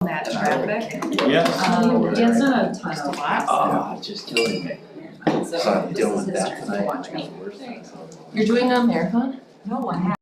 that traffic. Yes. Dan's done a ton of laps. Oh, just killing me. So So I'm this dealing is with his that turn to tonight. watch me. You're doing a marathon? No, I haven't.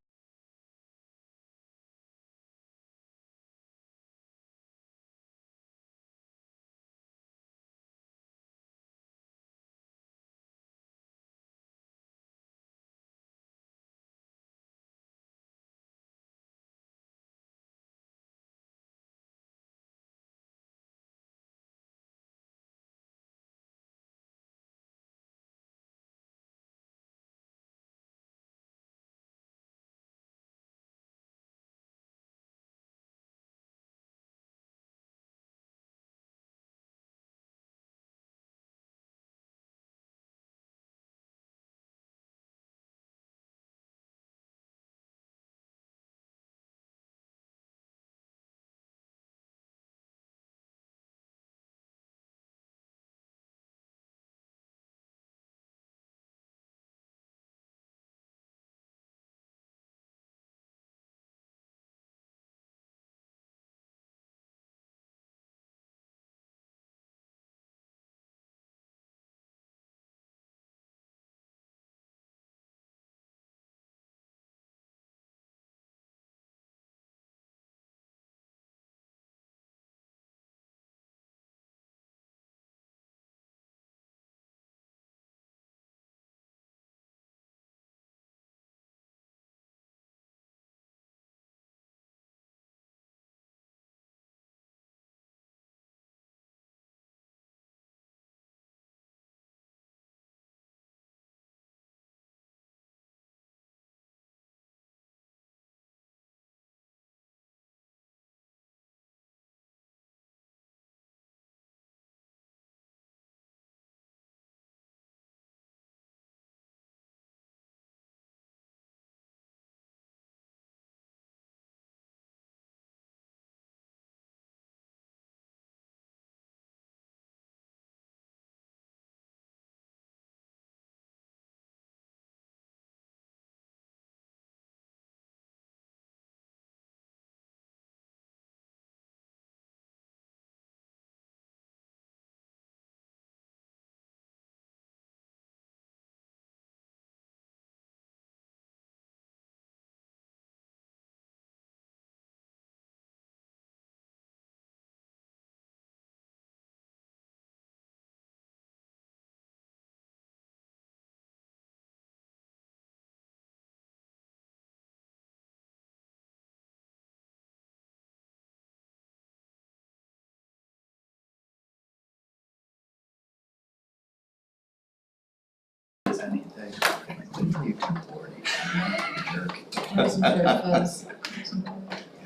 Anything.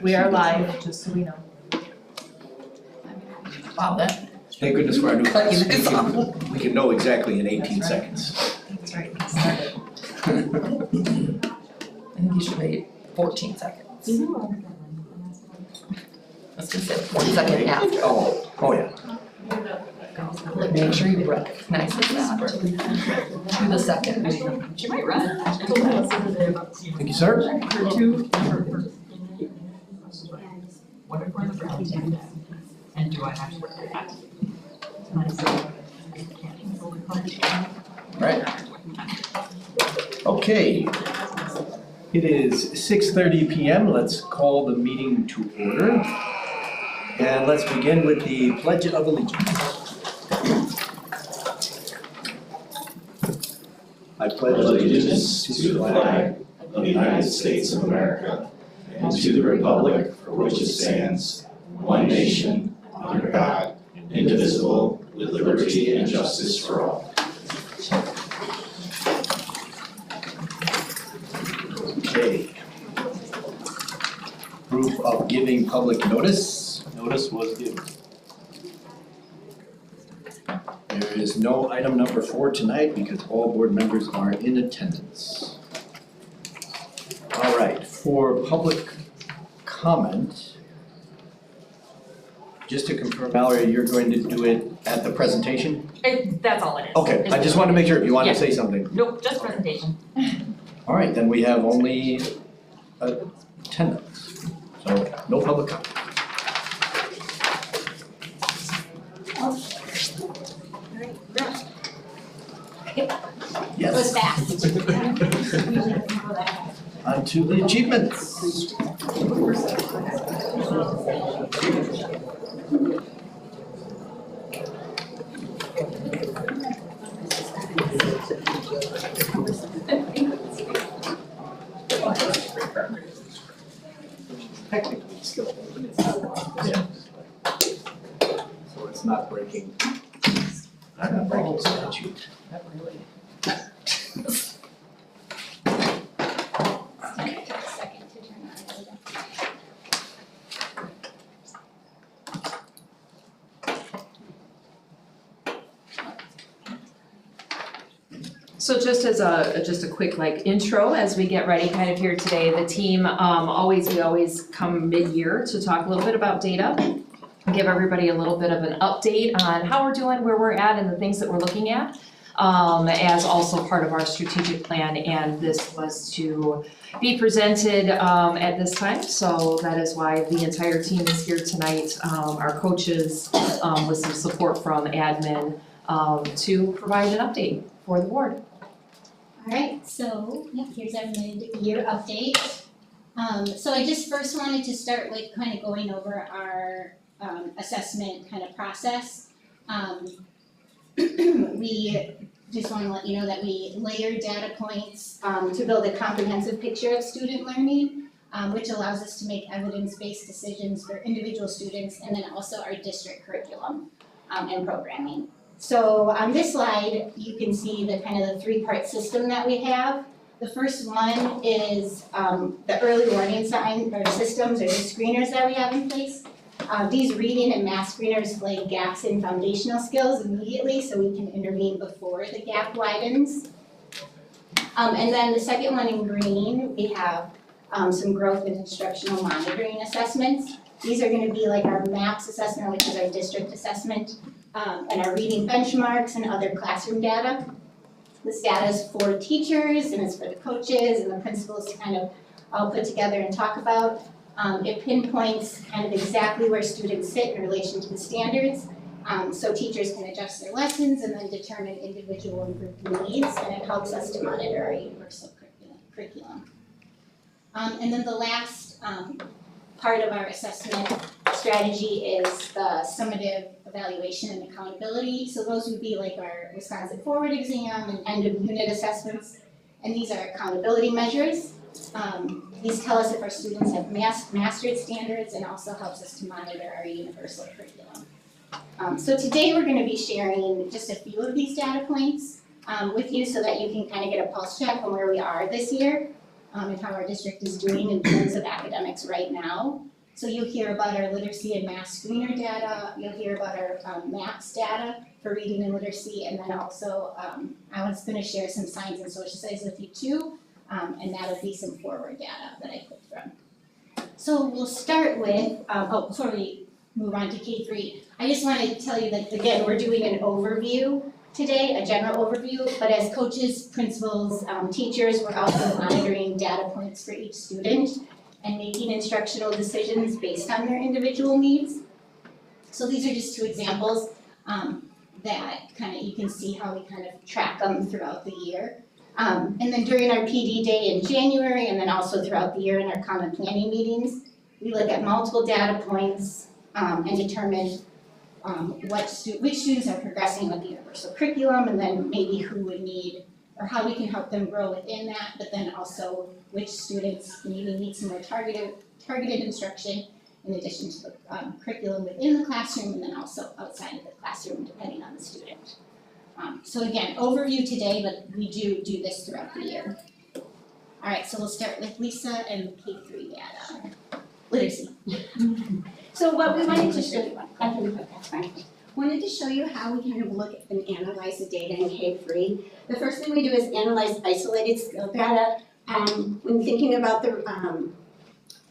We are live, just so we know. Wow, that, Thank goodness for our new Cut you class. guys off. We can know exactly in 18 seconds. That's right, we started. I think you should wait 14 seconds. I was gonna say 1 second after. Oh yeah. Like, make sure you recognize it that. To the second. She might run. Thank you, sir. What if we're the Browns and do I have to wear a hat? Right. Okay. It is 6:30 p.m. Let's call the meeting to order. And let's begin with the Pledge of Allegiance. I pledge allegiance to the flag of the United States of America and to the republic for which it stands, one nation, under God, indivisible, with liberty and justice for all. Okay. Proof of giving public notice. Notice was given. There is no item number 4 tonight because all board members are in attendance. All right, for public comment, just to confirm, Mallory, you're going to do it at the presentation? That's all it is. Okay, I just wanted to make sure if you wanted to Yeah. say something. Nope, just presentation. All right, then we have only attendance, so no public comment. On to the achievements. Technically still, but it's not. Yeah. So it's not breaking. I'm not breaking statute. Not really. So just as a quick like intro as we get ready kind of here today, the team, we always come mid-year to talk a little bit about data. Give everybody a little bit of an update on how we're doing, where we're at, and the things that we're looking at. As also part of our strategic plan, and this was to be presented at this time, so that is why the entire team is here tonight, our coaches, with some support from admin, to provide an update for the board. Alright, so here's our mid-year update. So I just first wanted to start with kind of going over our assessment kind of process. We just want to let you know that we layer data points to build a comprehensive picture of student learning, which allows us to make evidence-based decisions for individual students and then also our district curriculum and programming. So on this slide, you can see the kind of the three-part system that we have. The first one is the early warning sign or systems or the screeners that we have in place. These reading and math screeners flag gaps in foundational skills immediately so we can intervene before the gap widens. And then the second one in green, we have some growth and instructional monitoring assessments. These are going to be like our MAPS assessment, which is our district assessment, and our reading benchmarks and other classroom data. This data is for teachers and it's for the coaches and the principals to kind of all put together and talk about. It pinpoints kind of exactly where students sit in relation to the standards, so teachers can adjust their lessons and then determine individual and group needs, and it helps us to monitor our universal curriculum. And then the last part of our assessment strategy is the summative evaluation and accountability. So those would be like our Wisconsin Forward exam and end of unit assessments, and these are accountability measures. These tell us if our students have mastered standards and also helps us to monitor our universal curriculum. So today we're going to be sharing just a few of these data points with you so that you can kind of get a pulse check on where we are this year and how our district is doing in terms of academics right now. So you'll hear about our literacy and math screener data, you'll hear about our MAPS data for reading and literacy, and then also I was going to share some science and social studies with you too. And that'll be some forward data that I pulled from. So we'll start with, before we move on to K3, I just want to tell you that, again, we're doing an overview today, a general overview, but as coaches, principals, teachers, we're also monitoring data points for each student and making instructional decisions based on their individual needs. So these are just two examples that kind of, you can see how we kind of track them throughout the year. And then during our PD day in January, and then also throughout the year in our common planning meetings, we look at multiple data points and determine which students are progressing with the universal curriculum, and then maybe who would need, or how we can help them grow within that, but then also which students maybe need some more targeted instruction in addition to the curriculum within the classroom, and then also outside of the classroom, depending on the student. So again, overview today, but we do this throughout the year. All right, so we'll start with Lisa and K3 data. Literacy. So what we wanted to show you, wanted to show you how we kind of look at and analyze the data in K3. The first thing we do is analyze isolated skill data. When thinking about the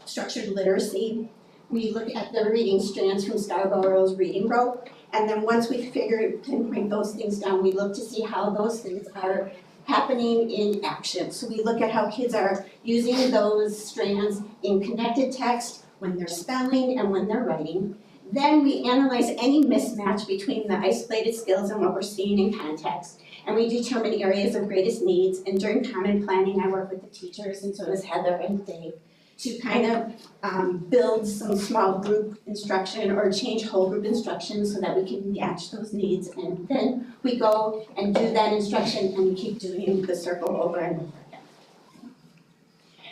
structured literacy, we look at the reading strands from Scarborough's reading rope. And then once we pinpoint those things down, we look to see how those things are happening in action. So we look at how kids are using those strands in connected text, when they're spelling and when they're writing. Then we analyze any mismatch between the isolated skills and what we're seeing in context. And we determine areas of greatest needs, and during common planning, I work with the teachers, and so does Heather and Dave, to kind of build some small group instruction or change whole group instruction so that we can match those needs. And then we go and do that instruction and we keep doing the circle over and over again.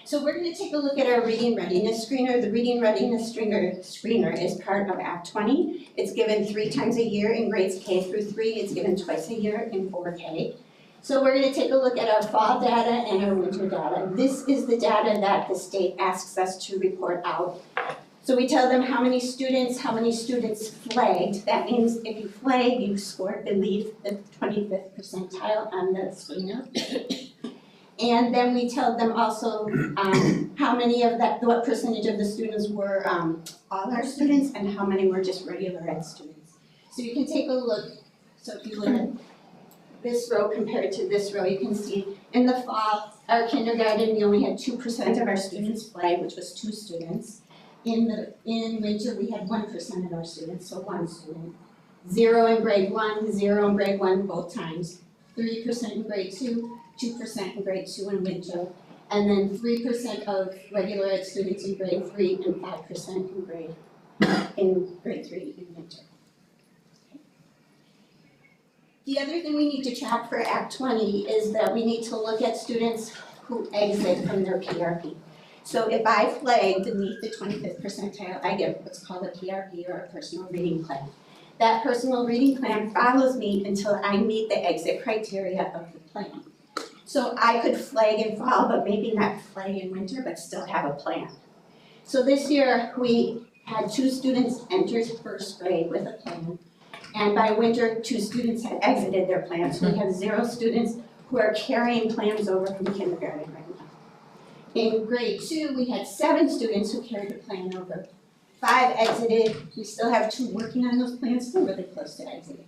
So we're going to take a look at our reading readiness screener. The reading readiness screener is part of Act 20. It's given 3 times a year in grades K through 3. It's given twice a year in 4K. So we're going to take a look at our fall data and our winter data. This is the data that the state asks us to report out. So we tell them how many students flagged. That means if you flag, you scored beneath the 25th percentile on the screener. And then we tell them also how many of that, what percentage of the students were all our students and how many were just regular ed students. So you can take a look. So if you look at this row compared to this row, you can see in the fall, our kindergarten, we only had 2% of our students flag, which was 2 students. In winter, we had 1% of our students, so 1 student. 0 in grade 1, 0 in grade 1 both times. 3% in grade 2, 2% in grade 2 in winter. And then 3% of regular ed students in grade 3 and 5% in grade 3 in winter. The other thing we need to track for Act 20 is that we need to look at students who exit from their PRP. So if I flag beneath the 25th percentile, I get what's called a PRP or a personal reading plan. That personal reading plan follows me until I meet the exit criteria of the plan. So I could flag in fall, but maybe not flag in winter, but still have a plan. So this year, we had 2 students enter 1st grade with a plan. And by winter, 2 students had exited their plans. So we have 0 students who are carrying plans over from kindergarten right now. In grade 2, we had 7 students who carried a plan over. 5 exited. We still have 2 working on those plans, still really close to exiting.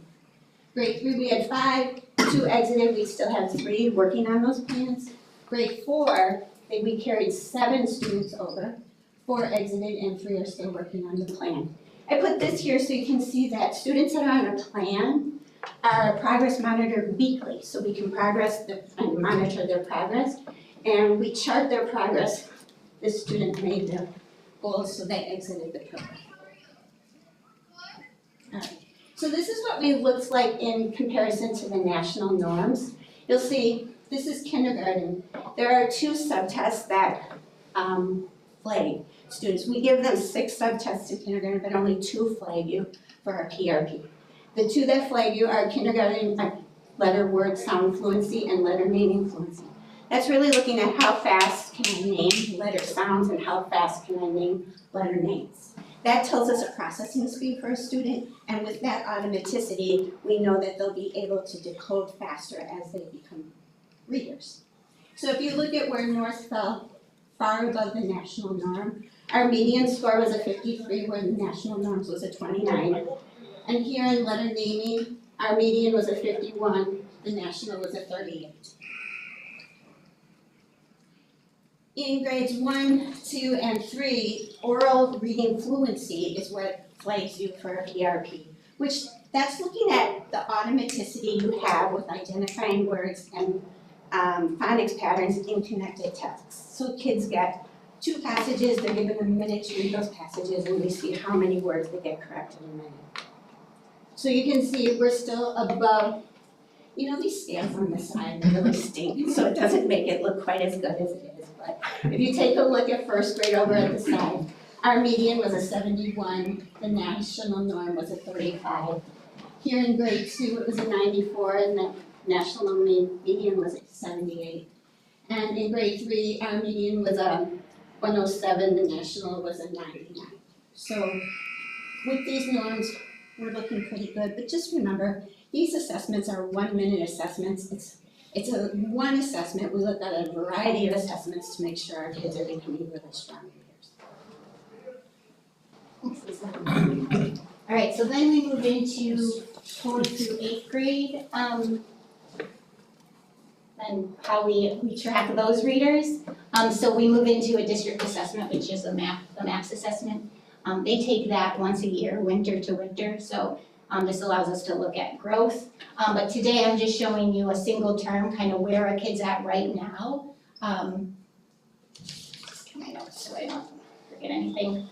Grade 3, we had 5, 2 exited. We still have 3 working on those plans. Grade 4, we carried 7 students over. 4 exited and 3 are still working on the plan. I put this here so you can see that students that are on a plan are progress monitored weekly, so we can and monitor their progress, and we chart their progress. This student made their goals, so they exited the program. All right. So this is what it looks like in comparison to the national norms. You'll see this is kindergarten. There are 2 subtests that flag students. We give them 6 subtests in kindergarten, but only 2 flag you for our PRP. The 2 that flag you are kindergarten letter, word, sound fluency and letter naming fluency. That's really looking at how fast can I name letter sounds and how fast can I name letter names. That tells us a processing speed for a student, and with that automaticity, we know that they'll be able to decode faster as they become readers. So if you look at where North fell far above the national norm, our median score was a 53, where the national norms was a 29. And here in letter naming, our median was a 51, the national was a 38. In grades 1, 2, and 3, oral reading fluency is what flags you for a PRP, which that's looking at the automaticity you have with identifying words and phonics patterns in connected texts. So kids get 2 passages, they're given a minute to read those passages, and we see how many words they get corrected in a minute. So you can see we're still above, these scales on the side really stink, so it doesn't make it look quite as good as it is. But if you take a look at 1st grade over at the side, our median was a 71, the national norm was a 35. Here in grade 2, it was a 94, and the national median was a 78. And in grade 3, our median was a 107, the national was a 99. So with these norms, we're looking pretty good, but just remember, these assessments are 1-minute assessments. It's a one assessment. We look at a variety of assessments to make sure our kids are becoming really strong readers. All right, so then we move into 4th through 8th grade, and how we track those readers. So we move into a district assessment, which is a MAPS assessment. They take that once a year, winter to winter. So This allows us to look at growth. But today I'm just showing you a single term, kind of where a kid's at right now. Just get my notes so I don't forget anything.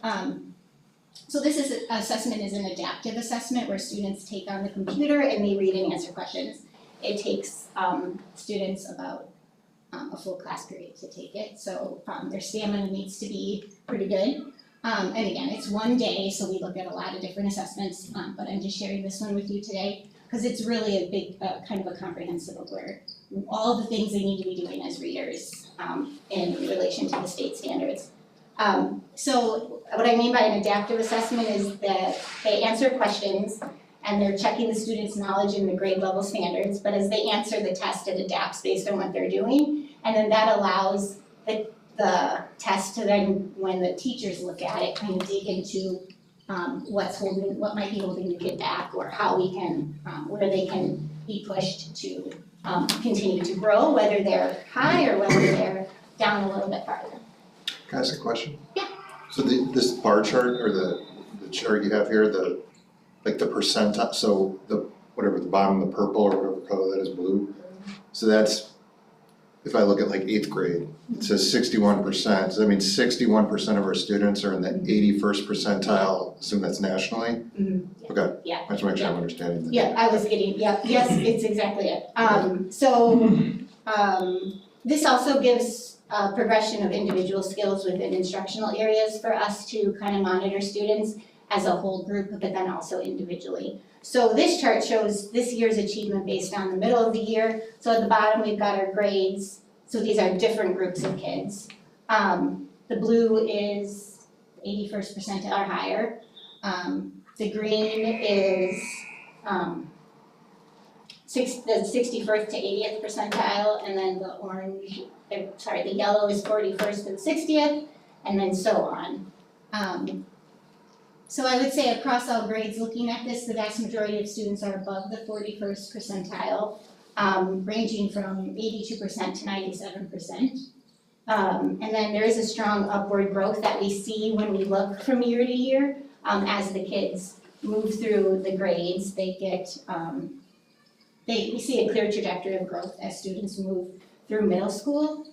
So this assessment is an adaptive assessment where students take on the computer and they read and answer questions. It takes students about a full class period to take it, so their stamina needs to be pretty good. And again, it's one day, so we look at a lot of different assessments, but I'm just sharing this one with you today because it's really a big, kind of a comprehensive of where all the things they need to be doing as readers in relation to the state standards. So what I mean by an adaptive assessment is that they answer questions and they're checking the student's knowledge in the grade level standards, but as they answer the test, it adapts based on what they're doing. And then that allows the test to then, when the teachers look at it, kind of dig into what might be holding the kid back, or how we can, where they can be pushed to continue to grow, whether they're high or whether they're down a little bit farther. Can I ask a question? Yeah. So this bar chart, or the chart you have here, the percentile, so the bottom, the purple or whatever color that is, blue. So that's, if I look at like 8th grade, it says 61%. So that means 61% of our students are in the 81st percentile, assume that's nationally? Mm-hmm. Okay. Yeah. I just want to make sure I'm understanding that. Yeah, I was getting, yes, it's exactly it. This also gives progression of individual skills within instructional areas for us to kind of monitor students as a whole group, but then also individually. So this chart shows this year's achievement based on the middle of the year. So at the bottom, we've got our grades. So these are different groups of kids. The blue is 81st percentile or higher. The green is the 61st to 80th percentile, and then the orange, the yellow is 41st and 60th, and then so on. So I would say across all grades, looking at this, the vast majority of students are above the 41st percentile, ranging from 82% to 97%. And then there is a strong upward growth that we see when we look from year to year. As the kids move through the grades, they get, we see a clear trajectory of growth as students move through middle school.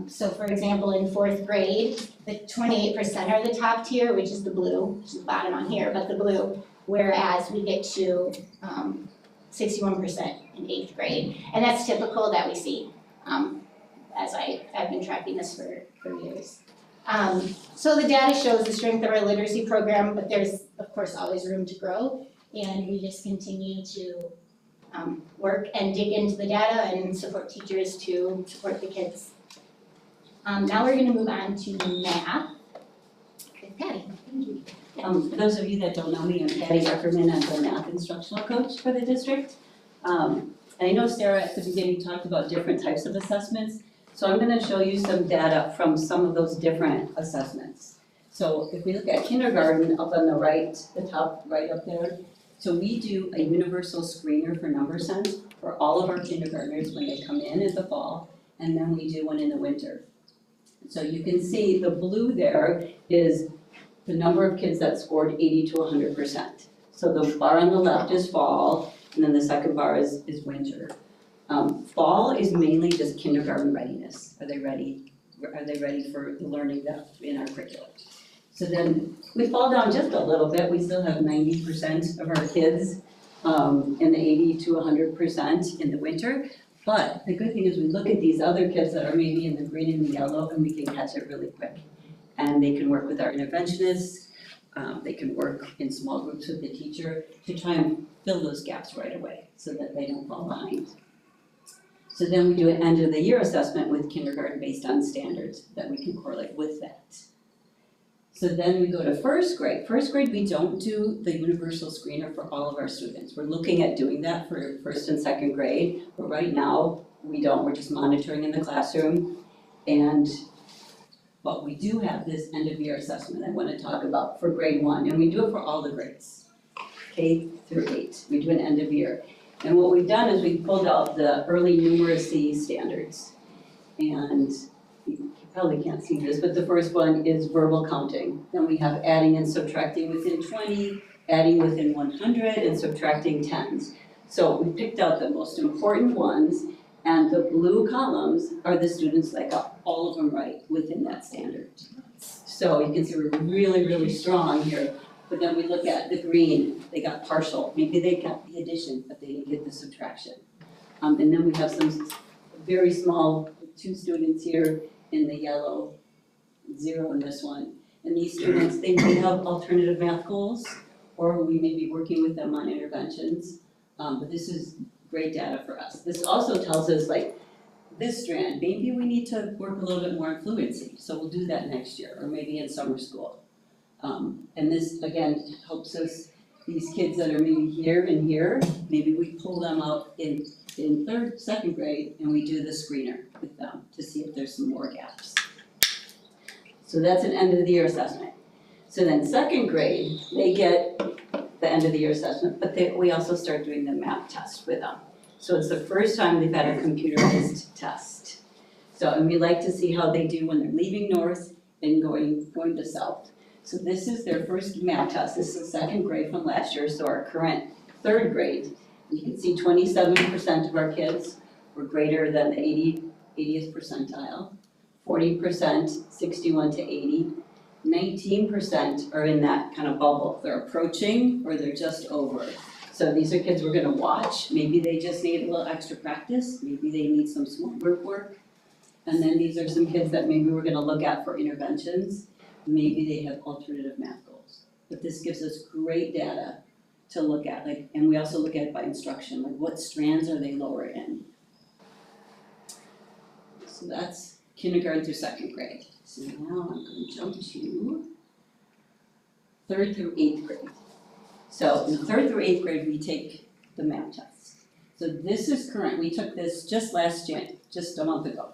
So for example, in 4th grade, the 28% are the top tier, which is the blue, which is the bottom on here, but the blue, whereas we get to 61% in 8th grade. And that's typical that we see, as I've been tracking this for years. So the data shows the strength of our literacy program, but there's of course always room to grow, and we just continue to work and dig into the data and support teachers to support the kids. Now we're gonna move on to math. Patty, thank you. For those of you that don't know me, I'm Patty Reckerman. I'm the math instructional coach for the district. And I know Sarah at the beginning talked about different types of assessments. So I'm gonna show you some data from some of those different assessments. So if we look at kindergarten up on the right, the top right up there, so we do a universal screener for number sense for all of our kindergartners when they come in the fall, and then we do one in the winter. So you can see the blue there is the number of kids that scored 80 to 100%. So the bar on the left is fall, and then the second bar is winter. Fall is mainly just kindergarten readiness. Are they ready? Are they ready for the learning that's in our curriculum? So then we fall down just a little bit. We still have 90% of our kids in the 80 to 100% in the winter. But the good thing is we look at these other kids that are maybe in the green and the yellow, and we can catch it really quick. And they can work with our interventionists. They can work in small groups with the teacher to try and fill those gaps right away so that they don't fall behind. So then we do an end of the year assessment with kindergarten based on standards that we can correlate with that. So then we go to 1st grade. 1st grade, we don't do the universal screener for all of our students. We're looking at doing that for 1st and 2nd grade, but right now we don't. We're just monitoring in the classroom. But we do have this end of year assessment I want to talk about for grade 1, and we do it for all the grades, K through 8. We do an end of year. And what we've done is we've pulled out the early numeracy standards. And you probably can't see this, but the first one is verbal counting. Then we have adding and subtracting within 20, adding within 100 and subtracting tens. So we picked out the most important ones, and the blue columns are the students that got all of them right within that standard. So you can see we're really, really strong here. But then we look at the green, they got partial. Maybe they got the addition, but they didn't get the subtraction. And then we have some very small, 2 students here in the yellow, 0 in this one. And these students, they may have alternative math goals, or we may be working with them on interventions. But this is great data for us. This also tells us, like, this strand, maybe we need to work a little bit more on fluency, so we'll do that next year, or maybe in summer school. And this, again, helps us, these kids that are maybe here and here, maybe we pull them out in second grade, and we do the screener with them to see if there's some more gaps. So that's an end of the year assessment. So then second grade, they get the end of the year assessment, but we also start doing the math test with them. So it's the first time they've had a computerized test. So, and we like to see how they do when they're leaving north and going to south. So this is their first math test. This is second grade from last year, so our current third grade. You can see 27% of our kids were greater than the 80th percentile, 40% 61 to 80, 19% are in that kind of bubble. They're approaching or they're just over. So these are kids we're gonna watch. Maybe they just need a little extra practice. Maybe they need some small group work. And then these are some kids that maybe we're gonna look at for interventions. Maybe they have alternative math goals. But this gives us great data to look at, like, and we also look at it by instruction, like what strands are they lower in? So that's kindergarten through second grade. So now I'm going to jump to 3rd through 8th grade. So in 3rd through 8th grade, we take the math test. So this is current. We took this just just a month ago.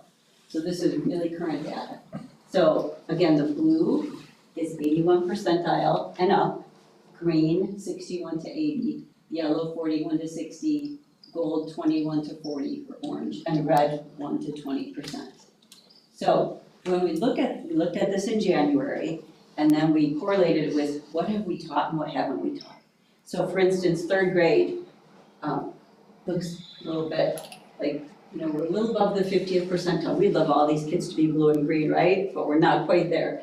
So this is really current data. So again, the blue is 81 percentile and up, green 61 to 80, yellow 41 to 60, gold 21 to 40 for orange, and red 1 to 20%. So when we looked at this in January, and then we correlated it with what have we taught and what haven't we taught. So for instance, 3rd grade looks a little bit like, you know, we're a little above the 50th percentile. We'd love all these kids to be blue and green, right? But we're not quite there.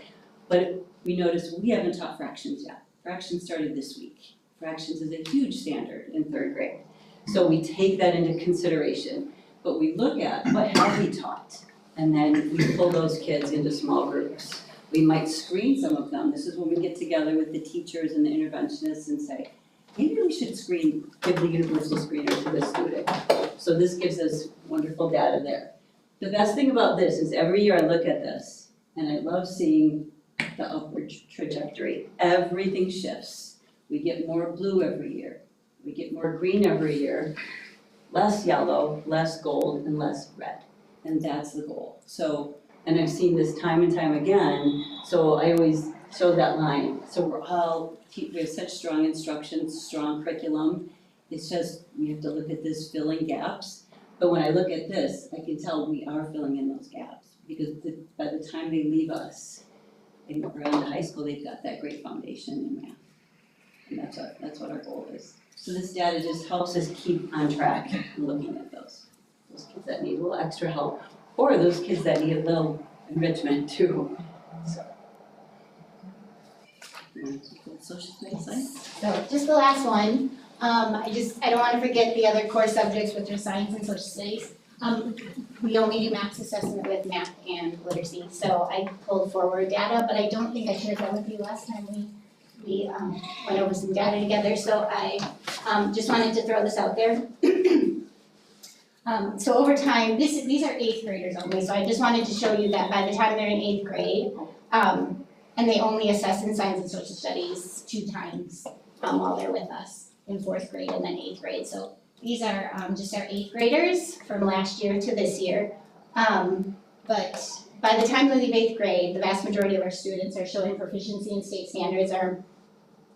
But we noticed we haven't taught fractions yet. Fractions started this week. Fractions is a huge standard in 3rd grade. So we take that into consideration. But we look at what have we taught? And then we pull those kids into small groups. We might screen some of them. This is when we get together with the teachers and the interventionists and say, maybe we should give the universal screener to the student. So this gives us wonderful data there. The best thing about this is every year I look at this, and I love seeing the upward trajectory. Everything shifts. We get more blue every year. We get more green every year, less yellow, less gold, and less red. And that's the goal. So, and I've seen this time and time again, so I always show that line. So we have such strong instruction, strong curriculum. It's just, we have to look at this filling gaps. But when I look at this, I can tell we are filling in those gaps. Because by the time they leave us, and around high school, they've got that great foundation in math. And that's what our goal is. So this data just helps us keep on track and looking at those kids that need a little extra help, or those kids that need a little enrichment too. So. Social science? So just the last one, I don't wanna forget the other core subjects, which are science and social studies. We only do math assessment with math and literacy, so I pulled forward data, but I don't think I shared that with you last time we went over some data together, so I just wanted to throw this out there. So over time, these are 8th graders only, so I just wanted to show you that by the time they're in 8th grade, and they only assess in science and social studies 2 times while they're with us in 4th grade and then 8th grade. So these are just our 8th graders from last year to this year. But by the time they leave 8th grade, the vast majority of our students are showing proficiency in state standards, are,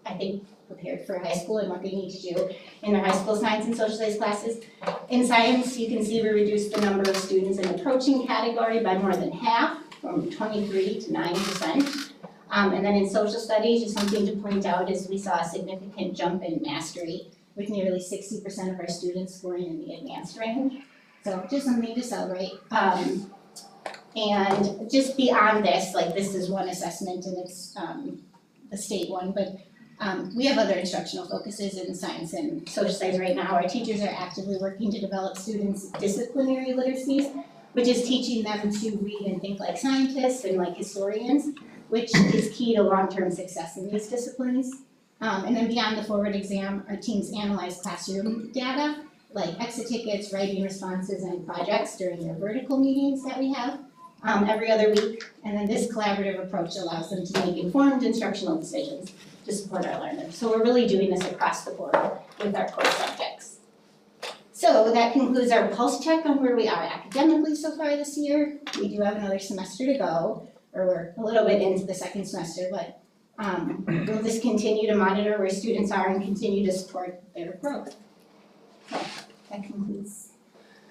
I think, prepared for high school and what they need to do in their high school science and social studies classes. In science, you can see we reduced the number of students in approaching category by more than half, from 23 to 9%. And then in social studies, just something to point out is we saw a significant jump in mastery with nearly 60% of our students scoring in the advanced range. So just something to celebrate. And just beyond this, like this is one assessment and it's the state one, but we have other instructional focuses in science and social studies right now. Our teachers are actively working to develop students' disciplinary literacies, which is teaching them to read and think like scientists and like historians, which is key to long-term success in these disciplines. And then beyond the forward exam, our teams analyze classroom data, like exit tickets, writing responses, and projects during their vertical meetings that we have every other week. And then this collaborative approach allows them to make informed instructional decisions to support our learners. So we're really doing this across the board with our core subjects. So that concludes our pulse check on where we are academically so far this year. We do have another semester to go, or we're a little bit into the second semester, but we'll just continue to monitor where students are and continue to support their growth. So that concludes.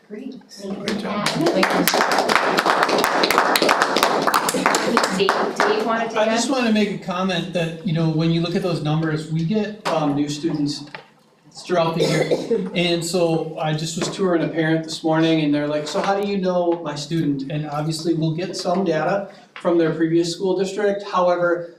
Great. Great job. Dave wanted to add? I just want to make a comment that, when you look at those numbers, we get new students throughout the year. And so I just was touring a parent this morning and they're like, so how do you know my student? And obviously we'll get some data from their previous school district. However,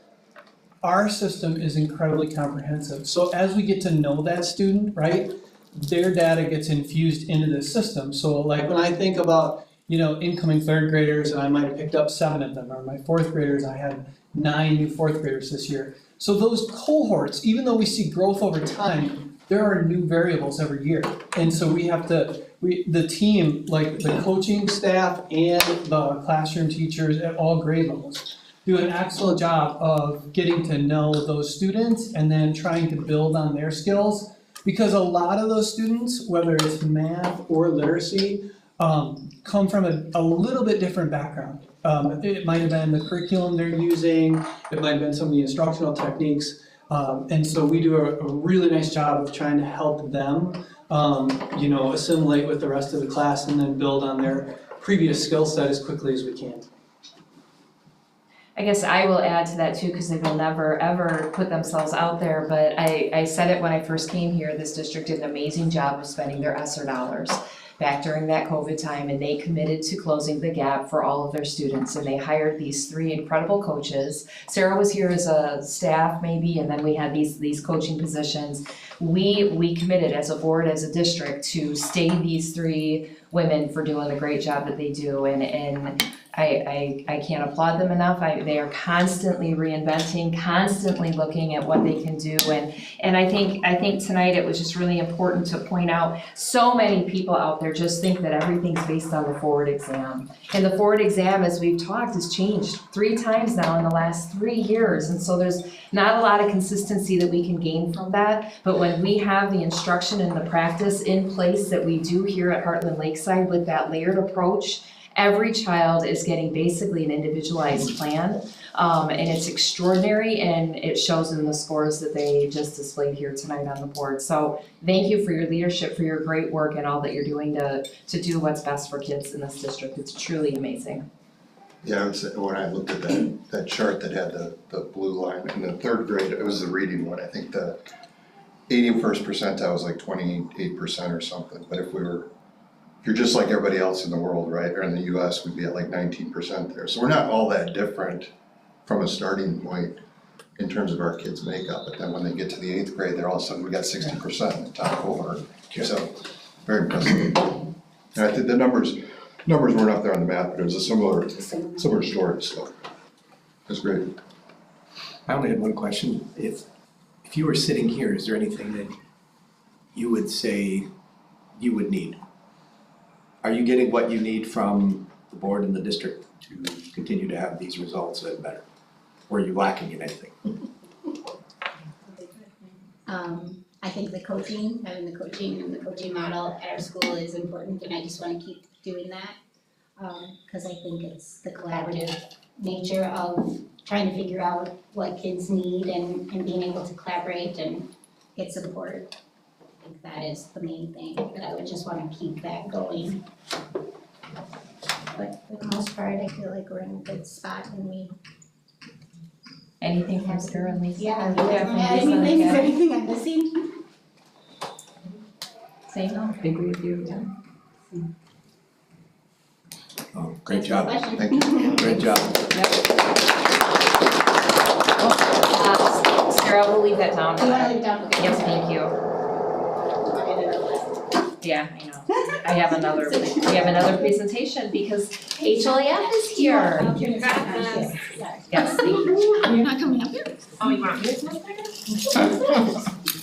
our system is incredibly comprehensive. So as we get to know that student, right, their data gets infused into the system. So like when I think about, incoming third graders, and I might have picked up 7 of them, or my fourth graders, I had 9 new fourth graders this year. So those cohorts, even though we see growth over time, there are new variables every year. And so we have to, the team, like the coaching staff and the classroom teachers at all grade levels, do an excellent job of getting to know those students and then trying to build on their skills. Because a lot of those students, whether it's math or literacy, come from a little bit different background. It might have been the curriculum they're using, it might have been some of the instructional techniques, and so we do a really nice job of trying to help them, assimilate with the rest of the class and then build on their previous skill set as quickly as we can. I guess I will add to that too, because they will never, ever put themselves out there, but I said it when I first came here, this district did an amazing job of spending their ESSER dollars back during that COVID time, and they committed to closing the gap for all of their students, and they hired these 3 incredible coaches. Sarah was here as a staff maybe, and then we had these coaching positions. We committed as a board, as a district, to stay these 3 women for doing the great job that they do, and I can't applaud them enough. They are constantly reinventing, constantly looking at what they can do, and I think tonight it was just really important to point out, so many people out there just think that everything's based on the forward exam. And the forward exam, as we've talked, has changed 3 times now in the last 3 years, and so there's not a lot of consistency that we can gain from that. But when we have the instruction and the practice in place that we do here at Hartland-Lakeside with that layered approach, every child is getting basically an individualized plan, and it's extraordinary, and it shows in the scores that they just displayed here tonight on the board. So thank you for your leadership, for your great work, and all that you're doing to do what's best for kids in this district. It's truly amazing. Yeah, when I looked at that chart that had the blue line in the 3rd grade, it was the reading one. I think the 81st percentile was like 28% or something, but if you're just like everybody else in the world, right, or in the US, we'd be at like 19% there. So we're not all that different from a starting point in terms of our kids' makeup. But then when they get to the 8th grade, they're all of a sudden, we got 60% in the top cohort. So very impressive. And I think the numbers weren't up there on the map, but it was a similar story, so it was great. I only had one question. If you were sitting here, is there anything that you would say you would need? Are you getting what you need from the board and the district to continue to have these results and better? Or are you lacking in anything? I think having the coaching and the coaching model at our school is important, and I just want to keep doing that. Because I think it's the collaborative nature of trying to figure out what kids need and being able to collaborate and get support. I think that is the main thing, that I would just want to keep that going. But for the most part, I feel like we're in a good spot, and Anything from Sarah and Lisa? Yeah, Or if from there's Lisa and anything, is there Kathy? anything I'm missing? Same, no, agree with you. Oh, great job, Question. Thank you. great job. Sarah, we'll leave that down. Do you wanna leave it down? Okay. Yes, thank you. Yeah, I know. I have another, we have another presentation because HLAF is here. Yes, thank you. You're not coming up here? Oh, you want me to smoke cigarette?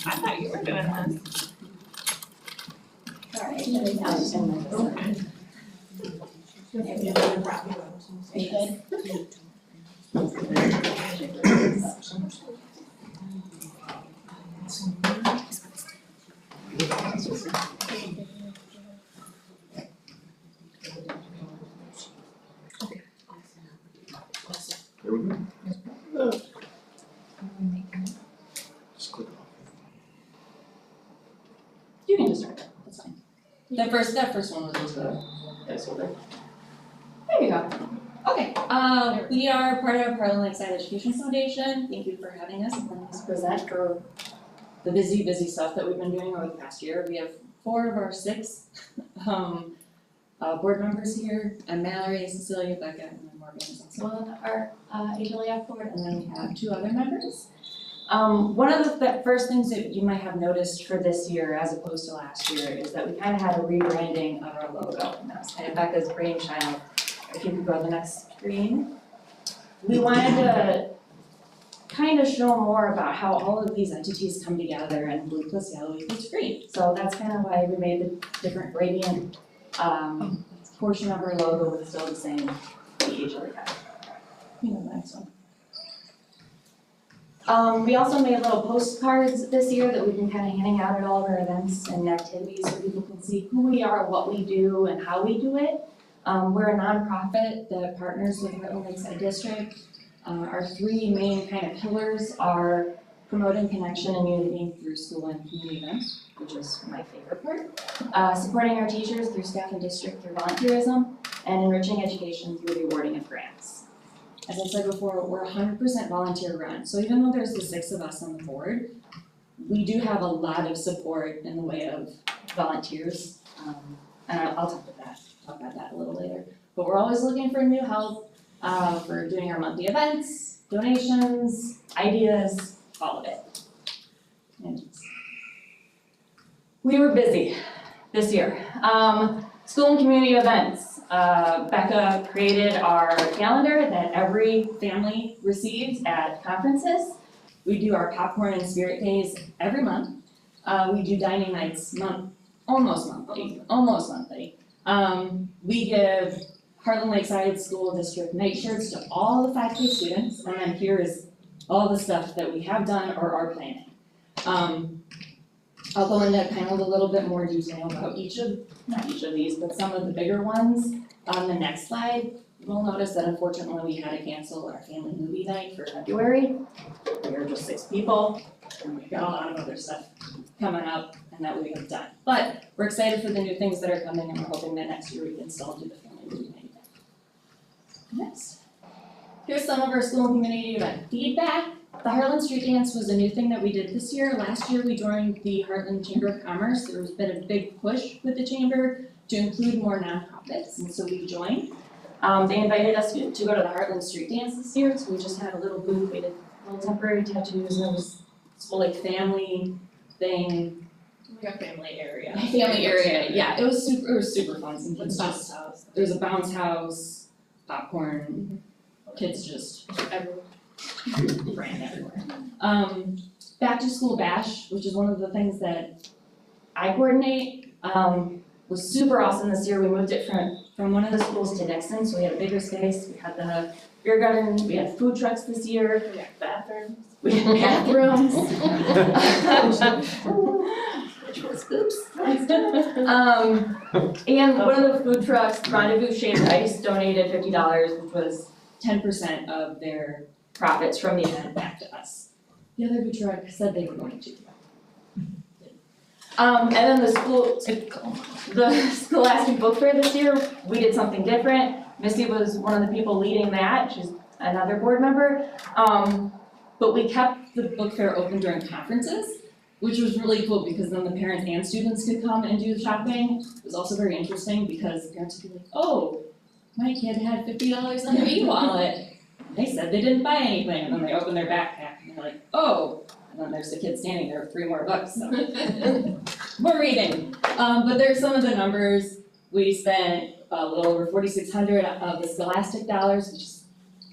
I thought you were doing this. Are you good? There we go. Just click off. You can just start that, that's fine. That first one was just the placeholder. There you go. Okay, we are part of Hartland-Lakeside Education Foundation. Thank you for having us and letting us present for the busy stuff that we've been doing over the past year. We have 4 of our 6 board members here. I'm Mallory, Cecilia, Becca, and then Morgan is also on our HLAF board, and then we have 2 other members. One of the first things that you might have noticed for this year as opposed to last year is that we kind of had a rebranding of our logo, and that was kind of Becca's brainchild. If you could go to the next screen. We wanted to kind of show more about how all of these entities come together and blue plus yellow equals green. So that's kind of why we made the different gradient portion of our logo with still the same HLAF. You know, the next one. We also made little postcards this year that we've been kind of handing out at all of our events and activities so people can see who we are, what we do, and how we do it. We're a nonprofit that partners with Hartland-Lakeside District. Our 3 main kind of pillars are promoting connection and unity through school and community events, which is my favorite part. Supporting our teachers through staff and district through volunteerism, and enriching education through the awarding of grants. As I said before, we're 100% volunteer run, so even though there's the 6 of us on the board, we do have a lot of support in the way of volunteers, and I'll talk about that a little later. But we're always looking for new help for doing our monthly events, donations, ideas, all of it. And we were busy this year. School and community events. Becca created our calendar that every family receives at conferences. We do our popcorn and spirit days every month. We do dining nights almost monthly. We give Hartland-Lakeside School District night shirts to all the 5K students, and then here is all the stuff that we have done or are planning. I'll go into kind of a little bit more detail about not each of these, but some of the bigger ones on the next slide. You'll notice that unfortunately we had to cancel our family movie night for February. We were just 6 people, and we've got a lot of other stuff coming up and that we have done. But we're excited for the new things that are coming, and we're hoping that next year we can still do the family movie night. Next. Here's some of our school and community event feedback. The Hartland Street Dance was a new thing that we did this year. Last year we joined the Hartland Chamber of Commerce. There's been a big push with the chamber to include more nonprofits, and so we joined. They invited us to go to the Hartland Street Dance this year, so we just had a little booth. We did little temporary tattoos, and it was this whole like family thing. Like a family area. Yeah, it was super fun. Some kids just, there's a bounce house, popcorn, kids just ran everywhere. Back to school bash, which is one of the things that I coordinate, was super awesome this year. We moved it from one of the schools to Dixon, so we had a bigger space. We had the beer garden, we had food trucks this year. We got bathrooms. We had bathrooms. Which was oops. And one of the food trucks, Rendezvous Shaved Ice, donated $50, which was 10% of their profits from the event back to us. The other food truck said they were going to. And then the Scholastic Book Fair this year, we did something different. Missy was one of the people leading that. She's another board member. but we kept the book fair open during conferences, which was really cool because then the parents and students could come and do the shopping. It was also very interesting because parents would be like, oh, my kid had $50 on their e-wallet. They said they didn't buy anything, and then they open their backpack and they're like, oh, and then there's the kid standing there with 3 more books, so. We're reading. But there's some of the numbers. We spent a little over $4,600 of the Scholastic dollars, which is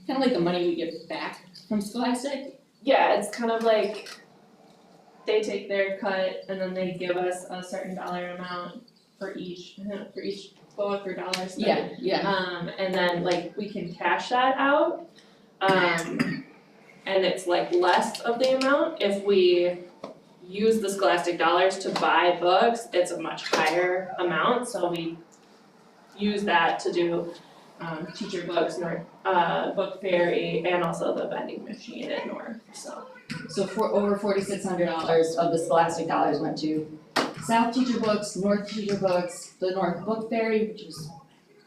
kind of like the money we give back from Scholastic. Yeah, it's kind of like they take their cut and then they give us a certain dollar amount for each book or dollar spent. Yeah. And then like we can cash that out. And it's like less of the amount. If we use the Scholastic dollars to buy books, it's a much higher amount, so we use that to do teacher books, book fairy, and also the vending machine at North, so. So for over $4,600 of the Scholastic dollars went to South Teacher Books, North Teacher Books, the North Book Fairy, which is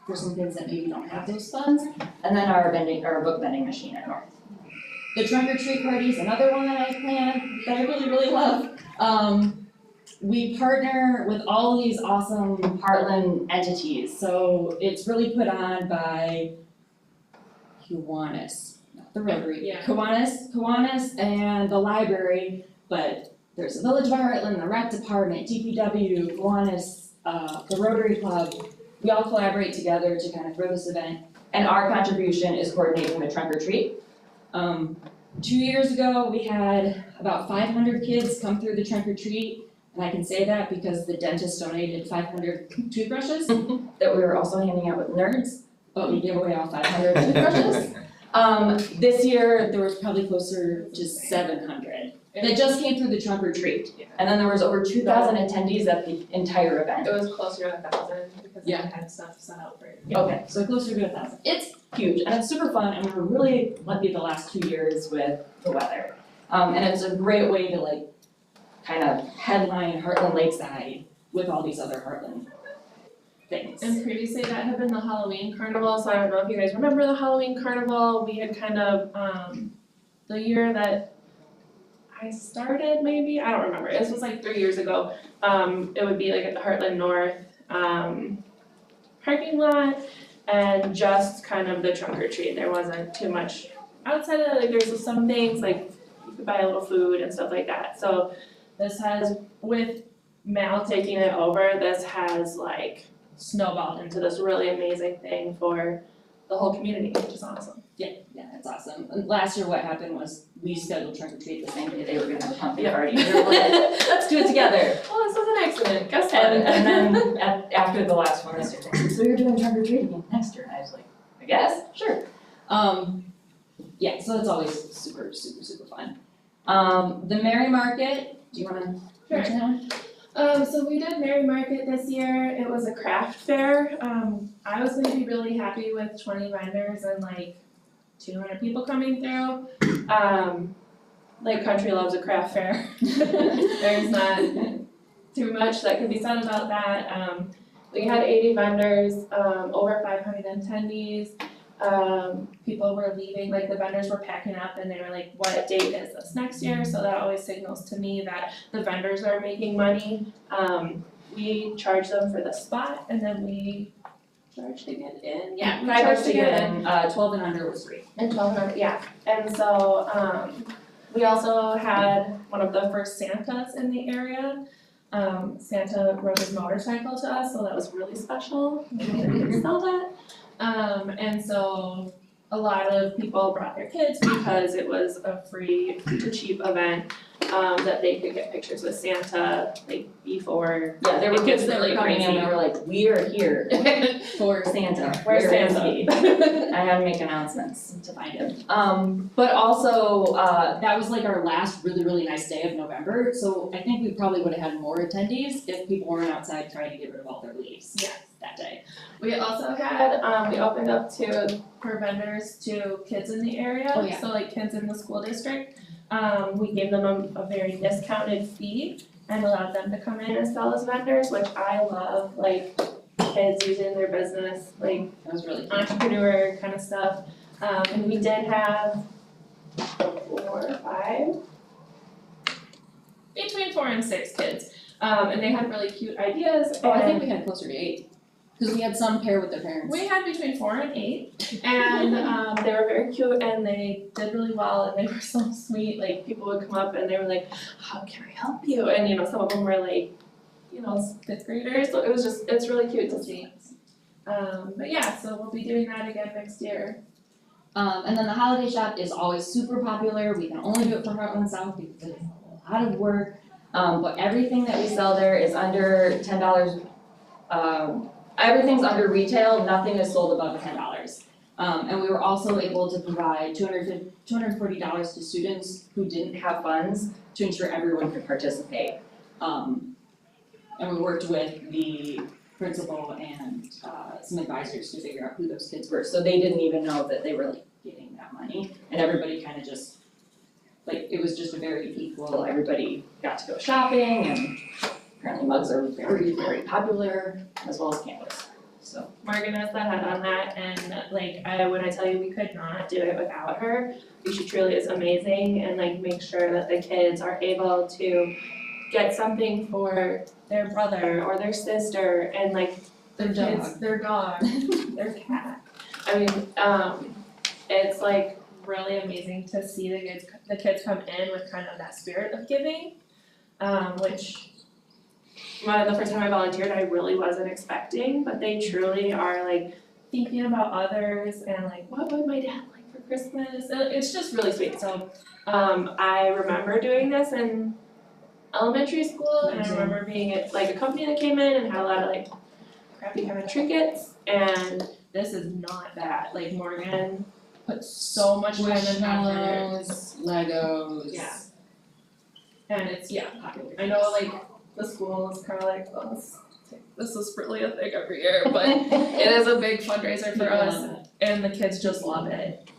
for some kids that maybe don't have those funds, and then our book vending machine at North. The trunk or treat party is another one that I plan that I really, really love. We partner with all of these awesome Heartland entities, so it's really put on by Kiwanis, not the Rotary. Yeah. Kiwanis and the library, but there's the Village of Heartland, the rec department, DPW, Kiwanis, the Rotary Club. We all collaborate together to kind of throw this event, and our contribution is coordinating the trunk or treat. 2 years ago, we had about 500 kids come through the trunk or treat, and I can say that because the dentist donated 500 toothbrushes that we were also handing out with nerds, but we gave away all 500 toothbrushes. This year, there was probably closer to 700 that just came through the trunk or treat. And then there was over 2,000 attendees at the entire event. It was closer to 1,000 because we Yeah. had stuff set out for it. Okay, so closer to 1,000. It's huge and it's super fun, and we were really lucky the last 2 years with the weather. And it's a great way to like kind of headline Hartland-Lakeside with all these other Heartland things. And previously that had been the Halloween carnival, so I don't know if you guys remember the Halloween carnival. We had kind of, the year that I started maybe, I don't remember, this was like 3 years ago. It would be like at the Heartland North, parking lot and just kind of the trunk or treat. There wasn't too much outside of that, like there's some things like you could buy a little food and stuff like that. So this has, with Mal taking it over, this has like snowballed into this really amazing thing for the whole community, which is awesome. Yeah, it's awesome. And last year what happened was we scheduled trunk or treat the same day they were gonna have a pumpkin party. We were like, let's do it together. Well, this was an accident, guess what? And then after the last one, I said, so you're doing trunk or treat again next year? And I was like, I guess, sure. Yeah, so it's always super, super, super fun. The Merry Market, do you wanna mention that one? So we did Merry Market this year. It was a craft fair. I was gonna be really happy with 20 vendors and like 200 people coming through. Lake Country loves a craft fair. There's not too much that can be said about that. We had 80 vendors, over 500 attendees. People were leaving, like the vendors were packing up and they were like, what date is this next year? So that always signals to me that the vendors are making money. We charge them for the spot and then we charge to get in. Yeah, we charge to get in. 12 and under was free. And 12 and under, yeah. And so, we also had one of the first Santas in the area. Santa rode his motorcycle to us, so that was really special. We didn't sell that. And so a lot of people brought their kids because it was a free to cheap event, that they could get pictures with Santa, like before. Yeah, there were it gets kids that were really coming in crazy. and they were like, we are here for Santa. Where's Where is Santa? he? I had to make announcements to find him. But also, that was like our last really, really nice day of November, so I think we probably would have had more attendees if people weren't outside trying to get rid of all their leaves that day. We also had, we opened up for vendors to kids in the area, Oh, yeah. so like kids in the school district. We gave them a very discounted fee and allowed them to come in and sell as vendors, which I love, like kids using their business, like That was really cute. entrepreneur kind of stuff. And we did have between 4 and 6 kids. And they had really cute ideas. Oh, I think and we had closer to 8, because we had some pair with their parents. we had between 4 and 8, and they were very cute and they did really well and they were so sweet. Like people would come up and they were like, "How can I help you?" And some of them were like, 5th graders. So it's really cute to see. But yeah, so we'll be doing that again next year. And then the holiday shop is always super popular. We can only do it for Hartland South because it's a lot of work. But everything that we sell there is under $10. Everything's under retail, nothing is sold above $10. And we were also able to provide $240 to students who didn't have funds to ensure everyone could participate. And we worked with the principal and some advisors to figure out who those kids were. So they didn't even know that they were getting that money. And everybody kind of just, it was just a very equal, everybody got to go shopping, and apparently mugs are very, very popular, as well as candles, so. Morgan has the head on that, and when I tell you we could not do it without her, she truly is amazing, and make sure that the kids are able to get something for their brother or their sister, and Their kids, their dog, their cat. I mean, it's really amazing to see the kids come in with kind of that spirit of giving, which the first time I volunteered I really wasn't expecting, but they truly are thinking about others and what would my dad like for Christmas? It's just really sweet. So I remember doing this in elementary school, and I remember being at a company that came in and had a lot of crappy kind of trinkets, and this is not that. Morgan put so much time and effort. Squishmallows, Legos. Yeah. And it's popular. I know the school is kind of well, this is really a thing every year, but it is a big fundraiser for us, and the kids just love it.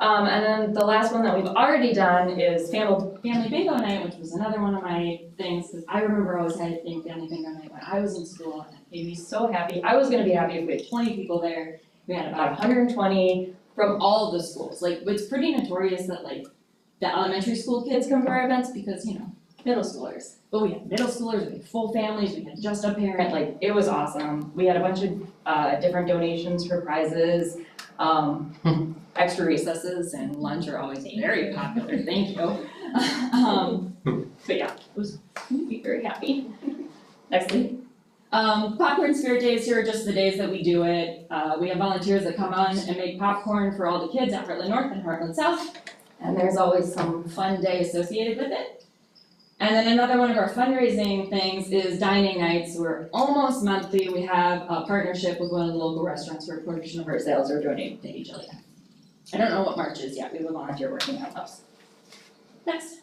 And then the last one that we've already done is Family Bingo Night, which was another one of my things, because I remember always having Family Bingo Night when I was in school, and it made me so happy. I was gonna be happy if we had 20 people there. We had about 120 from all of the schools. It's pretty notorious that the elementary school kids come to our events because, middle schoolers. But we had middle schoolers, we had full families, we had just a parent, it was awesome. We had a bunch of different donations for prizes. Extra recesses and lunch are always very popular, thank you. But yeah, it was, made me very happy. Next week. Popcorn Spirit Days here are just the days that we do it. We have volunteers that come on and make popcorn for all the kids at Hartland North and Hartland South. And there's always some fun day associated with it. And then another one of our fundraising things is dining nights. We're almost monthly. We have a partnership with one of the local restaurants where a portion of our sales are donated to HLSD. I don't know what March is yet. We have a volunteer working on those. Next.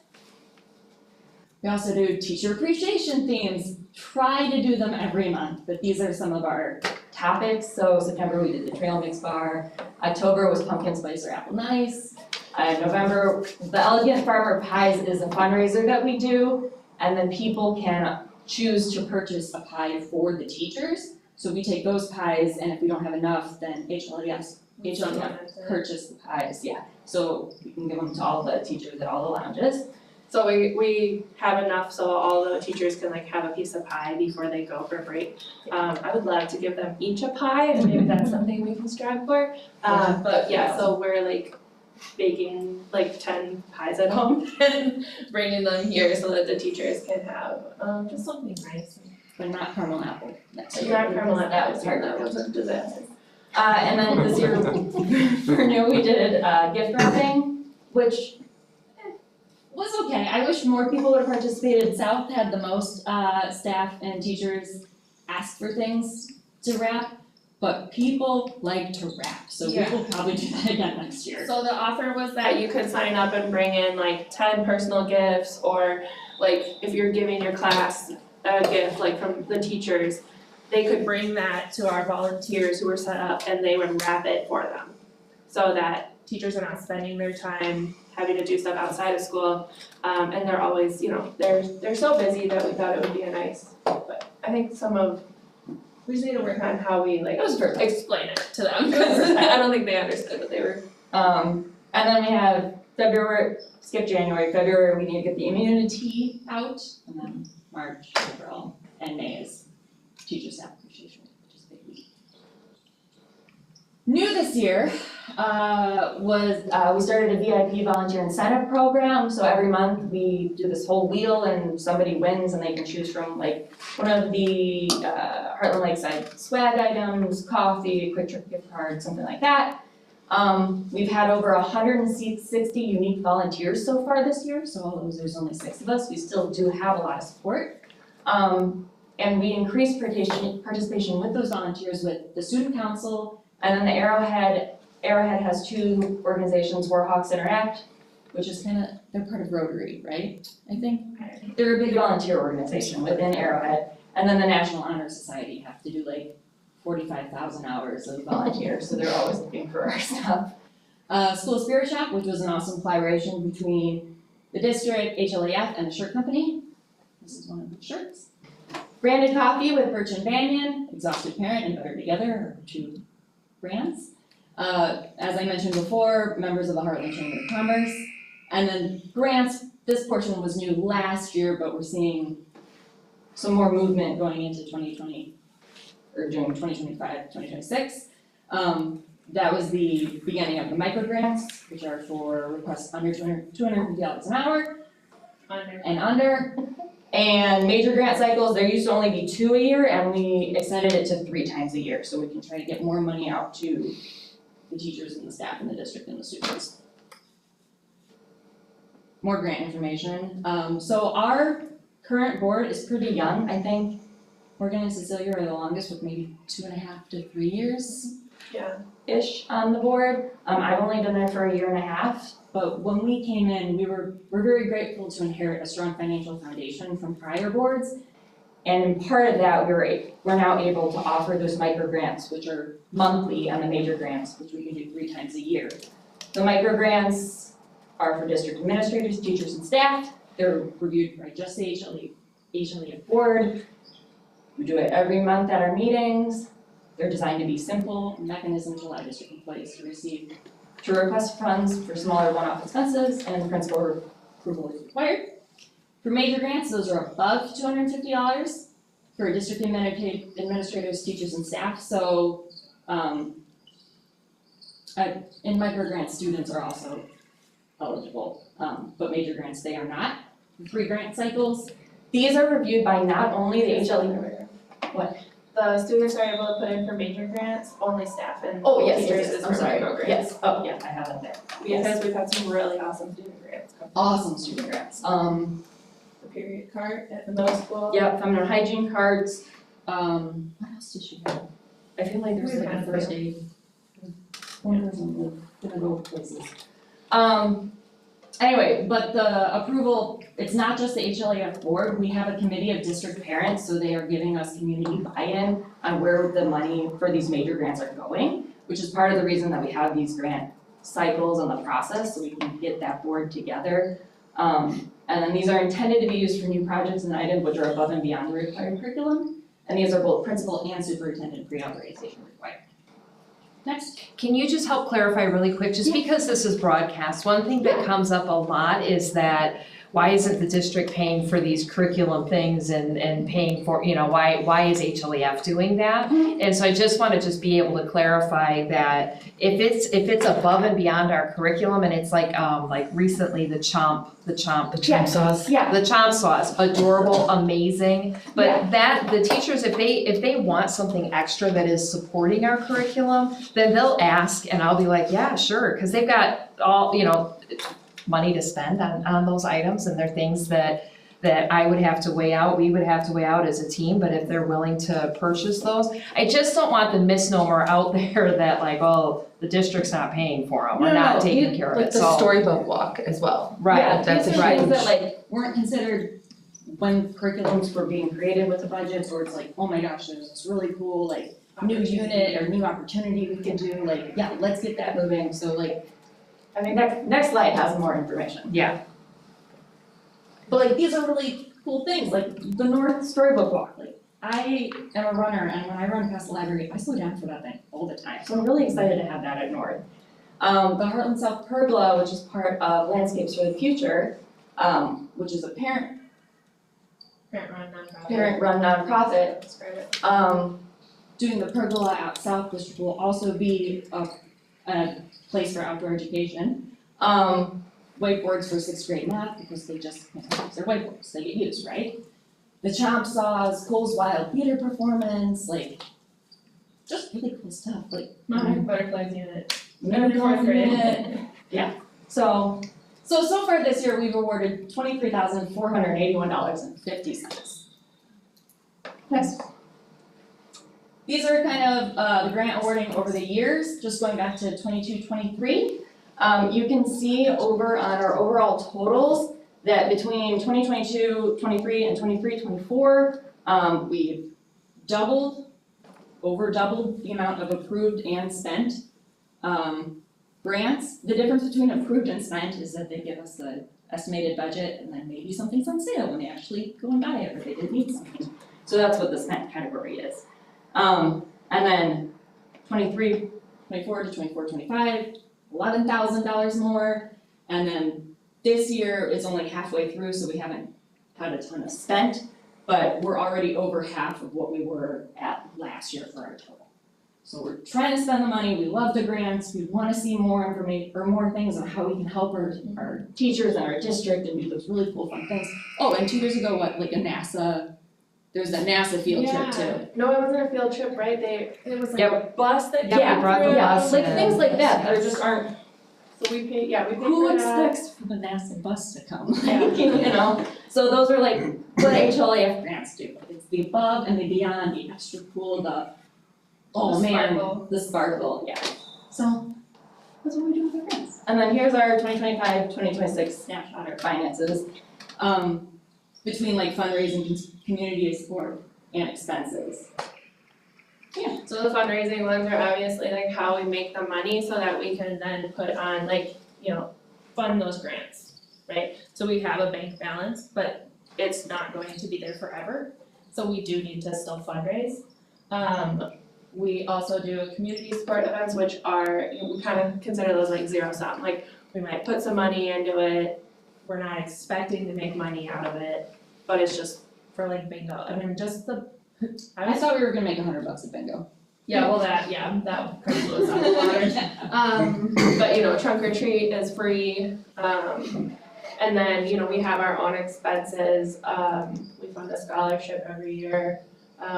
We also do teacher appreciation themes. Try to do them every month, but these are some of our topics. So September we did the trail mix bar. October was pumpkin spice or apple nice. November, the Elegant Farmer Pies is a fundraiser that we do, and then people can choose to purchase a pie for the teachers. So we take those pies, and if we don't have enough, then HLSD purchase the pies, So we can give them to all the teachers at all the lounges. So we have enough so all the teachers can have a piece of pie before they go for break. I would love to give them each a pie, and maybe that's something we can strive for. But so we're baking 10 pies at home and bringing them here so that the teachers can have just something nice. But not caramel apple next year. Not caramel apple, That was hard. that was a disaster. And then this year, for new, we did gift wrapping, which was okay. I wish more people would have participated. South had the most staff and teachers ask for things to wrap, but people like to wrap, so we will probably do that again next year. So the offer was that you could sign up and bring in 10 personal gifts, or if you're giving your class a gift from the teachers, they could bring that to our volunteers who were set up and they would wrap it for them. So that teachers are not spending their time having to do stuff outside of school. And they're always, they're so busy that we thought it would be a nice, but I think we just need to work on how we explain it to them, because I don't think they understood what they were. And then we have February, we need to get the immunity out, and then March, April, and May is teacher staff appreciation week, which is a big week. New this year, was, we started a VIP volunteer incentive program, so every month we do this whole wheel and somebody wins and they can choose from like one of the, Hartland-Lakeside swag items, coffee, quick trip gift card, something like that. We've had over 160 unique volunteers so far this year, so although there's only 6 of us, we still do have a lot of support. And we increased participation with those volunteers with the student council, and then the Arrowhead has 2 organizations, Warhawks Interact, which is they're part of Rotary, right? I think. They're a big volunteer organization within Arrowhead, and then the National Honor Society have to do like 45,000 hours of volunteers, so they're always looking for our stuff. School Spirit Shop, which was an awesome collaboration between the district, HLAF, and the shirt company. This is one of the shirts. Branded Coffee with Birch and Banyan, Exhausted Parent, and Better Together are 2 brands. As I mentioned before, members of the Hartland Chamber of Commerce. And then grants, this portion was new last year, but we're seeing some more movement going into 2020, or during 2025, 2026. That was the beginning of the micro grants, which are for requests under $250 an hour and under. And major grant cycles, there used to only be 2 a year, and we extended it to 3 times a year, so we can try to get more money out to the teachers and the staff in the district and the students. More grant information. So our current board is pretty young. I think Morgan and Cecilia are the longest with maybe 2.5 to 3 years. Ish on the board. I've only been there for 1.5 years, but when we came in, we're very grateful to inherit a strong financial foundation from prior boards. And part of that, we're now able to offer those micro grants, which are monthly, and the major grants, which we can do 3 times a year. The micro grants are for district administrators, teachers, and staff. They're reviewed by just the HLE board. We do it every month at our meetings. They're designed to be simple mechanisms to allow district employees to request funds for smaller one-off expenses, and principal approval is required. For major grants, those are above $250 for district administrators, teachers, and staff. So in micro grants, students are also eligible, but major grants, they are not. 3 grant cycles. These are reviewed by not only the HLE. What? The students are able to put in for major grants, only staff and Oh, yes, teachers yes, is I'm for sorry. micro grants. Yes, oh, yeah, I have it there. Because we've had some really awesome student grants come. Awesome student grants. The period cart at the middle school. Yep, feminine hygiene cards. What else did she have? I feel like there's like a first aid. One person gonna go places. Anyway, but the approval, it's not just the HLAF board, we have a committee of district parents, so they are giving us community buy-in on where the money for these major grants are going, which is part of the reason that we have these grant cycles and the process, so we can get that board together. And then these are intended to be used for new projects and items which are above and beyond the required curriculum, and these are both principal and superintendent pre-authorization required. Next. Can you just help clarify really quick, just because this is broadcast, one thing that comes up a lot is that why isn't the district paying for these curriculum things and paying for, why is HLEF doing that? And so I just want to be able to clarify that if it's above and beyond our curriculum, and it's like recently the chomp sauce. Yeah. The chomp sauce, adorable, amazing, but that, the teachers, if they want something extra that is supporting our curriculum, then they'll ask, and I'll be like, yeah, sure, because they've got all, money to spend on those items, and they're things that I would have to weigh out, we would have to weigh out as a team, but if they're willing to purchase those, I just don't want the misnomer out there that the district's not paying for them, we're not taking care of it, Like the storybook walk as well. Right. Yeah, That's these a are huge- things that weren't considered when curriculums were being created with the budgets, or it's like, oh my gosh, there's this really cool new unit or new opportunity we could do, let's get that moving, so I mean, next slide has more information. Yeah. But these are really cool things, like the North Storybook Walk. I am a runner, and when I run past the library, I slow down for that thing all the time. So I'm really excited to have that at North. The Heartland South Pergola, which is part of Landscapes for the Future, which is a parent-run nonprofit, Describe it. doing the pergola out south, which will also be a place for outdoor education. Whiteboards for 6th grade math, because they just can't use their whiteboards, they get used, right? The chomp saws, Cole's Wild Theater performance, like, just really cool stuff, like. Monarch Butterflies Unit. Maybe Fourth grade. Yeah, so far this year, we've awarded $23,481.50. Yes. These are kind of the grant awarding over the years, just going back to 22-23. You can see over on our overall totals that between 2022-23 and 23-24, we've over doubled the amount of approved and spent grants. The difference between approved and spent is that they give us the estimated budget and then maybe something's on sale when they actually go and buy it or they didn't need something. So that's what the spent category is. And then 23, 24 to 24, 25, $11,000 more. And then this year it's only halfway through, so we haven't had a ton of spent, but we're already over half of what we were at last year for our total. So we're trying to spend the money, we love the grants, we wanna see more information or more things on how we can help our teachers and our district and do those really cool fun things. Oh, and 2 years ago, there's a NASA field trip too. No, it wasn't a field trip, right? It was like Yeah. a bus that Yeah, came we brought the through. bus Like and- things like that, that just aren't, So we paid for who that. expects for the NASA bus to come? Yeah. You know, so those are like what HLAF grants do. It's the above and the beyond, the extra cool, oh The man, sparkle. the sparkle, yeah. So that's what we do with our grants. And then here's our 2025, 2026 snapshot of finances. Between like fundraising, community support, and expenses. Yeah. So the fundraising ones are obviously like how we make the money so that we can then put on like, fund those grants, right? So we have a bank balance, but it's not going to be there forever. So we do need to still fundraise. We also do community support events, which are, we kind of consider those like zero sum. Like we might put some money into it, we're not expecting to make money out of it, but it's just for like bingo. I mean, just I thought we were gonna make $100 at bingo. Yeah, well that probably blows out the water. But trunk or treat is free, and then, we have our own expenses, we fund a scholarship every year.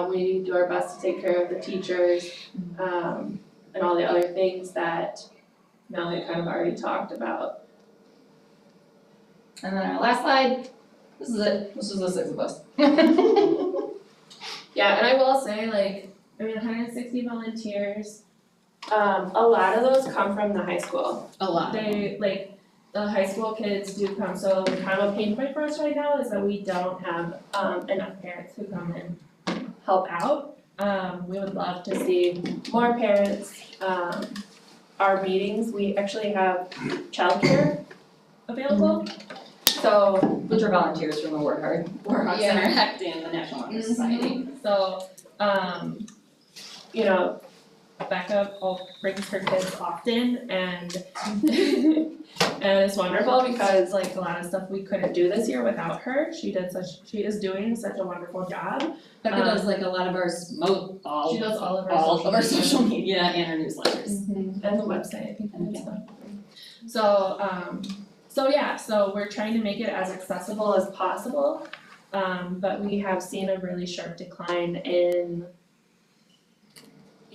We do our best to take care of the teachers, and all the other things that Melanie kind of already talked about. And then our last slide, this is it, this is the 6 of us. Yeah, and I will say 160 volunteers, a lot of those come from the high school. A lot. The high school kids do come, so kind of a pain point for us right now is that we don't have enough parents who come and help out. We would love to see more parents. Our meetings, we actually have childcare available. So, Which are volunteers from the War Hard Yeah. Center Act and the National Honor Society. so, Becca brings her kids often and and it's wonderful because a lot of stuff we couldn't do this year without her. She is doing such a wonderful job. Becca does a lot of our She does all of our social media and our newsletters. And the website, I think and stuff. So we're trying to make it as accessible as possible. But we have seen a really sharp decline in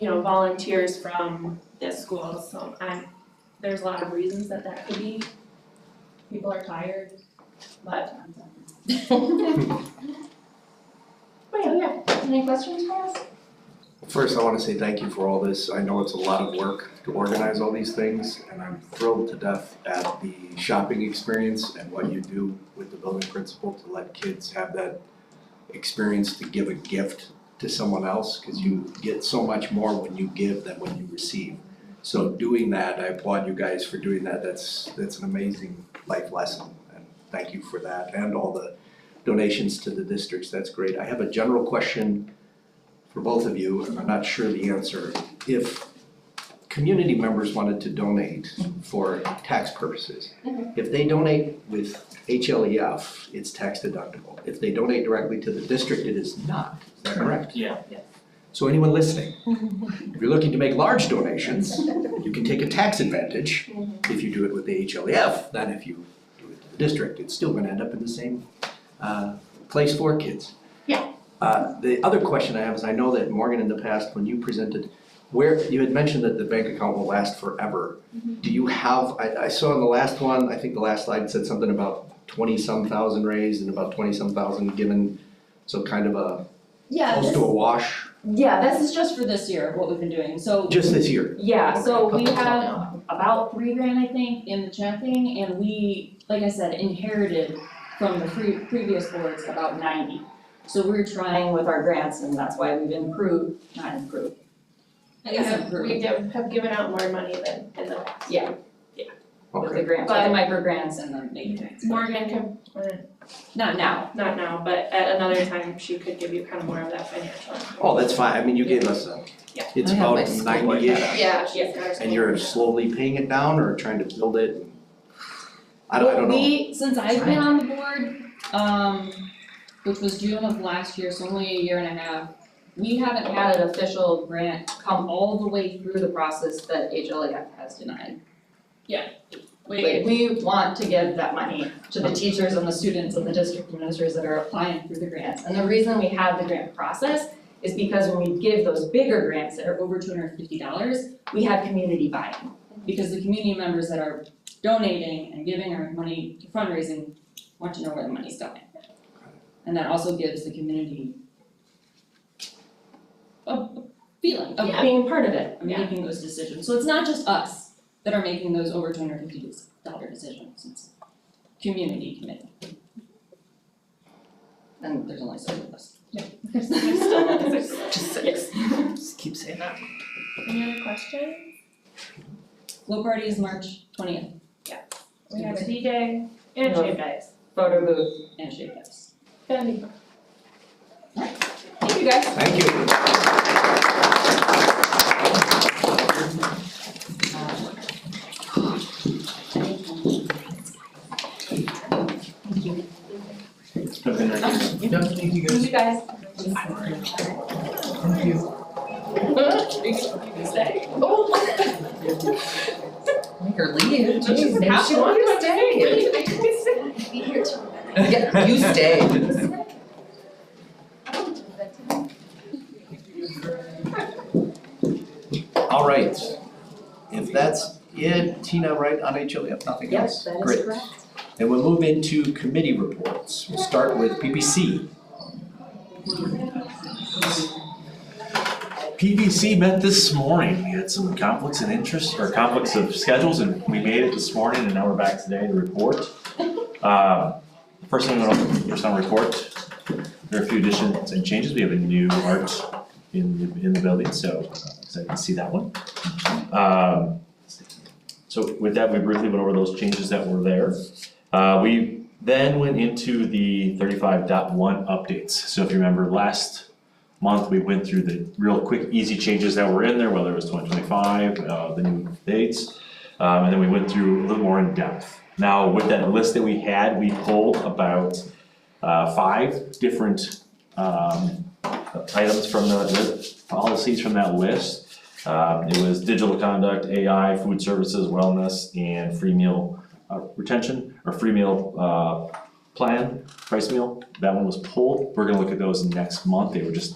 volunteers from this school, so there's a lot of reasons that could be. People are tired, but. Any questions for us? First, I want to say thank you for all this. I know it's a lot of work to organize all these things, and I'm thrilled to death at the shopping experience and what you do with the building principal to let kids have that experience to give a gift to someone else, because you get so much more when you give than when you receive. So doing that, I applaud you guys for doing that. That's an amazing life lesson, and thank you for that, and all the donations to the districts. That's great. I have a general question for both of you, and I'm not sure the answer. If community members wanted to donate for tax purposes. If they donate with HLEF, it's tax deductible. If they donate directly to the district, it is not. Is that correct? Yeah. So anyone listening, if you're looking to make large donations, you can take a tax advantage if you do it with the HLEF than if you do it to the district. It's still gonna end up in the same place for kids. Yeah. The other question I have is, I know that Morgan, in the past, when you presented, where, you had mentioned that the bank account will last forever. Do you have, I saw in the last one, I think the last slide said something about 20-some thousand raised and about 20-some thousand given, so kind of a, Yeah, close to a wash, this is just for this year, what we've been doing, so. just this year. Yeah, so we have about $3,000, I think, in the checking, and we, like I said, inherited from the previous boards about 90. So we're trying with our grants, and that's why we've not improved. I guess improved. We have given out more money than in the past. Yeah, with the Okay. grants, with the micro grants and the mini grants. Morgan can, Not now. not now, but at another time, she could give you kind of more of that financial. Oh, that's fine, I mean, you gave us a, Yeah. it's I have my about school board 90-ish, Yeah, she's got her. and you're slowly paying it down or trying to build it? I don't know. Since I've been on the board, which was June of last year, so only a year and a half, we haven't had an official grant come all the way through the process that HLEF has denied. We want to give that money to the teachers and the students and the district administrators that are applying through the grants. And the reason we have the grant process is because when we give those bigger grants that are over $250, we have community buy-in. Because the community members that are donating and giving our money to fundraising want to know where the money's going. And that also gives the community a feeling of being part of it, and making those decisions. So it's not just us that are making those over $250 decisions, it's community committee. And there's only 6 of us. Just 6. Just keep saying that. Any other questions? Glow party is March 20th, We have a DJ and No. shaved ice. photo booth and shake ups. That'd be fun. Thank you guys. Thank you. Have a good night. Thank you guys. Thank you guys. Thank you. Stay. Make her leave. Jeez, maybe she Have wanted to stay. Be here till Yeah, you stay. All right, if that's it, Tina, right, on HLEF, nothing else? Yes, that is Great. correct. And we'll move into committee reports. We'll start with PPC. PVC met this morning. We had some conflicts of interest, or conflicts of schedules, and we made it this morning, and now we're back today to report. First thing on report, there are a few additions and changes. We have a new art in the building, so excited to see that one. So with that, we briefly went over those changes that were there. We then went into the 35.1 updates. So if you remember last month, we went through the real quick, easy changes that were in there, whether it was 2025, the new dates, and then we went through a little more in depth. Now, with that list that we had, we pulled about 5 different items from the policies from that list. It was digital conduct, AI, food services, wellness, and free meal retention, or free meal plan, price meal. That one was pulled. We're gonna look at those next month.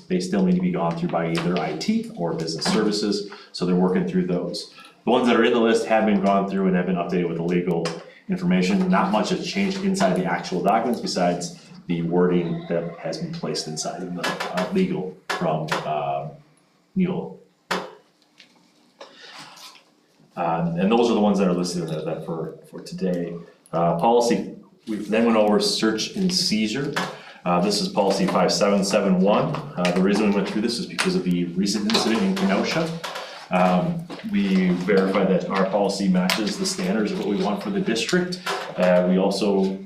They still need to be gone through by either IT or business services, so they're working through those. The ones that are in the list have been gone through and have been updated with the legal information. Not much has changed inside the actual documents besides the wording that has been placed inside of the legal from Neil. And those are the ones that are listed that for today. Policy, we then went over search and seizure. This is policy 5771. The reason we went through this is because of the recent incident in Kenosha. We verified that our policy matches the standards of what we want for the district. We also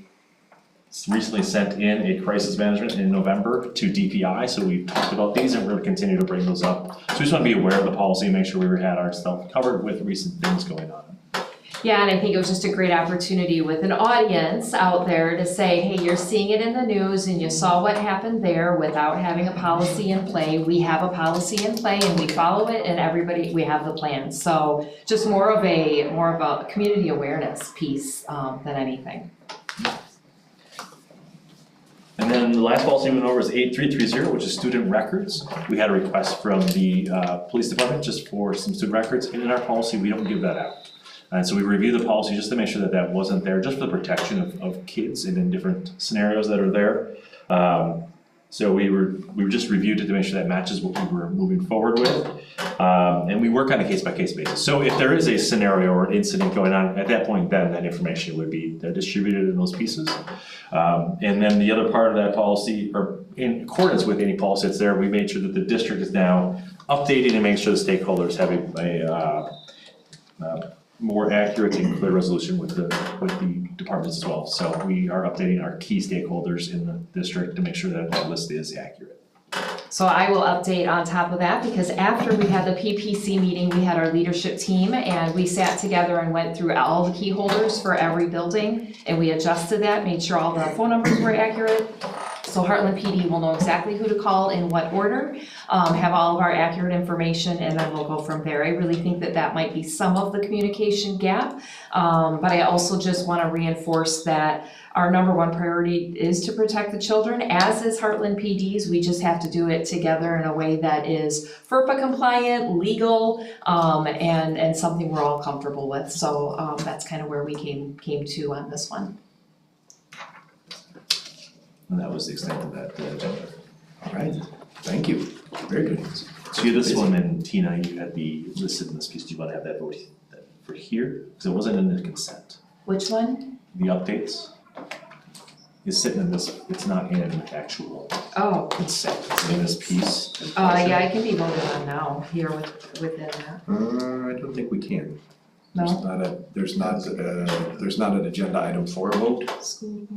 recently sent in a crisis management in November to DPI, so we've talked about these and we're gonna continue to bring those up. So we just wanna be aware of the policy and make sure we had our stuff covered with recent things going on. Yeah, and I think it was just a great opportunity with an audience out there to say, hey, you're seeing it in the news and you saw what happened there without having a policy in play. We have a policy in play and we follow it, and everybody, we have the plan. So just more of a community awareness piece than anything. And then the last policy we went over is 8330, which is student records. We had a request from the police department just for some student records, and in our policy, we don't give that out. And so we reviewed the policy just to make sure that that wasn't there, just for the protection of kids and in different scenarios that are there. So we just reviewed it to make sure that matches what we were moving forward with. And we work on a case-by-case basis. So if there is a scenario or incident going on, at that point, then that information would be distributed in those pieces. And then the other part of that policy, or in accordance with any policy that's there, we made sure that the district is now updating and making sure the stakeholders have a more accurate and clear resolution with the departments as well. So we are updating our key stakeholders in the district to make sure that that list is accurate. So I will update on top of that, because after we had the PPC meeting, we had our leadership team and we sat together and went through all the key holders for every building, and we adjusted that, made sure all the phone numbers were accurate. So Hartland PD will know exactly who to call in what order, have all of our accurate information, and then we'll go from there. I really think that that might be some of the communication gap, but I also just want to reinforce that our number one priority is to protect the children, as is Hartland PD's. We just have to do it together in a way that is FERPA compliant, legal, and something we're all comfortable with. So that's kind of where we came to on this one. And that was the extent of that agenda. All right, thank you, very good. So you had this one, and Tina, you had the listed in this piece. Do you want to have that vote for here? Because it wasn't in the consent. Which one? The updates is sitting in this, it's not in the actual consent, it's in this piece. Yeah, I can be voted on now here within that. I don't think we can. No? There's not an agenda item for a vote,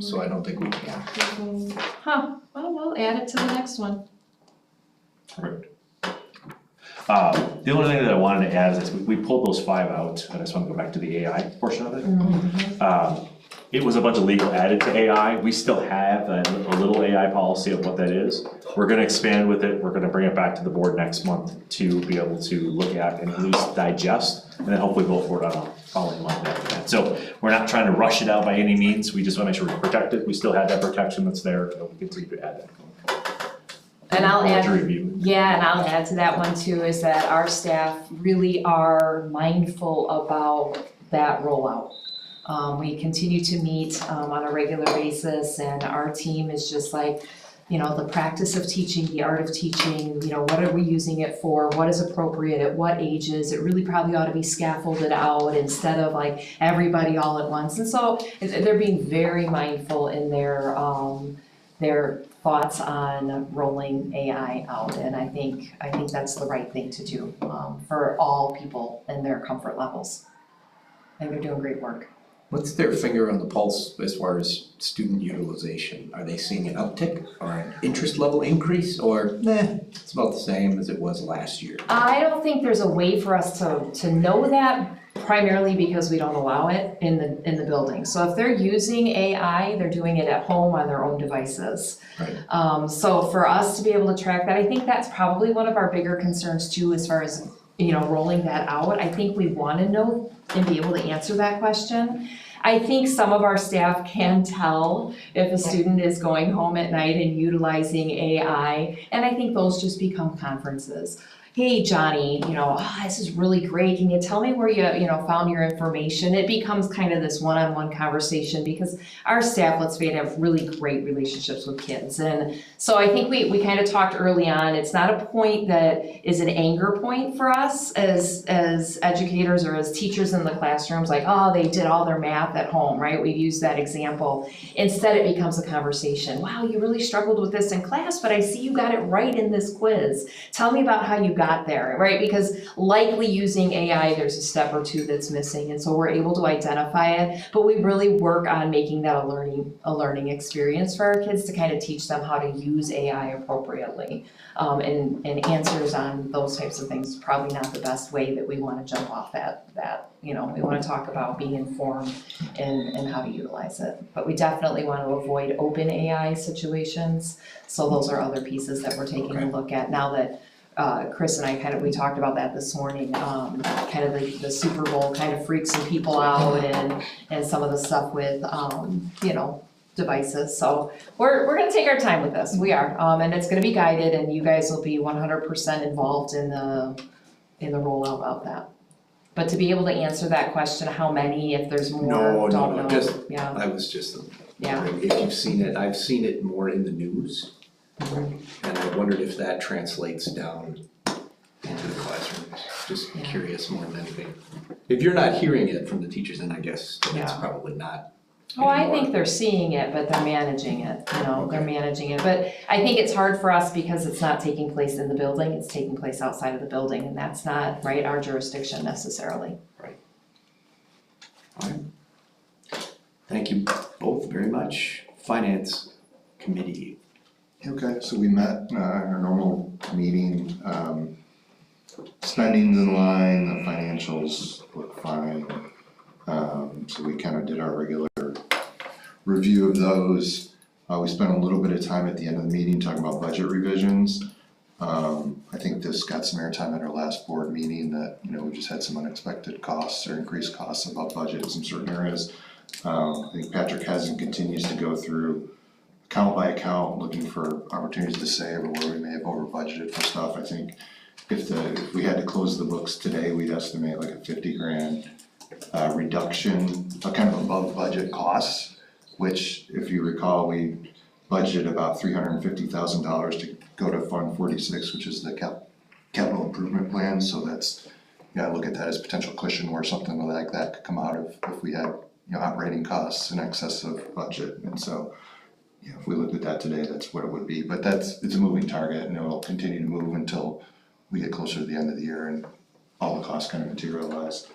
so I don't think we can. Huh, well, we'll add it to the next one. Perfect. The only thing that I wanted to add is we pulled those 5 out, and I just want to go back to the AI portion of it. It was a bunch of legal added to AI. We still have a little AI policy of what that is. We're gonna expand with it. We're gonna bring it back to the board next month to be able to look at and at least digest, and then hopefully go forward on a following month after that. So we're not trying to rush it out by any means. We just wanna make sure we protect it. We still have that protection that's there, and we continue to add that going forward. And I'll add, review. yeah, and I'll add to that one too, is that our staff really are mindful about that rollout. We continue to meet on a regular basis, and our team is just like, you know, the practice of teaching, the art of teaching, you know, what are we using it for, what is appropriate at what ages, it really probably ought to be scaffolded out instead of like everybody all at once. And so they're being very mindful in their thoughts on rolling AI out, and I think that's the right thing to do for all people and their comfort levels. I think they're doing great work. What's their finger on the pulse as far as student utilization? Are they seeing an uptick or an interest level increase, or it's about the same as it was last year? I don't think there's a way for us to know that, primarily because we don't allow it in the building. So if they're using AI, they're doing it at home on their own devices. Right. So for us to be able to track that, I think that's probably one of our bigger concerns too, as far as, you know, rolling that out. I think we want to know and be able to answer that question. I think some of our staff can tell if a student is going home at night and utilizing AI, and I think those just become conferences. Hey, Johnny, you know, this is really great. Can you tell me where you found your information? It becomes kind of this one-on-one conversation, because our staff, let's face it, have really great relationships with kids. And so I think we kind of talked early on, it's not a point that is an anger point for us as educators or as teachers in the classrooms, like, oh, they did all their math at home, right? We've used that example. Instead, it becomes a conversation. Wow, you really struggled with this in class, but I see you got it right in this quiz. Tell me about how you got got there, right? Because likely using AI, there's a step or two that's missing, and so we're able to identify it. But we really work on making that a learning experience for our kids to kind of teach them how to use AI appropriately. And answers on those types of things is probably not the best way that we want to jump off that, we want to talk about being informed and how to utilize it. But we definitely want to avoid open AI situations, so those are other pieces that we're taking a look at now that Chris and I we talked about that this morning, kind of the Super Bowl kind of freaks some people out and some of the stuff with, devices. So we're gonna take our time with this, we are, and it's gonna be guided, and you guys will be 100% involved in the rollout of that. But to be able to answer that question, how many, if there's more, don't know, yeah. I was just Yeah. wondering if you've seen it, I've seen it more in the news. Mhm. And I wondered if that translates down into the classrooms, just curious more than anything. If you're not hearing it from the teachers, then I guess it's Yeah. probably not. Oh, I think they're seeing it, but they're managing it, they're managing it, but I think it's hard for us because it's not taking place in the building, it's taking place outside of the building, and that's not, right, our jurisdiction necessarily. Alright. Thank you both very much. Finance Committee. Okay, so we met in our normal meeting, spending's in line, the financials look fine. So we kind of did our regular review of those. We spent a little bit of time at the end of the meeting talking about budget revisions. I think this got some airtime at our last board meeting that, we just had some unexpected costs or increased costs above budget in some certain areas. I think Patrick continues to go through account by account, looking for opportunities to save or where we may have over budgeted for stuff. I think if we had to close the books today, we'd estimate like a $50,000 reduction, kind of above budget costs, which if you recall, we budgeted about $350,000 to go to Fund 46, which is the capital improvement plan. So that's, look at that as potential cushion where something like that could come out of if we had, operating costs in excess of budget. And so, if we looked at that today, that's what it would be. But it's a moving target, and it will continue to move until we get closer to the end of the year and all the costs kind of materialize.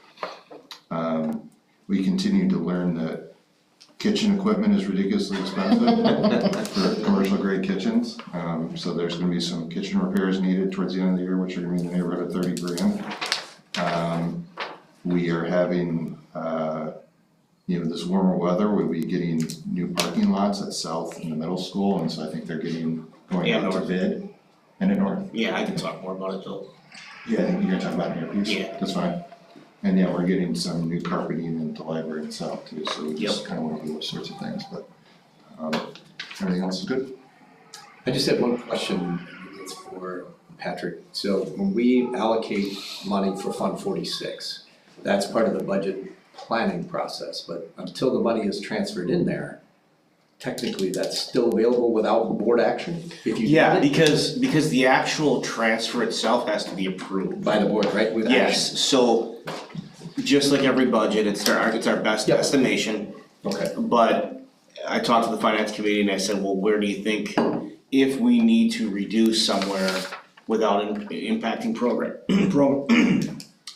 We continue to learn that kitchen equipment is ridiculously expensive for commercial grade kitchens. So there's gonna be some kitchen repairs needed towards the end of the year, which are gonna be in the neighborhood of $30,000. We are having, this warmer weather, we'll be getting new parking lots at South and the middle school, and so I think they're going out to bid. And at North. Yeah, I can talk more about it though. Yeah, I think you're gonna talk about it in your piece. Yeah. That's fine. And we're getting some new carpeting in the library itself too, so we just kind of want to do those sorts of things, but everything else is good. I just have one question, it's for Patrick. So when we allocate money for Fund 46, that's part of the budget planning process, but until the money is transferred in there, technically that's still available without board action? If you Yeah, because the actual transfer itself has to be approved. By the board, right? With action. Yes, so just like every budget, it's our best estimation. Okay. But I talked to the finance committee and I said, well, where do you think, if we need to reduce somewhere without impacting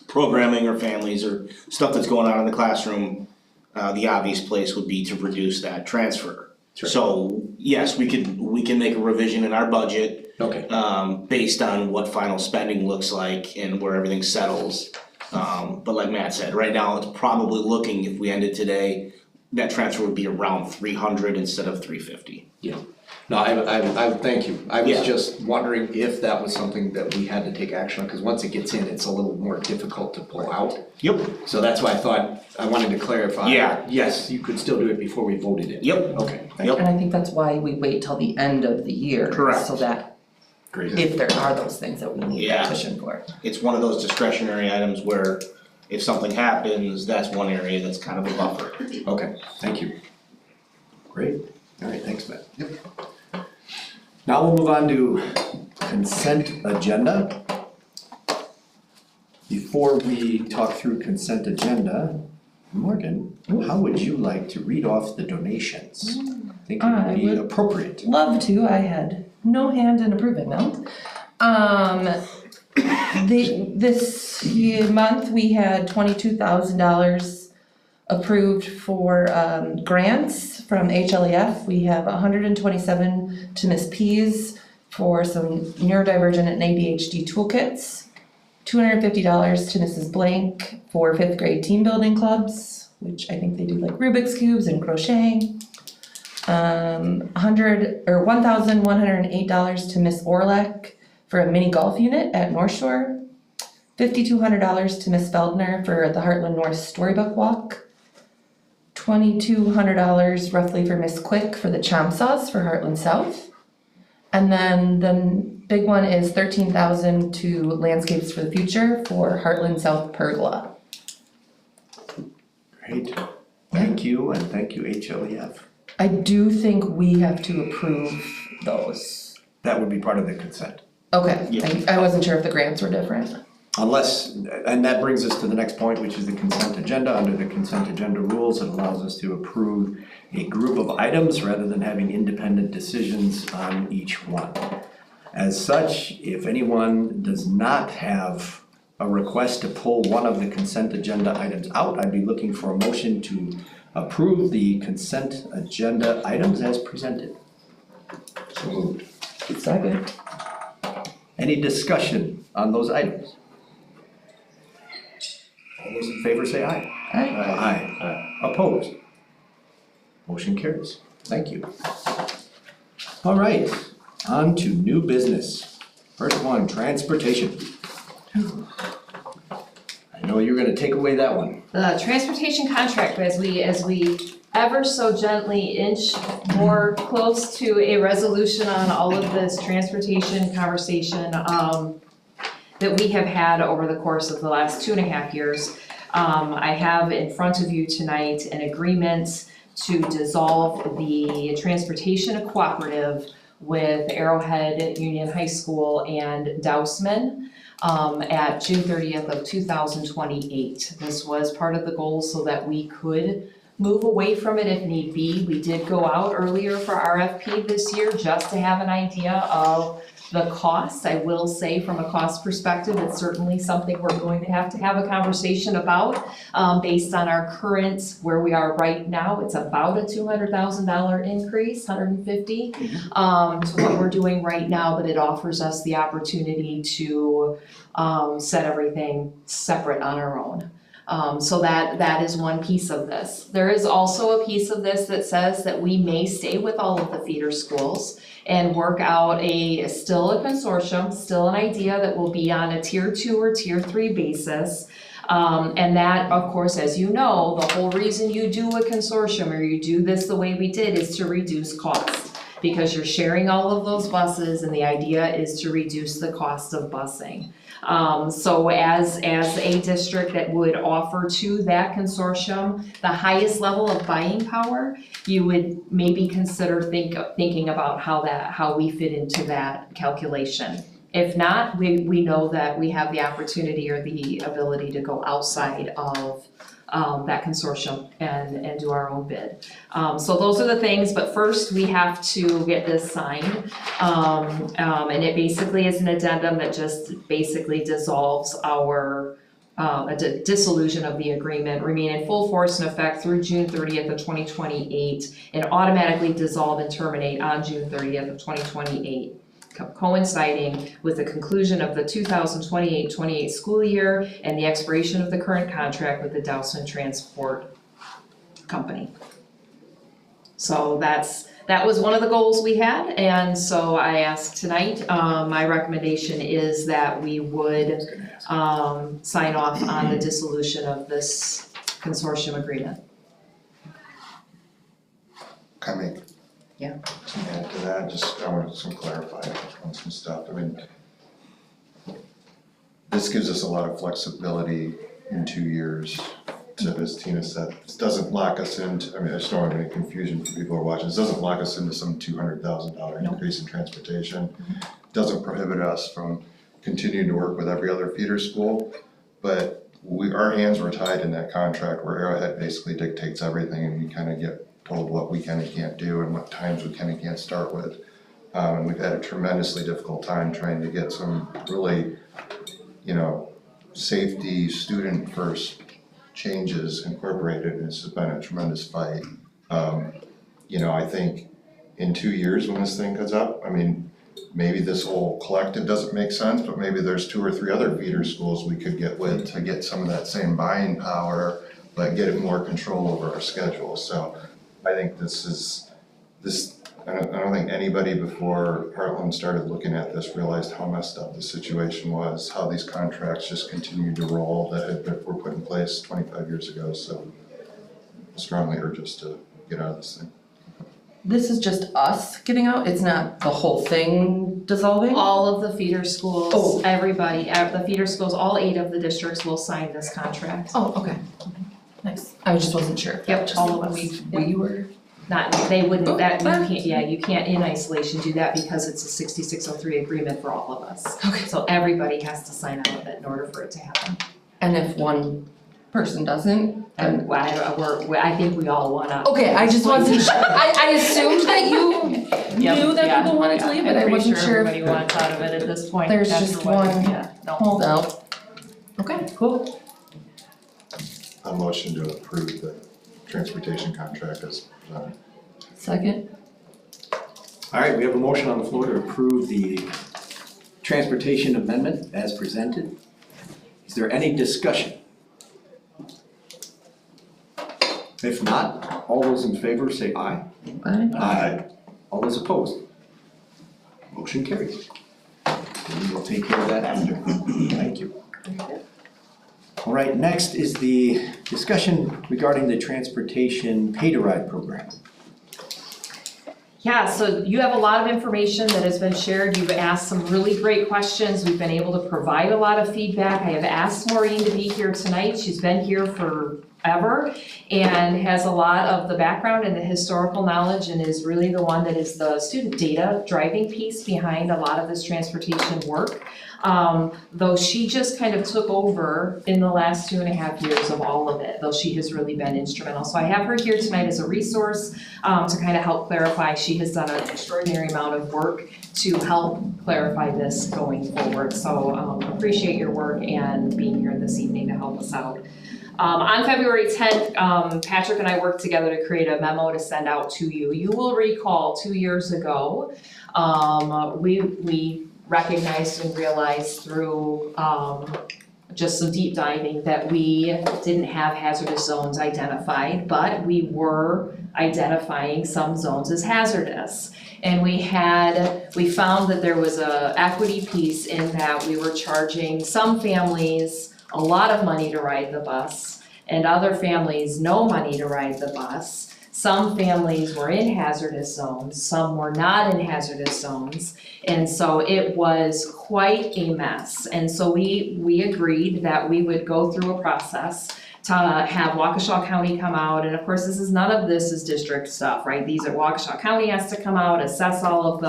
programming or families or stuff that's going on in the classroom, the obvious place would be to reduce that transfer. Sure. So yes, we can make a revision in our budget. Okay. Based on what final spending looks like and where everything settles. But like Matt said, right now it's probably looking, if we ended today, that transfer would be around 300 instead of 350. Yeah. No, I thank you. I was just wondering if that was something that we had to take action on, because once it gets in, it's a little more difficult to pull out. Yep. So that's why I wanted to clarify. Yeah. Yes, you could still do it before we voted it. Yep. Okay, thank you. And I think that's why we wait till the end of the year. Correct. So that Great. if there are those things that we need a cushion for. It's one of those discretionary items where if something happens, that's one area that's kind of a buffer. Okay, thank you. Great, all right, thanks, Matt. Yep. Now we'll move on to consent agenda. Before we talk through consent agenda, Morgan, how would you like to read off the donations? I think it would be appropriate. Love to, I had no hand in approving them. This month, we had $22,000 approved for grants from HLEF. We have 127 to Miss P's for some neurodivergent and ADHD toolkits, $250 to Mrs. Blank for 5th grade team building clubs, which I think they do like Rubik's Cubes and crocheting. $1,108 to Miss Orlek for a mini golf unit at North Shore. $5,200 to Miss Feldner for the Heartland North Storybook Walk. $2,200 roughly for Miss Quick for the chomp saws for Heartland South. And then the big one is $13,000 to Landscapes for the Future for Heartland South Pergola. Great, thank you, and thank you HLEF. I do think we have to approve those. That would be part of the consent. Okay, Yeah. I wasn't sure if the grants were different. Unless, and that brings us to the next point, which is the consent agenda. Under the consent agenda rules, it allows us to approve a group of items rather than having independent decisions on each one. As such, if anyone does not have a request to pull one of the consent agenda items out, I'd be looking for a motion to approve the consent agenda items as presented. So moved. Second. Any discussion on those items? All those in favor say aye. Aye. Opposed? Motion carries. Thank you. All right, on to new business. First one, transportation. I know you're gonna take away that one. The transportation contract, as we ever so gently inch more close to a resolution on all of this transportation conversation that we have had over the course of the last 2.5 years. I have in front of you tonight an agreement to dissolve the transportation cooperative with Arrowhead Union High School and Dousman at June 30th of 2028. This was part of the goal so that we could move away from it if need be. We did go out earlier for RFP this year just to have an idea of the cost. I will say from a cost perspective, it's certainly something we're going to have a conversation about based on our current, where we are right now. It's about a $200,000 increase, 150 to what we're doing right now, but it offers us the opportunity to set everything separate on our own. So that is one piece of this. There is also a piece of this that says that we may stay with all of the feeder schools and work out still a consortium, still an idea that will be on a tier 2 or tier 3 basis. And that, of course, as you know, the whole reason you do a consortium or you do this the way we did is to reduce costs. Because you're sharing all of those buses and the idea is to reduce the cost of busing. So as a district that would offer to that consortium the highest level of buying power, you would maybe consider thinking about how we fit into that calculation. If not, we know that we have the opportunity or the ability to go outside of that consortium and do our own bid. So those are the things, but first we have to get this signed. And it basically is an addendum that just basically dissolves our a dissolution of the agreement, remain in full force and effect through June 30th of 2028, and automatically dissolve and terminate on June 30th of 2028. Coinciding with the conclusion of the 2028-28 school year and the expiration of the current contract with the Dousman Transport Company. So that was one of the goals we had, and so I asked tonight, my recommendation is that we would sign off on the dissolution of this consortium agreement. To add to that, I wanted to clarify on some stuff. I mean, this gives us a lot of flexibility in 2 years to, as Tina said, this doesn't lock us into, I mean, I just don't want any confusion for people who are watching, this doesn't lock us into some $200,000 increase in transportation. Doesn't prohibit us from continuing to work with every other feeder school, but our hands were tied in that contract where Arrowhead basically dictates everything and we kind of get told what we can and can't do and what times we can and can't start with. And we've had a tremendously difficult time trying to get some really safety, student first changes incorporated, and this has been a tremendous fight. I think in 2 years when this thing goes up, maybe this whole collective doesn't make sense, but maybe there's 2 or 3 other feeder schools we could get with to get some of that same buying power, but get more control over our schedule. So I think I don't think anybody before Hartland started looking at this realized how messed up the situation was, how these contracts just continued to roll that were put in place 25 years ago. So I strongly urge us to get out of this thing. This is just us getting out, it's not the whole thing dissolving? All of the feeder schools, Oh. everybody, the feeder schools, all 8 of the districts will sign this contract. Oh, okay. Nice. I just wasn't sure. if that Yep, just all of us. we were. They wouldn't, Oh, that, fine. you can't in isolation do that because it's a 6603 agreement for all of us. Okay. So everybody has to sign out of it in order for it to happen. And if one person doesn't, And I think we all wanna. okay, I just wasn't sure. I assumed that you knew that people wanted to leave, but I wasn't sure I'm pretty sure everybody wants out of it at this point. there's after just what- one Yeah, no. holdout. Okay, cool. A motion to approve the transportation contract as presented. Second. All right, we have a motion on the floor to approve the transportation amendment as presented. Is there any discussion? If not, all those in favor say aye. Aye. Aye. All those opposed? Motion carries. We will take care of that after. Thank you. All right, next is the discussion regarding the transportation pay-to-ride program. Yeah, so you have a lot of information that has been shared. You've asked some really great questions. We've been able to provide a lot of feedback. I have asked Maureen to be here tonight. She's been here forever and has a lot of the background and the historical knowledge and is really the one that is the student data driving piece behind a lot of this transportation work. Though she just kind of took over in the last 2.5 years of all of it, though she has really been instrumental. So I have her here tonight as a resource to kind of help clarify. She has done an extraordinary amount of work to help clarify this going forward. So appreciate your work and being here this evening to help us out. On February 10th, Patrick and I worked together to create a memo to send out to you. You will recall 2 years ago, we recognized and realized through just some deep diving that we didn't have hazardous zones identified, but we were identifying some zones as hazardous. And we found that there was a equity piece in that we were charging some families a lot of money to ride the bus and other families no money to ride the bus. Some families were in hazardous zones, some were not in hazardous zones. And so it was quite a mess. And so we agreed that we would go through a process to have Waukesha County come out. And of course, none of this is district stuff, right? These are Waukesha County has to come out, assess all of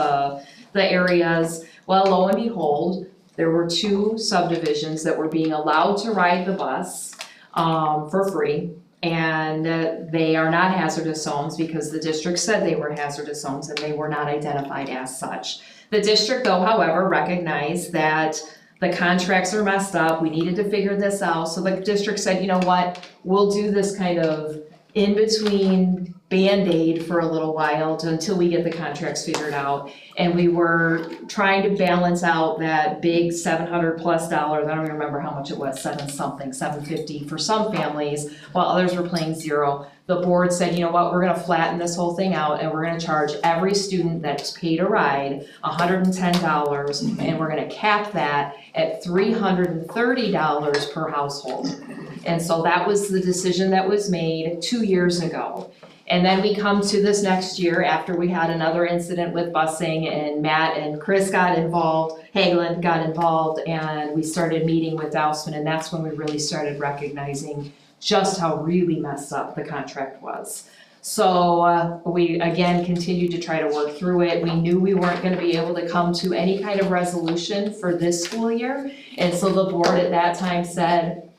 the areas. Well, lo and behold, there were 2 subdivisions that were being allowed to ride the bus for free. And they are not hazardous zones because the district said they were hazardous zones and they were not identified as such. The district though, however, recognized that the contracts are messed up, we needed to figure this out. So the district said, you know what, we'll do this kind of in-between Band-Aid for a little while until we get the contracts figured out. And we were trying to balance out that big $700+ I don't even remember how much it was, $750 for some families, while others were paying $0. The board said, you know what, we're gonna flatten this whole thing out and we're gonna charge every student that's paid a ride $110 and we're gonna cap that at $330 per household. And so that was the decision that was made 2 years ago. And then we come to this next year after we had another incident with busing and Matt and Chris got involved, Hagelin got involved, and we started meeting with Dousman, and that's when we really started recognizing just how really messed up the contract was. So we again continued to try to work through it. We knew we weren't gonna be able to come to any kind of resolution for this school year. And so the board at that time said,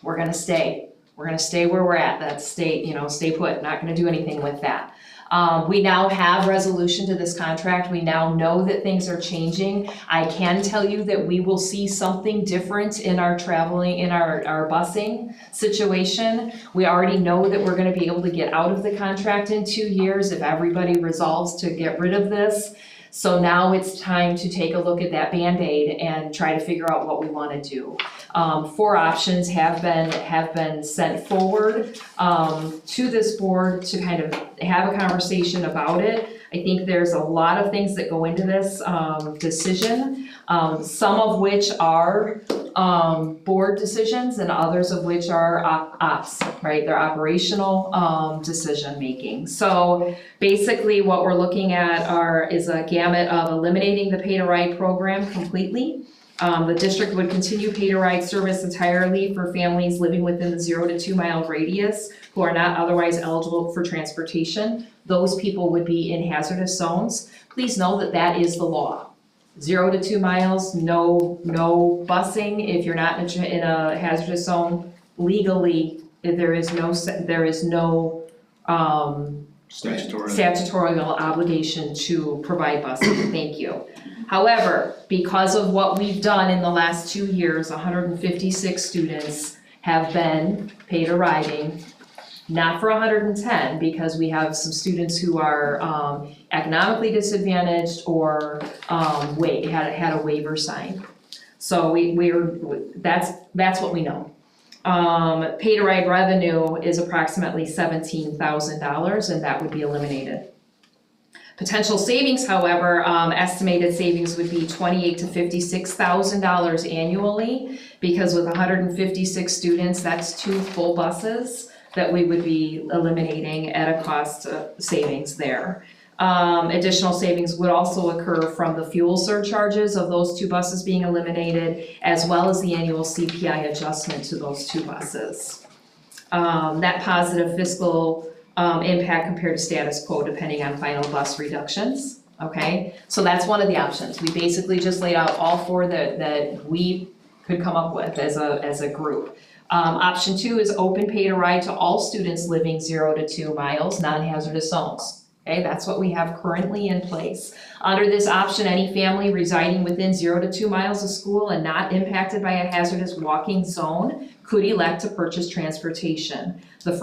we're gonna stay. We're gonna stay where we're at, that's stay put, not gonna do anything with that. We now have resolution to this contract. We now know that things are changing. I can tell you that we will see something different in our traveling, in our busing situation. We already know that we're gonna be able to get out of the contract in 2 years if everybody resolves to get rid of this. So now it's time to take a look at that Band-Aid and try to figure out what we wanna do. 4 options have been sent forward to this board to kind of have a conversation about it. I think there's a lot of things that go into this decision, some of which are board decisions and others of which are ops, right? They're operational decision making. So basically what we're looking at is a gamut of eliminating the pay to ride program completely. The district would continue pay to ride service entirely for families living within the 0 to 2 mile radius who are not otherwise eligible for transportation. Those people would be in hazardous zones. Please know that that is the law. 0 to 2 miles, no busing if you're not in a hazardous zone. Legally, there is no statutory obligation to provide busing. Thank you. However, because of what we've done in the last 2 years, 156 students have been paid a riding, not for 110, because we have some students who are economically disadvantaged or had a waiver signed. So that's what we know. Pay to ride revenue is approximately $17,000 and that would be eliminated. Potential savings, however, estimated savings would be $28,000 to $56,000 annually, because with 156 students, that's 2 full buses that we would be eliminating at a cost savings there. Additional savings would also occur from the fuel surcharges of those 2 buses being eliminated, as well as the annual CPI adjustment to those 2 buses. That positive fiscal impact compared to status quo depending on final bus reductions, okay? So that's one of the options. We basically just laid out all 4 that we could come up with as a group. Option 2 is open pay to ride to all students living 0 to 2 miles, non-hazardous zones. Okay, that's what we have currently in place. Under this option, any family residing within 0 to 2 miles of school and not impacted by a hazardous walking zone could elect to purchase transportation. The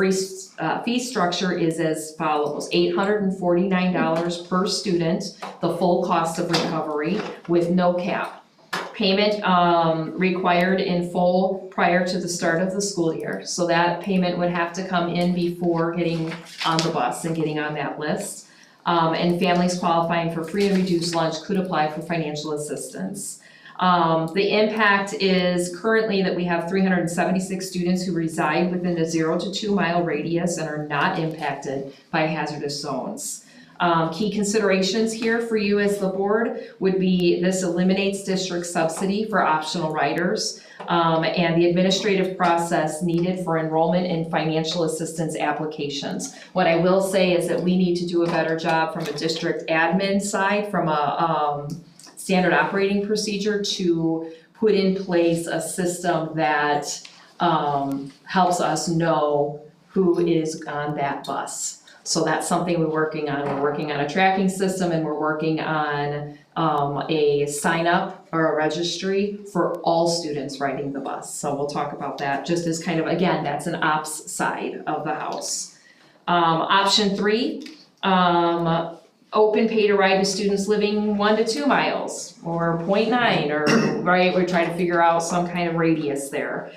fee structure is as follows: $849 per student, the full cost of recovery with no cap. Payment required in full prior to the start of the school year. So that payment would have to come in before getting on the bus and getting on that list. And families qualifying for free and reduced lunch could apply for financial assistance. The impact is currently that we have 376 students who reside within the 0 to 2 mile radius and are not impacted by hazardous zones. Key considerations here for you as the board would be this eliminates district subsidy for optional riders and the administrative process needed for enrollment in financial assistance applications. What I will say is that we need to do a better job from a district admin side, from a standard operating procedure, to put in place a system that helps us know who is on that bus. So that's something we're working on. We're working on a tracking system and we're working on a sign up or a registry for all students riding the bus. So we'll talk about that just as kind of, again, that's an ops side of the house. Option 3, open pay to ride to students living 1 to 2 miles or 0.9 or right, we're trying to figure out some kind of radius there.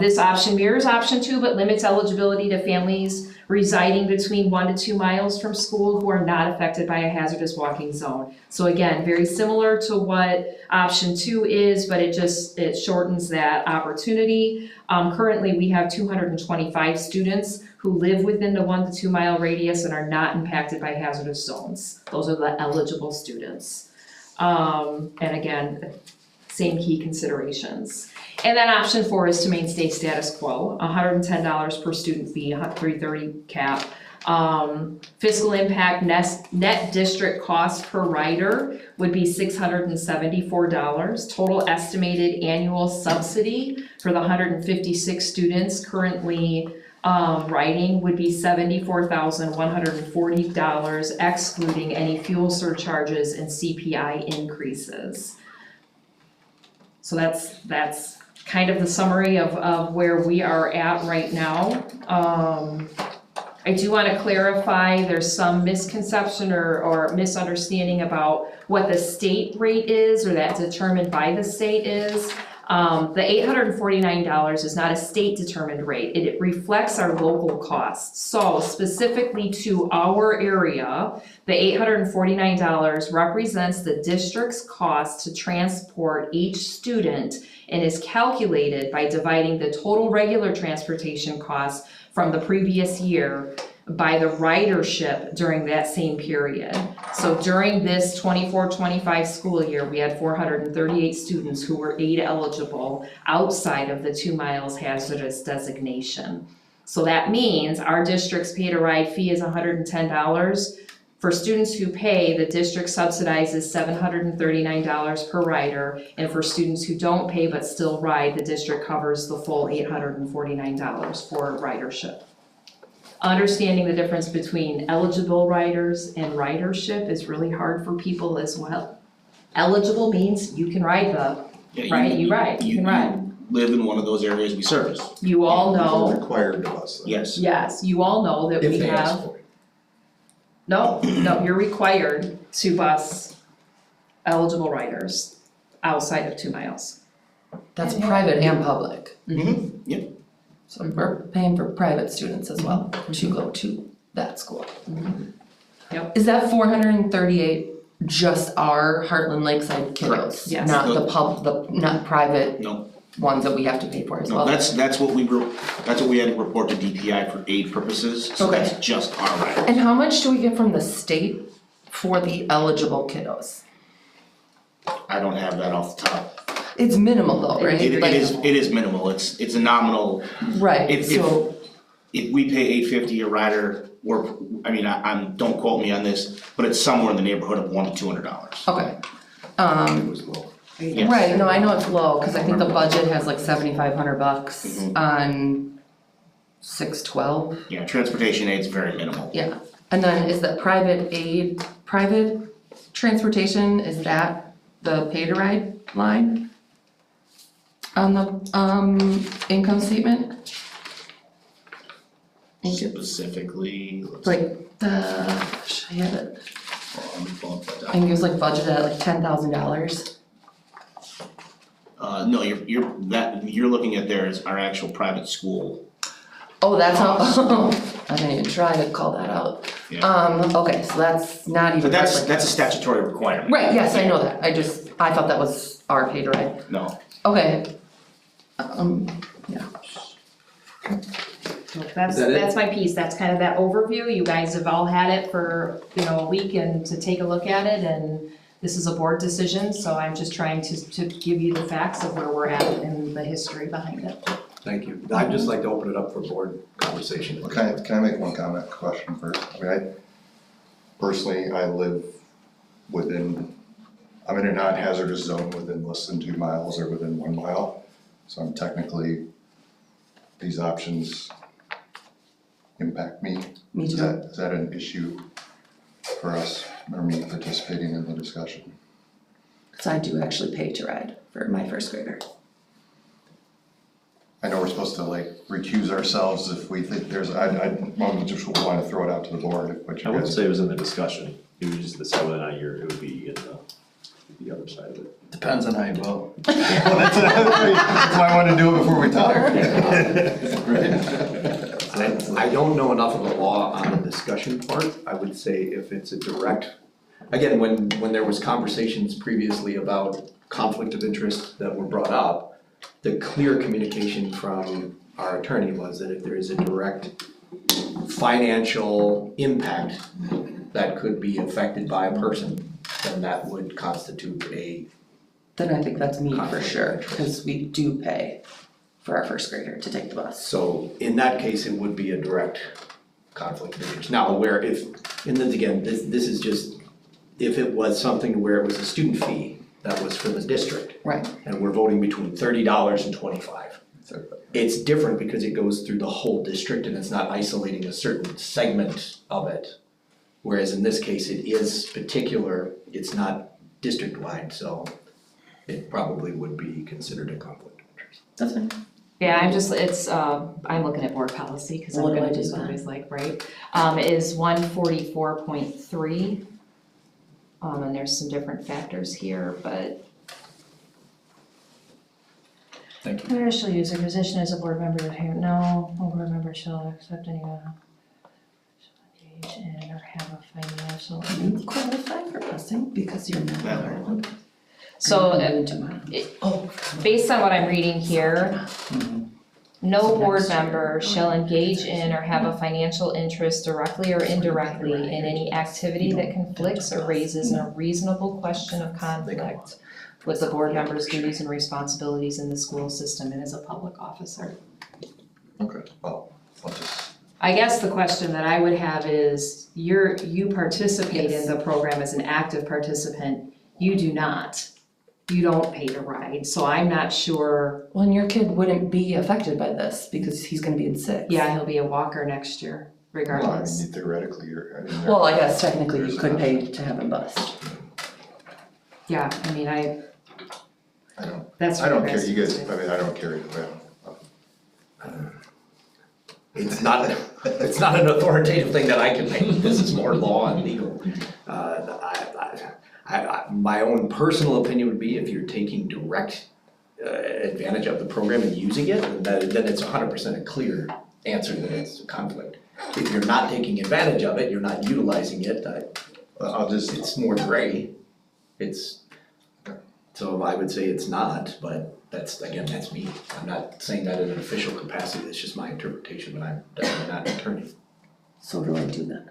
This option mirrors option 2 but limits eligibility to families residing between 1 to 2 miles from school who are not affected by a hazardous walking zone. So again, very similar to what option 2 is, but it shortens that opportunity. Currently we have 225 students who live within the 1 to 2 mile radius and are not impacted by hazardous zones. Those are the eligible students. And again, same key considerations. And then option 4 is to mainstay status quo, $110 per student fee, $330 cap. Fiscal impact net district cost per rider would be $674. Total estimated annual subsidy for the 156 students currently writing would be $74,140, excluding any fuel surcharges and CPI increases. So that's kind of the summary of where we are at right now. I do want to clarify, there's some misconception or misunderstanding about what the state rate is, or that's determined by the state is. The $849 is not a state determined rate, it reflects our local costs. So specifically to our area, the $849 represents the district's cost to transport each student and is calculated by dividing the total regular transportation costs from the previous year by the ridership during that same period. So during this 24-25 school year, we had 438 students who were aid eligible outside of the 2 miles hazardous designation. So that means our district's pay to ride fee is $110. For students who pay, the district subsidizes $739 per rider, and for students who don't pay but still ride, the district covers the full $849 for ridership. Understanding the difference between eligible riders and ridership is really hard for people as well. Eligible means you can ride you can ride. Live in one of those areas we service. You all know. Required of us. Yes. Yes, you all know that we have. No, you're required to bus eligible riders outside of 2 miles. That's private and public. Mm-hmm, yep. So we're paying for private students as well to go to that school. Yep. Is that 438 just our Hartland-Lakeside kiddos? Yes. Not not private No. ones that we have to pay for as well? That's what we had to report to DPI for aid purposes, so Okay. that's just our riders. And how much do we get from the state for the eligible kiddos? I don't have that off the top. It's minimal though, right? It is minimal, it's a nominal. Right, If we pay $850 a rider, don't quote me on this, but it's somewhere in the neighborhood of $100 to $200. Okay. It was low. Yes. Right, no, I know it's low, cause I think the budget has like $7,500 on 612. Yeah, transportation aid's very minimal. Yeah, and then is that private transportation, is that the pay to ride line on the income statement? Specifically, let's Like I have it, let me pull up that I think it was like budgeted at like $10,000. No, you're looking at there as our actual private school. Oh, that's how, I didn't even try to call that out. Yeah. Okay, so that's not even. But that's a statutory requirement. Right, yes, I know that, I thought that was our pay to ride. No. Okay. That's my piece, that's kind of that overview, you guys have all had it for, a week and to take a look at it, and this is a board decision, so I'm just trying to give you the facts of where we're at and the history behind it. Thank you. I'd just like to open it up for board conversation. Well, can I make one question first? Personally, I live I'm in a non-hazardous zone within less than 2 miles or within 1 mile. So I'm technically, these options impact me. Me too. Is that an issue for us, or me participating in the discussion? So I do actually pay to ride for my first grader. I know we're supposed to recuse ourselves if we think there's, I just want to throw it out to the board, but you I wouldn't guys. say it was in the discussion, you would just decide whether or not it would be in the other side of it. Depends on how you vote. That's why I want to do it before we talk. I don't know enough of the law on the discussion part. I would say if it's a direct, again, when there was conversations previously about conflict of interest that were brought up, the clear communication from our attorney was that if there is a direct financial impact that could be affected by a person, then that would constitute a. Then I think that's me for sure, because we do pay for our first grader to take the bus. So in that case, it would be a direct conflict of interest. Now, this is just, if it was something where it was a student fee that was for the district. Right. And we're voting between $30 and $25. it's different because it goes through the whole district and it's not isolating a certain segment of it. Whereas in this case, it is particular, it's not district-wide, so it probably would be considered a conflict of interest. That's fine. Yeah, I'm looking at board policy, cause I'm What do gonna I do just then? always like, right? Is 144.3. And there's some different factors here, but. Thank you. Where shall use a position as a board member here? No, no board member shall accept any, shall engage in or have a financial. You qualify for busing because you're not Yeah. Hartland. So, based on what I'm reading here, no board member shall engage in or have a financial interest directly or indirectly in any activity that conflicts or raises a reasonable question of conflict with the board member's duties and responsibilities in the school system and as a public officer. Okay, well, I'll just, I guess the question that I would have is, you participate in the program as an active participant, you do not. You don't pay to ride, so I'm not sure. Well, and your kid wouldn't be affected by this because he's gonna be in 6. Yeah, he'll be a walker next year, regardless. well, I mean, theoretically, there- Well, I guess technically you there's could an pay to have him bused. Yeah, I mean, I don't, that's. I don't what care, guys you guys, do. I mean, I don't care either way. It's not an authoritative thing that I can make, this is more law and legal. My own personal opinion would be if you're taking direct advantage of the program and using it, then it's 100% a clear answer that it's a conflict. If you're not taking advantage of it, you're not utilizing it, it's more gray. So I would say it's not, but that's me. I'm not saying that in an official capacity, that's just my interpretation, but I'm definitely not an attorney. So what do I do then?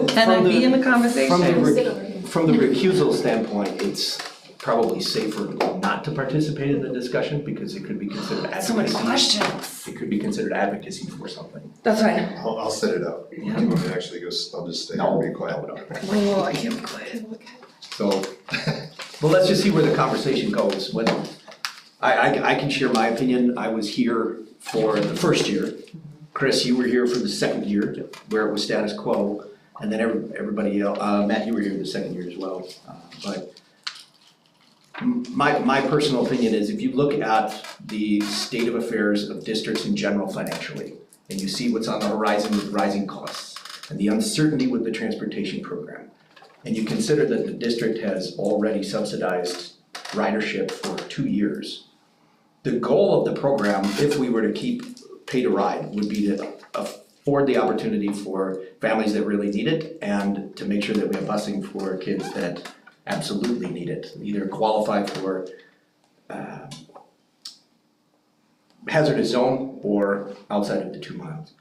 Can I be in the conversation? From the recusal standpoint, it's probably safer not to participate in the discussion because it could be considered advocacy. So many questions. It could be considered advocacy for something. That's fine. I'll set it up. Do you want me to actually go, I'll just stay here and be quiet. Oh, I can't be quiet. So, well, let's just see where the conversation goes. When, I can share my opinion. I was here for the first year. Chris, you were here for the second year, where it was status quo. And then everybody else, Matt, you were here the second year as well. But my personal opinion is if you look at the state of affairs of districts in general financially, and you see what's on the horizon with rising costs and the uncertainty with the transportation program, and you consider that the district has already subsidized ridership for 2 years, the goal of the program, if we were to keep pay to ride, would be to afford the opportunity for families that really need it and to make sure that we have busing for kids that absolutely need it, either qualify for hazardous zone or outside of the 2 miles.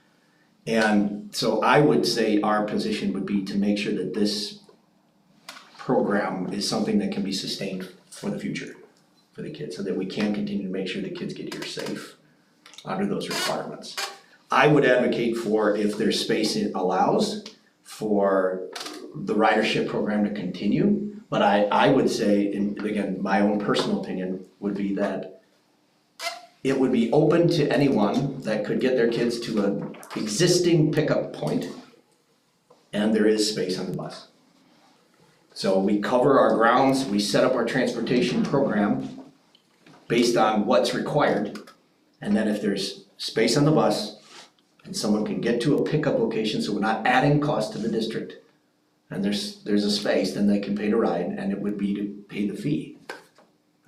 And so I would say our position would be to make sure that this program is something that can be sustained for the future for the kids, so that we can continue to make sure the kids get here safe under those requirements. I would advocate for, if there's space it allows, for the ridership program to continue. But I would say, and again, my own personal opinion would be that it would be open to anyone that could get their kids to an existing pickup point, and there is space on the bus. So we cover our grounds, we set up our transportation program based on what's required. And then if there's space on the bus and someone can get to a pickup location, so we're not adding cost to the district, and there's a space, then they can pay to ride, and it would be to pay the fee.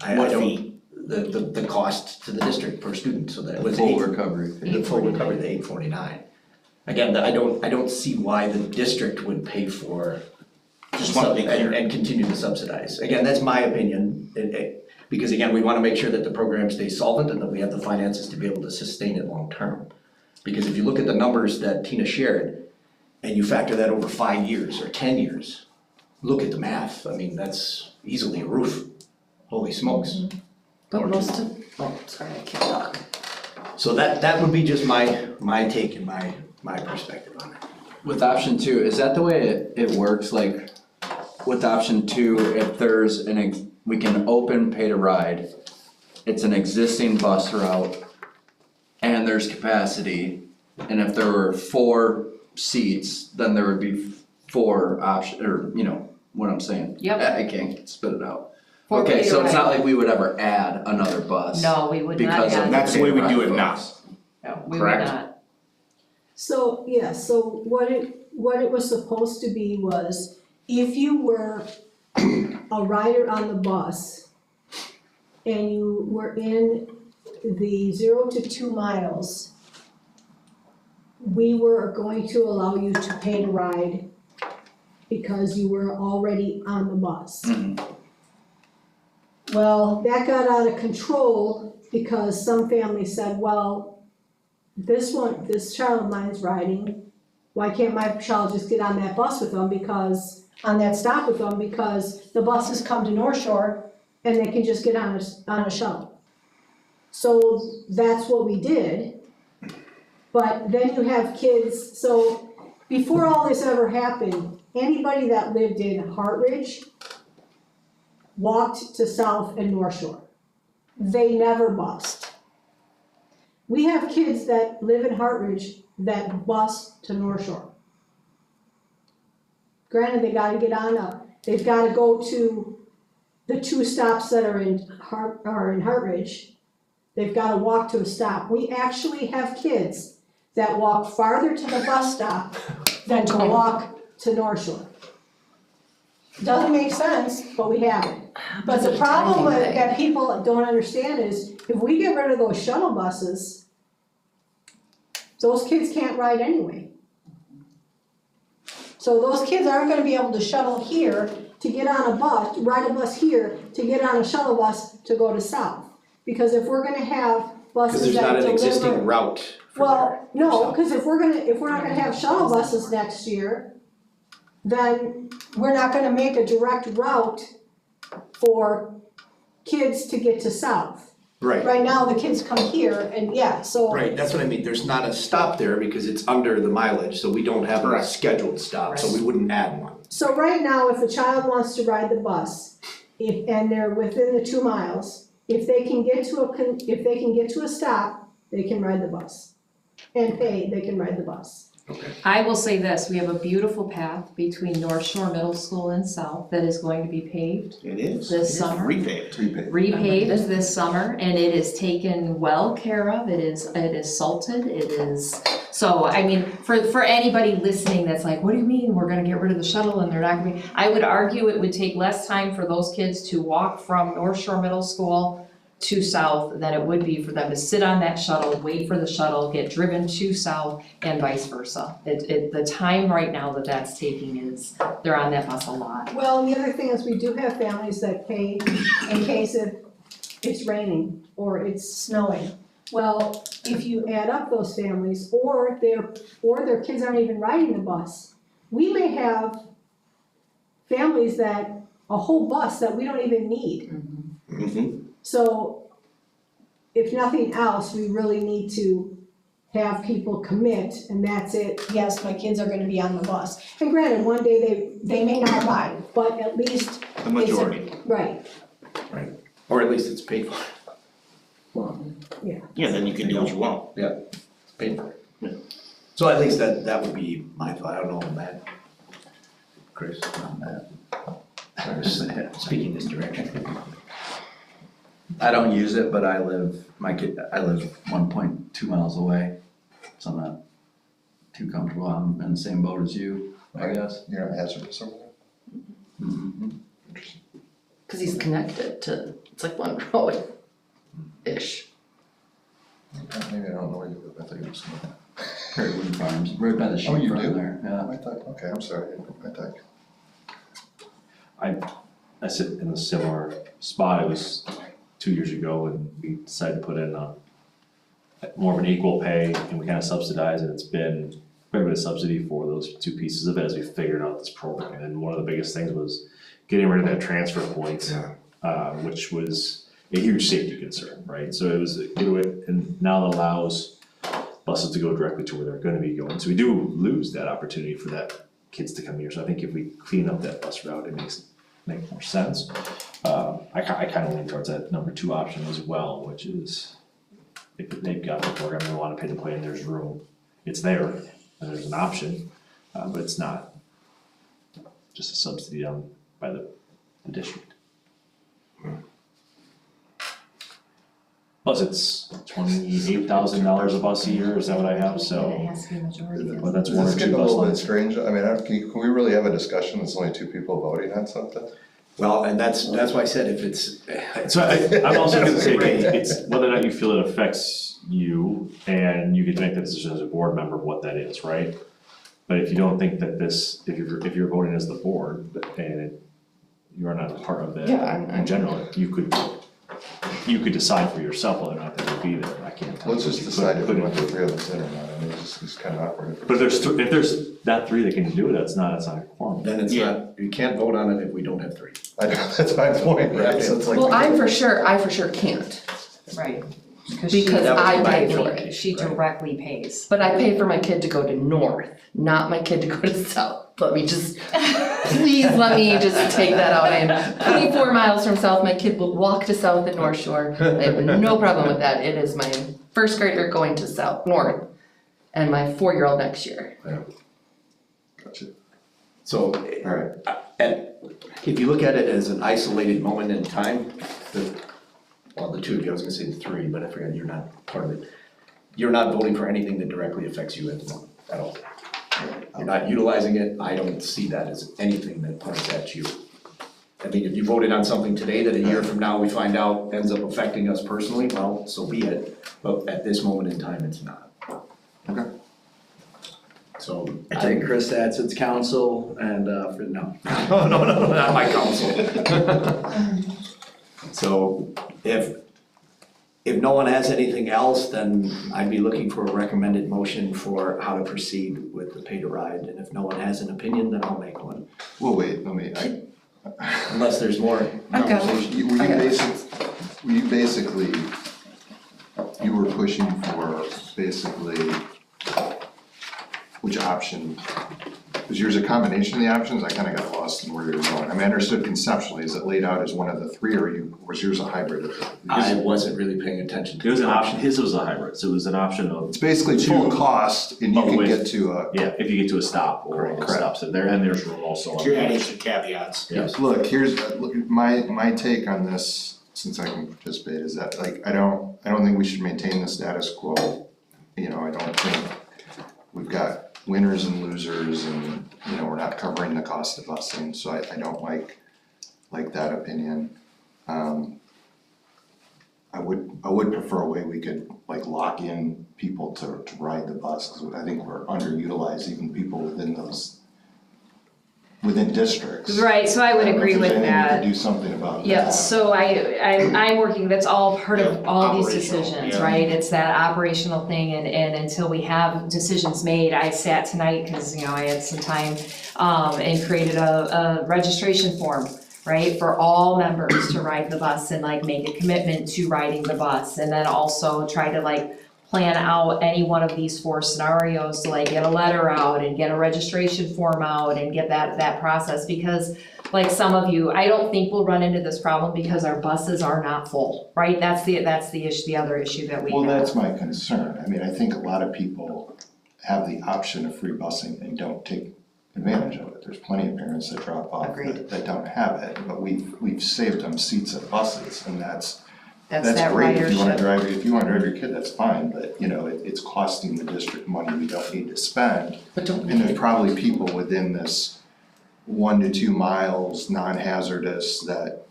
What fee? The cost to the district per student, so that it was Full recovery. the full recovery, the $849. Again, I don't see why the district would pay for Just want to be clear. and continue to subsidize. Again, that's my opinion, because again, we wanna make sure that the program stays solvent and that we have the finances to be able to sustain it long-term. Because if you look at the numbers that Tina shared, and you factor that over 5 years or 10 years, look at the math, I mean, that's easily a roof, holy smokes. But most of, sorry, I can't talk. So that would be just my take and my perspective on it. With option 2, is that the way it works? Like with option 2, if there's we can open pay to ride it's an existing bus route and there's capacity, and if there were 4 seats, then there would be 4 options, or you know what I'm saying? Yep. I can't spit it out. 4 Okay, so it's Peter not like we would ever add another bus. No, we would not Because of add. That's the way we do it Right. now. No, we would Correct. not. So, yeah, so what it was supposed to be was, if you were a rider on the bus and you were in the 0 to 2 miles, we were going to allow you to pay to ride because you were already on the bus. Well, that got out of control because some families said, well, this child of mine's riding, why can't my child just get on that bus with them on that stop with them, because the buses come to North Shore and they can just get on a shuttle. So that's what we did. But then you have kids, so before all this ever happened, anybody that lived in Hartridge walked to South and North Shore. They never bused. We have kids that live in Hartridge that bus to North Shore. Granted, they gotta get on they've gotta go to the 2 stops that are in Hartridge. They've gotta walk to a stop. We actually have kids that walk farther to the bus stop than to walk to North Shore. Doesn't make sense, but we have it. But the problem that people don't understand is, if we get rid of those shuttle buses, those kids can't ride anyway. So those kids aren't gonna be able to shuttle here to get on a bus, ride a bus here to get on a shuttle bus to go to South. Because if we're gonna have buses Because there's that not an existing deliver, route for well, there. no, because if we're not gonna have shuttle buses next year, then we're not gonna make a direct route for kids to get to South. Right. Right now, the kids come here and so. Right, that's what I mean, there's not a stop there because it's under the mileage, so we don't have a Correct. scheduled stop, so we wouldn't add one. So right now, if a child wants to ride the bus, and they're within the 2 miles, if they can get to a stop, they can ride the bus. And they can ride the bus. I will say this, we have a beautiful path between North Shore Middle School and South that is going to be paved It is. this summer. Repaved. Repaved this summer, and it is taken well care of, it is salted, it is, so I mean, for anybody listening that's like, what do you mean, we're gonna get rid of the shuttle and they're not gonna be, I would argue it would take less time for those kids to walk from North Shore Middle School to South than it would be for them to sit on that shuttle, wait for the shuttle, get driven to South, and vice versa. The time right now that's taking is, they're on that bus a lot. Well, the other thing is, we do have families that pay in case it's raining or it's snowing. Well, if you add up those families, or their kids aren't even riding the bus, we may have families that, a whole bus that we don't even need. Mm-hmm. So, if nothing else, we really need to have people commit, and that's it, yes, my kids are gonna be on the bus. And granted, one day they may not ride, but at least The majority. right. Or at least it's paid for. Yeah, then you can do what you want. It's paid for. So at least that would be my thought, I don't know on that. Chris, on that. I was speaking this direction. I don't use it, but I live 1.2 miles away, so I'm not too comfortable. I'm in the same boat as you, I guess. You're not hazardous over there? Mm-hmm. Cause he's connected to, it's like one road-ish. Maybe I don't know where you live, I thought you were somewhere. Prairie Wood Farms, right by the Oh, sheep you farm do? there, yeah. I thought, okay, I'm sorry, I thought. I sit in a similar spot. It was 2 years ago and we decided to put in more of an equal pay and we kind of subsidize it. It's been quite a bit of subsidy for those 2 pieces of it as we figured out this program. And one of the biggest things was getting rid of that transfer point, which was a huge safety concern, right? So it was, and now it allows buses to go directly to where they're gonna be going. So we do lose that opportunity for that kids to come here. So I think if we clean up that bus route, it makes more sense. I I kind of lean towards that number 2 option as well, which is if they've got the program they want to pay to play and there's room, it's there, and there's an option, but it's not just a subsidy done by the district. Plus, it's $28,000 a bus a year, is that what I have, so, It has to be a majority. well, that's Is one or this two getting a bus little bit lines. strange? I mean, can we really have a discussion that's only 2 people voting on something? Well, and that's why I said if it's. So I'm also gonna say, it's whether or not you feel it affects you, and you can make the decision as a board member what that is, right? But if you don't think that this, if you're voting as the board, and you're not a part of that in general, you could decide for yourself whether or not that would be there, I can't tell. Let's you. just You decide if we couldn't. want the 3 of us in or not, I mean, it's kind of awkward. But if there's not 3 that can do it, that's not a quorum. Then it's not, you can't vote on it if we don't have 3. I know, that's my point, right? So it's like. Well, I for sure can't, Right. because That was I my pay for point. it. She directly pays. But I pay for my kid to go to North, not my kid to go to South. Please let me just take that out. I am 24 miles from South. My kid will walk to South and North Shore. I have no problem with that. It is my first grader going to North, and my 4-year-old next year. Gotcha. So, Alright. if you look at it as an isolated moment in time, the 2 of you, I was gonna say the 3, but I forgot you're not part of it. You're not voting for anything that directly affects you at the moment, at all. You're not utilizing it, I don't see that as anything that points at you. I mean, if you voted on something today that a year from now we find out ends up affecting us personally, well, so be it, but at this moment in time, it's not. Okay. So. I take Chris Adson's counsel and, no. No, not my counsel. So if no one has anything else, then I'd be looking for a recommended motion for how to proceed with the pay to ride. And if no one has an opinion, then I'll make one. Well, wait, Unless there's more conversation. You were pushing for basically, which option? Was yours a combination of the options? I kinda got lost in where you were going. I mean, I understood conceptually, is it laid out as one of the 3, or was yours a hybrid of it? I wasn't really paying attention to It was an option, his was a hybrid, so it was an option of. It's basically total cost, and you can with- get to a. Yeah, if you get to a stop or a Correct. stop, so there, and there's room also. You're adding some caveats. Yes. Look, my take on this, since I can participate, is that like, I don't think we should maintain the status quo. You know, I don't think we've got winners and losers, and, you know, we're not covering the cost of busing, so I don't like that opinion. I would prefer a way we could like lock in people to ride the bus, cause I think we're underutilized, even people within districts. Right, so I would don't know if agree there's with anything we that. could do something about that. Yeah, so I'm working, that's all part of all these Operational, decisions, yeah. right? It's that operational thing, and until we have decisions made, I sat tonight, cause I had some time, and created a registration form, right? For all members to ride the bus and like make a commitment to riding the bus, and then also try to like plan out any one of these 4 scenarios to like get a letter out and get a registration form out and get that process, because like some of you, I don't think we'll run into this problem because our buses are not full, right? That's the issue, the other issue that we have. Well, that's my concern. I mean, I think a lot of people have the option of free busing and don't take advantage of it. There's plenty of parents that drop off that don't have it, but we've saved them seats at buses, and that's that great. If you wanna ridership. drive your kid, that's fine, but you know, it's costing the district money we don't need to spend. But And there's probably people within this 1 to 2 miles, non-hazardous, that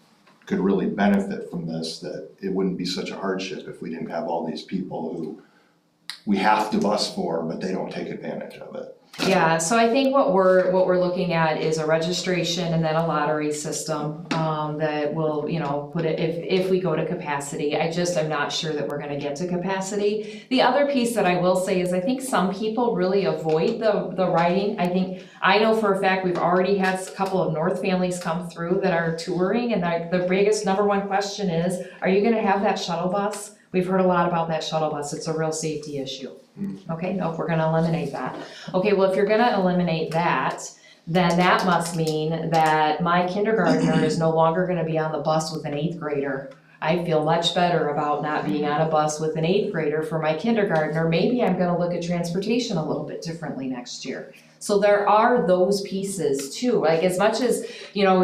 could really benefit from this, that it wouldn't be such a hardship if we didn't have all these people who we have to bus for, but they don't take advantage of it. Yeah, so I think what we're looking at is a registration and then a lottery system, that will, put it, if we go to capacity. I'm not sure that we're gonna get to capacity. The other piece that I will say is I think some people really avoid the riding. I know for a fact we've already had a couple of North families come through that are touring, and the biggest number one question is, are you gonna have that shuttle bus? We've heard a lot about that shuttle bus, it's a real safety issue. Okay, no, we're gonna eliminate that. Okay, well, if you're gonna eliminate that, then that must mean that my kindergartner is no longer gonna be on the bus with an 8th grader. I feel much better about not being on a bus with an 8th grader for my kindergartner. Maybe I'm gonna look at transportation a little bit differently next year. So there are those pieces too, like as much as, you know,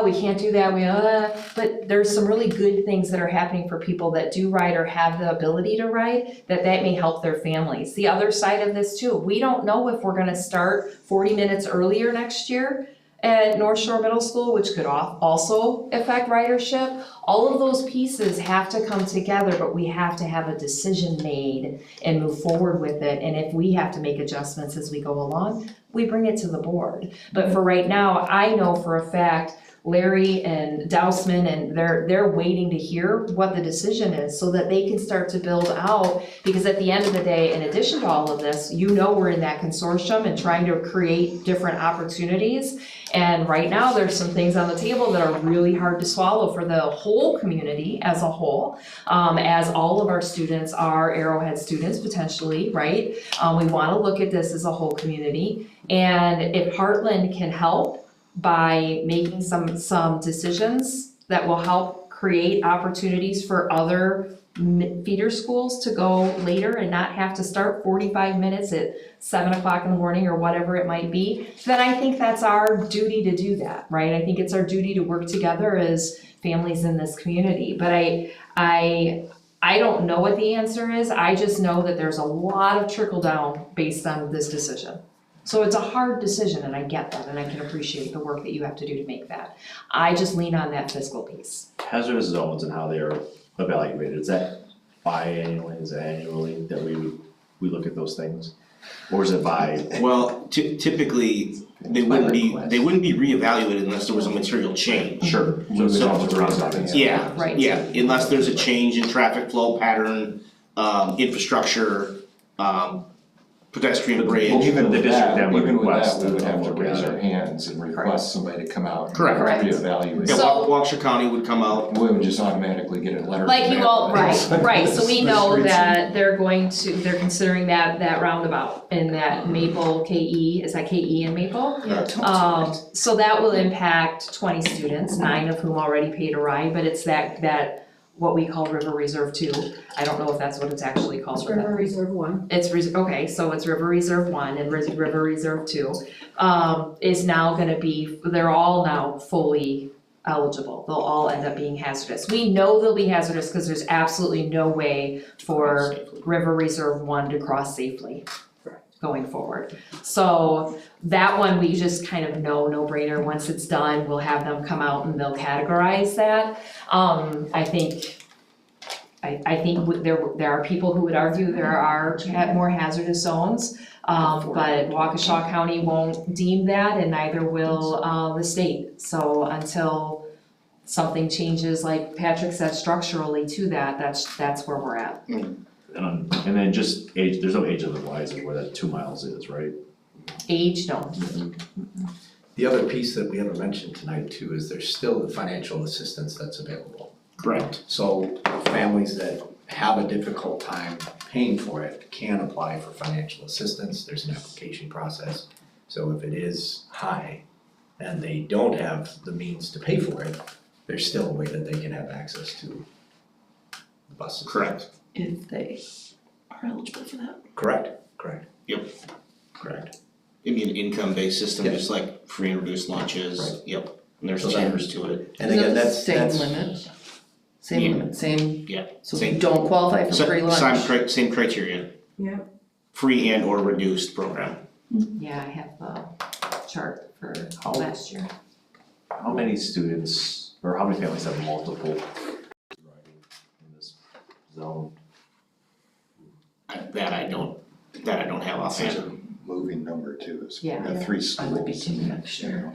we can't do that, but there's some really good things that are happening for people that do ride or have the ability to ride, that may help their families. The other side of this too, we don't know if we're gonna start 40 minutes earlier next year at North Shore Middle School, which could also affect ridership. All of those pieces have to come together, but we have to have a decision made and move forward with it. And if we have to make adjustments as we go along, we bring it to the board. But for right now, I know for a fact, Larry and Dousman, and they're waiting to hear what the decision is so that they can start to build out, because at the end of the day, in addition to all of this, you know, we're in that consortium and trying to create different opportunities. And right now, there's some things on the table that are really hard to swallow for the whole community as a whole, as all of our students are Arrowhead students potentially, right? We wanna look at this as a whole community. And if Heartland can help by making some decisions that will help create opportunities for other feeder schools to go later and not have to start 45 minutes at 7 o'clock in the morning or whatever it might be, then I think that's our duty to do that, right? I think it's our duty to work together as families in this community. But I don't know what the answer is. I just know that there's a lot of trickle down based on this decision. So it's a hard decision, and I get that, and I can appreciate the work that you have to do to make that. I just lean on that fiscal piece. Hazardous zones and how they are evaluated, is that biannually, is it annually that we look at those things? Or is it by? Well, typically, they wouldn't be reevaluated unless there was a material change. Sure. Yeah, right. Yeah, unless there's a change in traffic flow pattern, infrastructure, pedestrian bridge. Well, even with that, we would request have to look raise at our it. hands and request somebody to come out and Correct. reevaluate. Yeah, So- Waukesha County would come out. We would just automatically get a letter. Like from you that. all, right, so we know Streets. that they're considering that roundabout in that Maple KE, is that KE in Maple? Yeah, So that will impact 20 students, 9 of whom already paid a ride, but it's that what we call River Reserve 2. I don't know if that's what it's actually called. It's River Reserve 1. It's, okay, so it's River Reserve 1 and River Reserve 2, is now gonna be, they're all now fully eligible. They'll all end up being hazardous. We know they'll be hazardous because there's absolutely no way for River Reserve 1 to cross safely going forward. So that one, we just kind of know, no brainer, once it's done, we'll have them come out and they'll categorize that. I think there are people who would argue there are more hazardous zones, but Waukesha County won't deem that, and neither will the state. So until something changes, like Patrick said, structurally to that, that's where we're at. And then just age, there's no age of the riser where that 2 miles is, right? Age, no. The other piece that we haven't mentioned tonight too is there's still the financial assistance that's available. Correct. So families that have a difficult time paying for it can apply for financial assistance. There's an application process. So if it is high and they don't have the means to pay for it, there's still a way that they can have access to the buses. Correct. If they are eligible for that. Correct. Yep. Correct. It'd be an income-based system, Yep. just like free and reduced lunches. Right. Yep. And there's So that- tiers to it. And again, that's. Same limit, same, Yeah. so if Same. you don't qualify for free lunch. Same criteria. Yeah. Free and or reduced program. Yeah, I have the chart for last year. How many students, or how many families have multiple driving in this zone? That I don't have offhand. Such a moving number too, it's Yeah. got 3 schools. I would be too, next sure.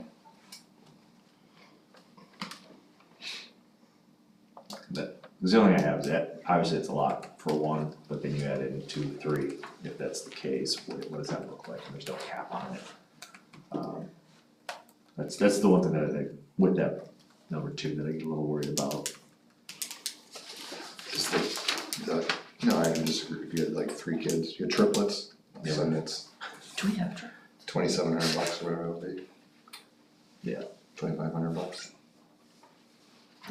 The only thing I have is that, obviously it's a lot for one, but then you add in 2, 3, if that's the case, what does that look like? There's no cap on it. That's the one thing that I, with that number 2, that I get a little worried about. Just no, I can disagree, if you had like 3 kids, you had triplets, then it's Do we have? $2,700 or whatever it would be. $2,500.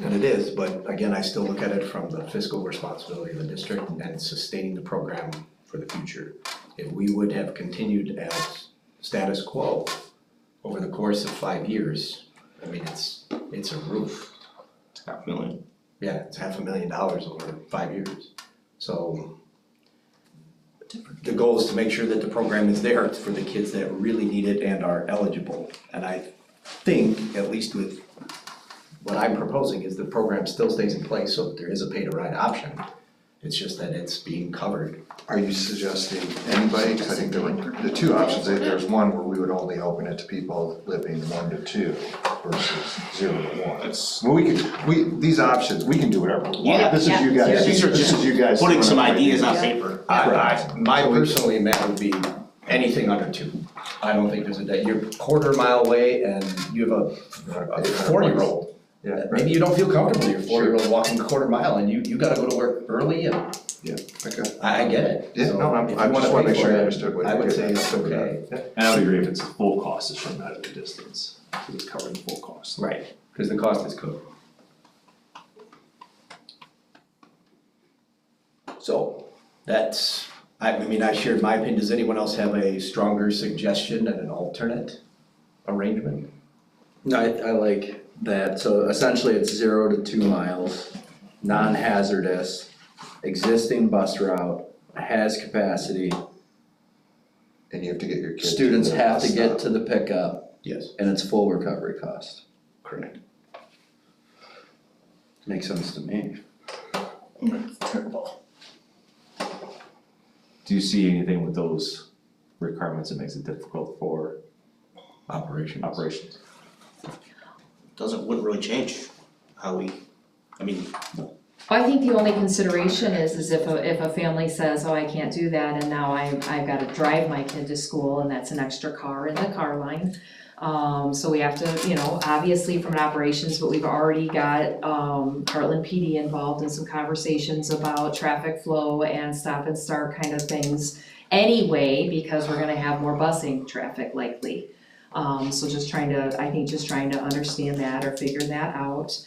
And it is, but again, I still look at it from the fiscal responsibility of the district and sustaining the program for the future. If we would have continued as status quo over the course of 5 years, I mean, it's a roof. It's $500,000. Yeah, it's $500,000 over 5 years. So the goal is to make sure that the program is there for the kids that really need it and are eligible. And I think, at least with what I'm proposing, is the program still stays in place so that there is a pay-to-ride option. It's just that it's being covered. Are you suggesting anybody, because I think there were the two options, there's one where we would only open it to people living 1 to 2 versus 0 to 1. Well, these options, we can do whatever we want. Yeah. This is you guys, These are this just is you guys. putting some throwing ideas on paper. My personally, Matt, would be anything under 2. I don't think there's you're a quarter mile away and you have a 4-year-old. Yeah, right. Maybe you don't feel comfortable, your 4-year-old walking a quarter mile and you gotta go to work early and. Yeah, okay. I get it. Yeah, So no, if I you just wanna wanna pay make sure for I it, understood what I you would did. say it's okay. And I would agree if it's full cost, it shouldn't matter the distance, because it's covering the full cost. Right, because the cost is covered. So, that's, I mean, I shared my opinion. Does anyone else have a stronger suggestion and an alternate arrangement? No, I like that, so essentially it's 0 to 2 miles, non-hazardous, existing bus route, has capacity. And you have to get your kids. Students the have bus to get stop. to the pickup. Yes. And it's full recovery cost. Correct. Makes sense to me. It's terrible. Do you see anything with those requirements that makes it difficult for operations? Wouldn't really change how we, I mean, I think the only consideration is if a family says, oh, I can't do that, and now I've gotta drive my kid to school, and that's an extra car in the car line. So we have to, obviously from an operations, but we've already got, Hartland PD involved in some conversations about traffic flow and stop and start kind of things anyway, because we're gonna have more busing traffic likely. So just trying to understand that or figure that out.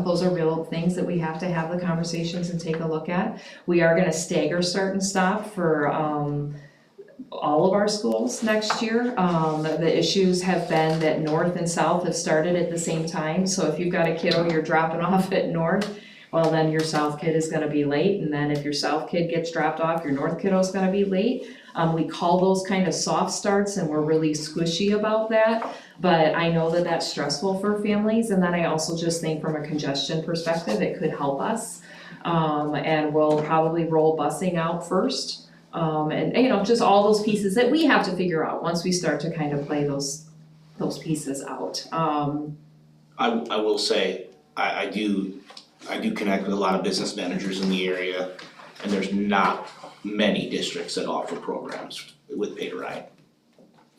Those are real things that we have to have the conversations and take a look at. We are gonna stagger start and stop for, all of our schools next year. The issues have been that North and South have started at the same time, so if you've got a kiddo you're dropping off at North, well, then your South kid is gonna be late, and then if your South kid gets dropped off, your North kiddo's gonna be late. We call those kind of soft starts, and we're really squishy about that, but I know that that's stressful for families, and then I also just think from a congestion perspective, it could help us. And we'll probably roll busing out first, and just all those pieces that we have to figure out once we start to kind of play those pieces out. I will say, I do connect with a lot of business managers in the area, and there's not many districts that offer programs with pay to ride.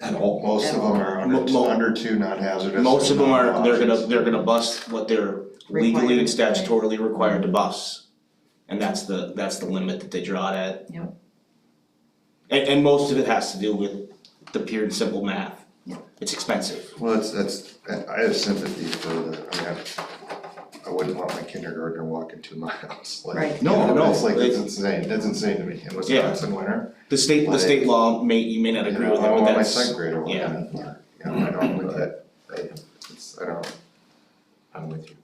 At all. Most of them are under 2, non-hazardous. Most of them are, non-hazardous. they're gonna bus what they're legally and statutorily required to bus. And that's the limit that they draw it at. Yep. And most of it has to do with the pure and simple math. It's expensive. Well, I have sympathy for I wouldn't want my kindergartner walking 2 miles, like. Right. No, It's like, that's insane to me, in Wisconsin winter. The state law you may not agree with it, I but want my that's, second grader walking yeah. that far, I don't look at, I'm with you.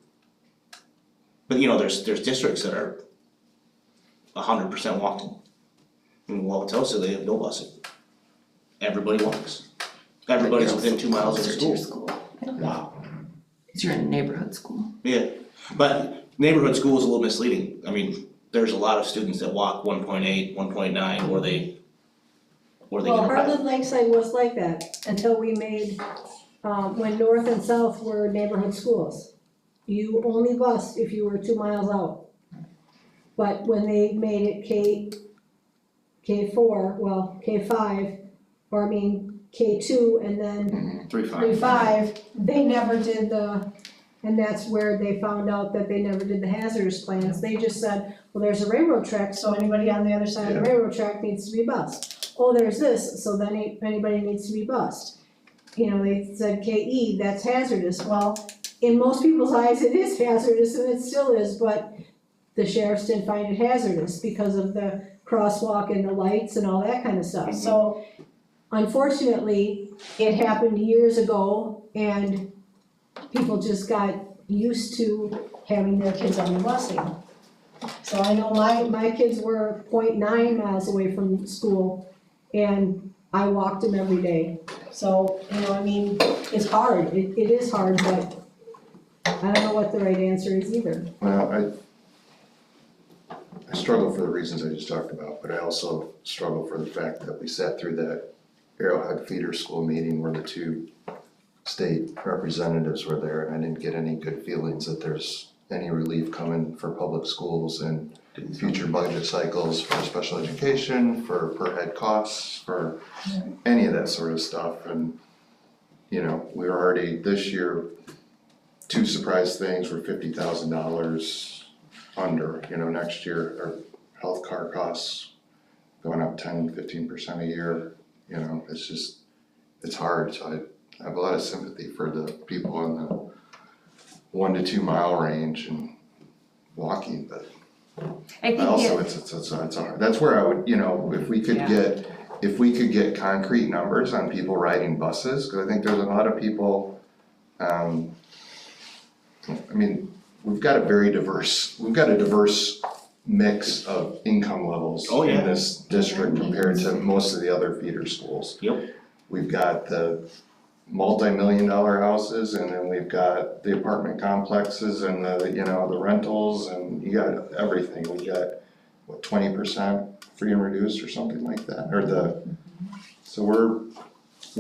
But there's districts that are 100% walking. In Wauwatosa, they have no busing. Everybody walks. Everybody's within 2 miles of the school. Wow. Because you're in a neighborhood school. Yeah, but neighborhood school is a little misleading. I mean, there's a lot of students that walk 1.8, 1.9, where they Well, get a ride. Hartland-Lakeside was like that until we made, when North and South were neighborhood schools. You only bused if you were 2 miles out. But when they made it K5, K2 and then 3-5, they never did and that's where they found out that they never did the hazardous plans. They just said, well, there's a railroad track, so anybody on the other side of the railroad track needs to be bused. oh, there's this, so then if anybody needs to be bused. You know, they said KE, that's hazardous. Well, in most people's eyes, it is hazardous and it still is, but the sheriffs didn't find it hazardous because of the crosswalk and the lights and all that kind of stuff. So unfortunately, it happened years ago and people just got used to having their kids on the busing. So I know my kids were 0.9 miles away from school and I walked them every day. So, you know, I mean, it's hard, it is hard, but I don't know what the right answer is either. Well, I struggle for the reasons I just talked about, but I also struggle for the fact that we sat through that Arrowhead feeder school meeting where the two state representatives were there, and I didn't get any good feelings that there's any relief coming for public schools and future budget cycles for special education, for per head costs, for any of that sort of stuff. And, you know, we were already this year, two surprise things were $50,000 under. You know, next year our health care costs going up 10-15% a year. You know, it's just, it's hard. So I have a lot of sympathy for the people in the 1 to 2 mile range and walking, but I think also it's hard. That's where I would, you know, if we could get concrete numbers on people riding buses, because I think there's a lot of people, I mean, we've got a diverse mix of income levels in this district compared to most of the other feeder schools. Yep. We've got the multi-million-dollar houses, and then we've got the apartment complexes and the, you know, the rentals, and you got everything. We got, what, 20% free and reduced or something like that, or so we're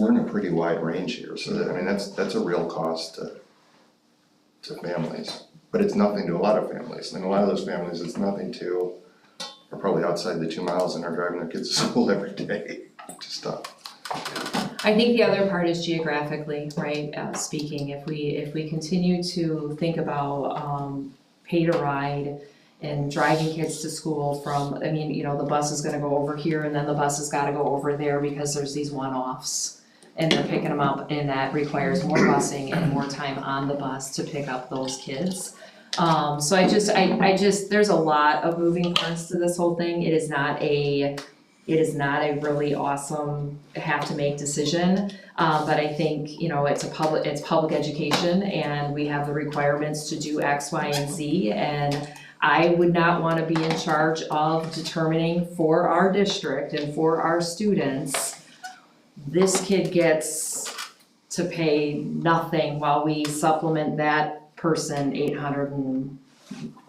in a pretty wide range here. So that, I mean, that's a real cost to families, but it's nothing to a lot of families. And a lot of those families, it's nothing to, are probably outside the 2 miles and are driving their kids to school every day, just tough. I think the other part is geographically, right, speaking, if we continue to think about pay to ride and driving kids to school from, I mean, you know, the bus is gonna go over here and then the bus has gotta go over there because there's these one-offs and they're picking them up, and that requires more busing and more time on the bus to pick up those kids. So I just, there's a lot of moving parts to this whole thing. It is not a really awesome have to make decision, but I think, you know, it's public education and we have the requirements to do X, Y, and Z, and I would not wanna be in charge of determining for our district and for our students, this kid gets to pay nothing while we supplement that person $749,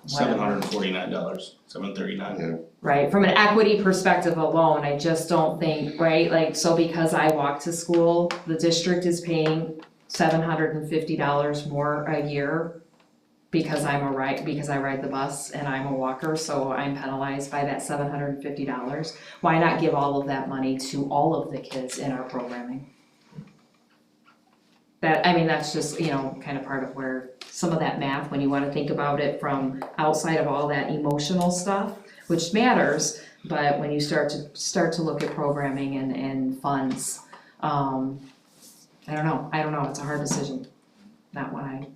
$739. Right, from an equity perspective alone, I just don't think, right, like, so because I walk to school, the district is paying $750 more a year because I ride the bus and I'm a walker, so I'm penalized by that $750. Why not give all of that money to all of the kids in our programming? That's just, you know, kind of part of where some of that math, when you wanna think about it from outside of all that emotional stuff, which matters, but when you start to look at programming and funds, I don't know, it's a hard decision. Not one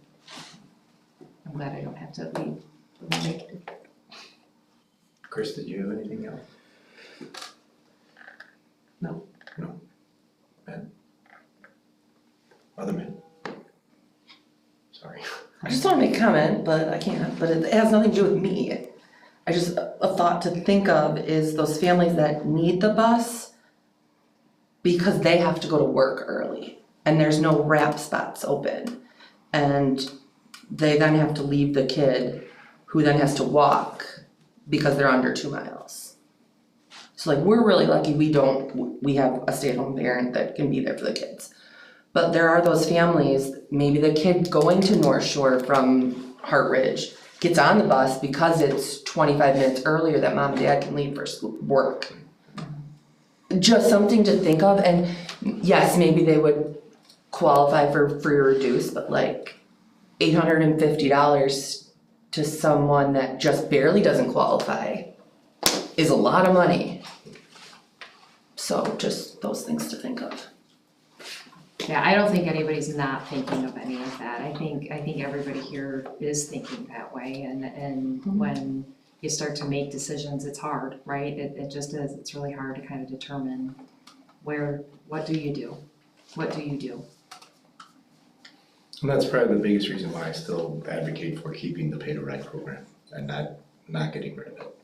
I'm glad I don't have to make it. Chris, did you have anything else? No. Ben? Other man? Sorry. I just want to make a comment, but I can't, but it has nothing to do with me. A thought to think of is those families that need the bus because they have to go to work early and there's no wrap spots open. And they then have to leave the kid who then has to walk because they're under 2 miles. So like, we're really lucky we have a stay-at-home parent that can be there for the kids. But there are those families, maybe the kid going to North Shore from Hartridge gets on the bus because it's 25 minutes earlier that mom and dad can leave for work. Just something to think of, and yes, maybe they would qualify for free or reduced, but like $850 to someone that just barely doesn't qualify is a lot of money. So just those things to think of. Yeah, I don't think anybody's not thinking of any of that. I think everybody here is thinking that way, and when you start to make decisions, it's hard, right? It just is, it's really hard to kind of determine what do you do? What do you do? And that's probably the biggest reason why I still advocate for keeping the pay to ride program and not getting rid of it.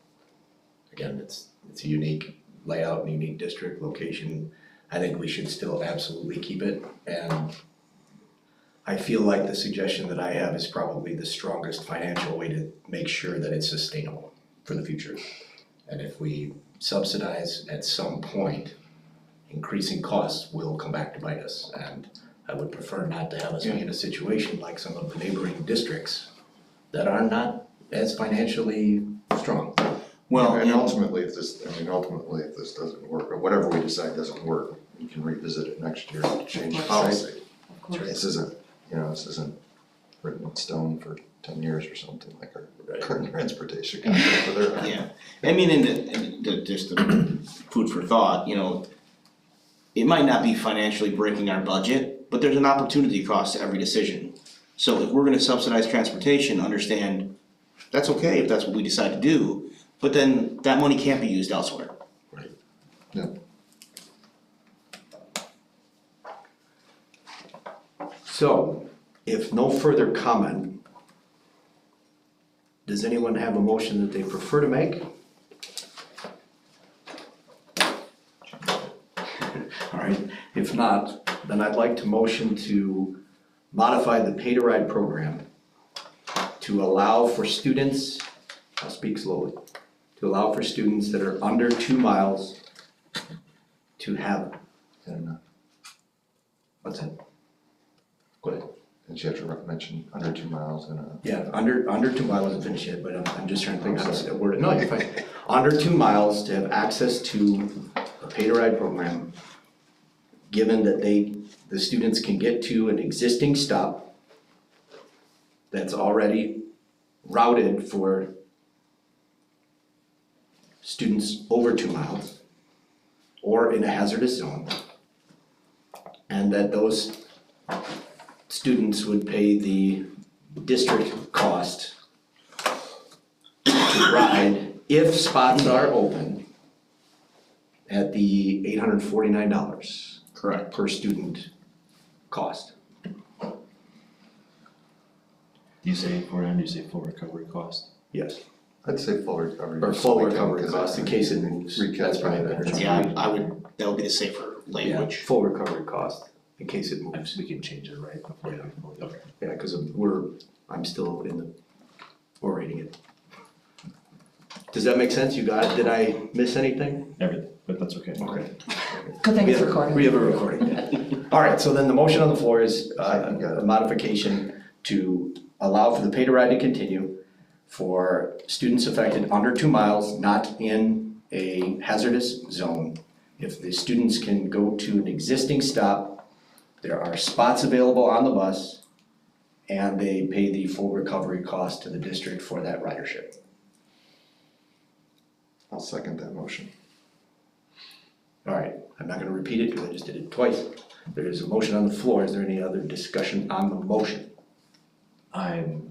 Again, it's a unique layout, unique district, location. I think we should still absolutely keep it, and I feel like the suggestion that I have is probably the strongest financial way to make sure that it's sustainable for the future. And if we subsidize at some point, increasing costs will come back to bite us, and I would prefer not to have us be in a situation like some of the neighboring districts that are not as financially strong. Well, and ultimately, if this doesn't work, or whatever we decide doesn't work, we can revisit it next year and change policy. Of course. This isn't written in stone for 10 years or something like our current transportation contract for their. Yeah, I mean, just the food for thought, it might not be financially breaking our budget, but there's an opportunity cost to every decision. So if we're gonna subsidize transportation, understand that's okay if that's what we decide to do, but then that money can't be used elsewhere. Right. Yeah. So, if no further comment, does anyone have a motion that they prefer to make? All right, if not, then I'd like to motion to modify the pay to ride program to allow for students, I'll speak slowly, to allow for students that are under 2 miles to have, I don't know. what's that? Go ahead. And you have to mention under 2 miles and Yeah, under 2 miles, I wasn't finished yet, but I'm just trying to think how to word it. No, you're fine. Under 2 miles to have access to a pay to ride program, given that the students can get to an existing stop that's already routed for students over 2 miles or in a hazardous zone, and that those students would pay the district cost to ride if spots are open at the $849. Correct. Per student cost. Do you say $400, do you say full recovery cost? Yes. I'd say full recovery. Or full recovery cost in case it moves. That's probably better. Yeah, that would be the safer language. Yeah, full recovery cost in case it moves. We can change it, right? Before okay. Yeah, cause I'm still we're reading it. Does that make sense? You got it? Did I miss anything? Everything, but that's okay. Okay. Good thing it's recorded. We have a recording. All right, so then the motion on the floor is a modification to allow for the pay to ride to continue for students affected under 2 miles, not in a hazardous zone. If the students can go to an existing stop, there are spots available on the bus, and they pay the full recovery cost to the district for that ridership. I'll second that motion. All right, I'm not gonna repeat it because I just did it twice. There is a motion on the floor. Is there any other discussion on the motion? I'm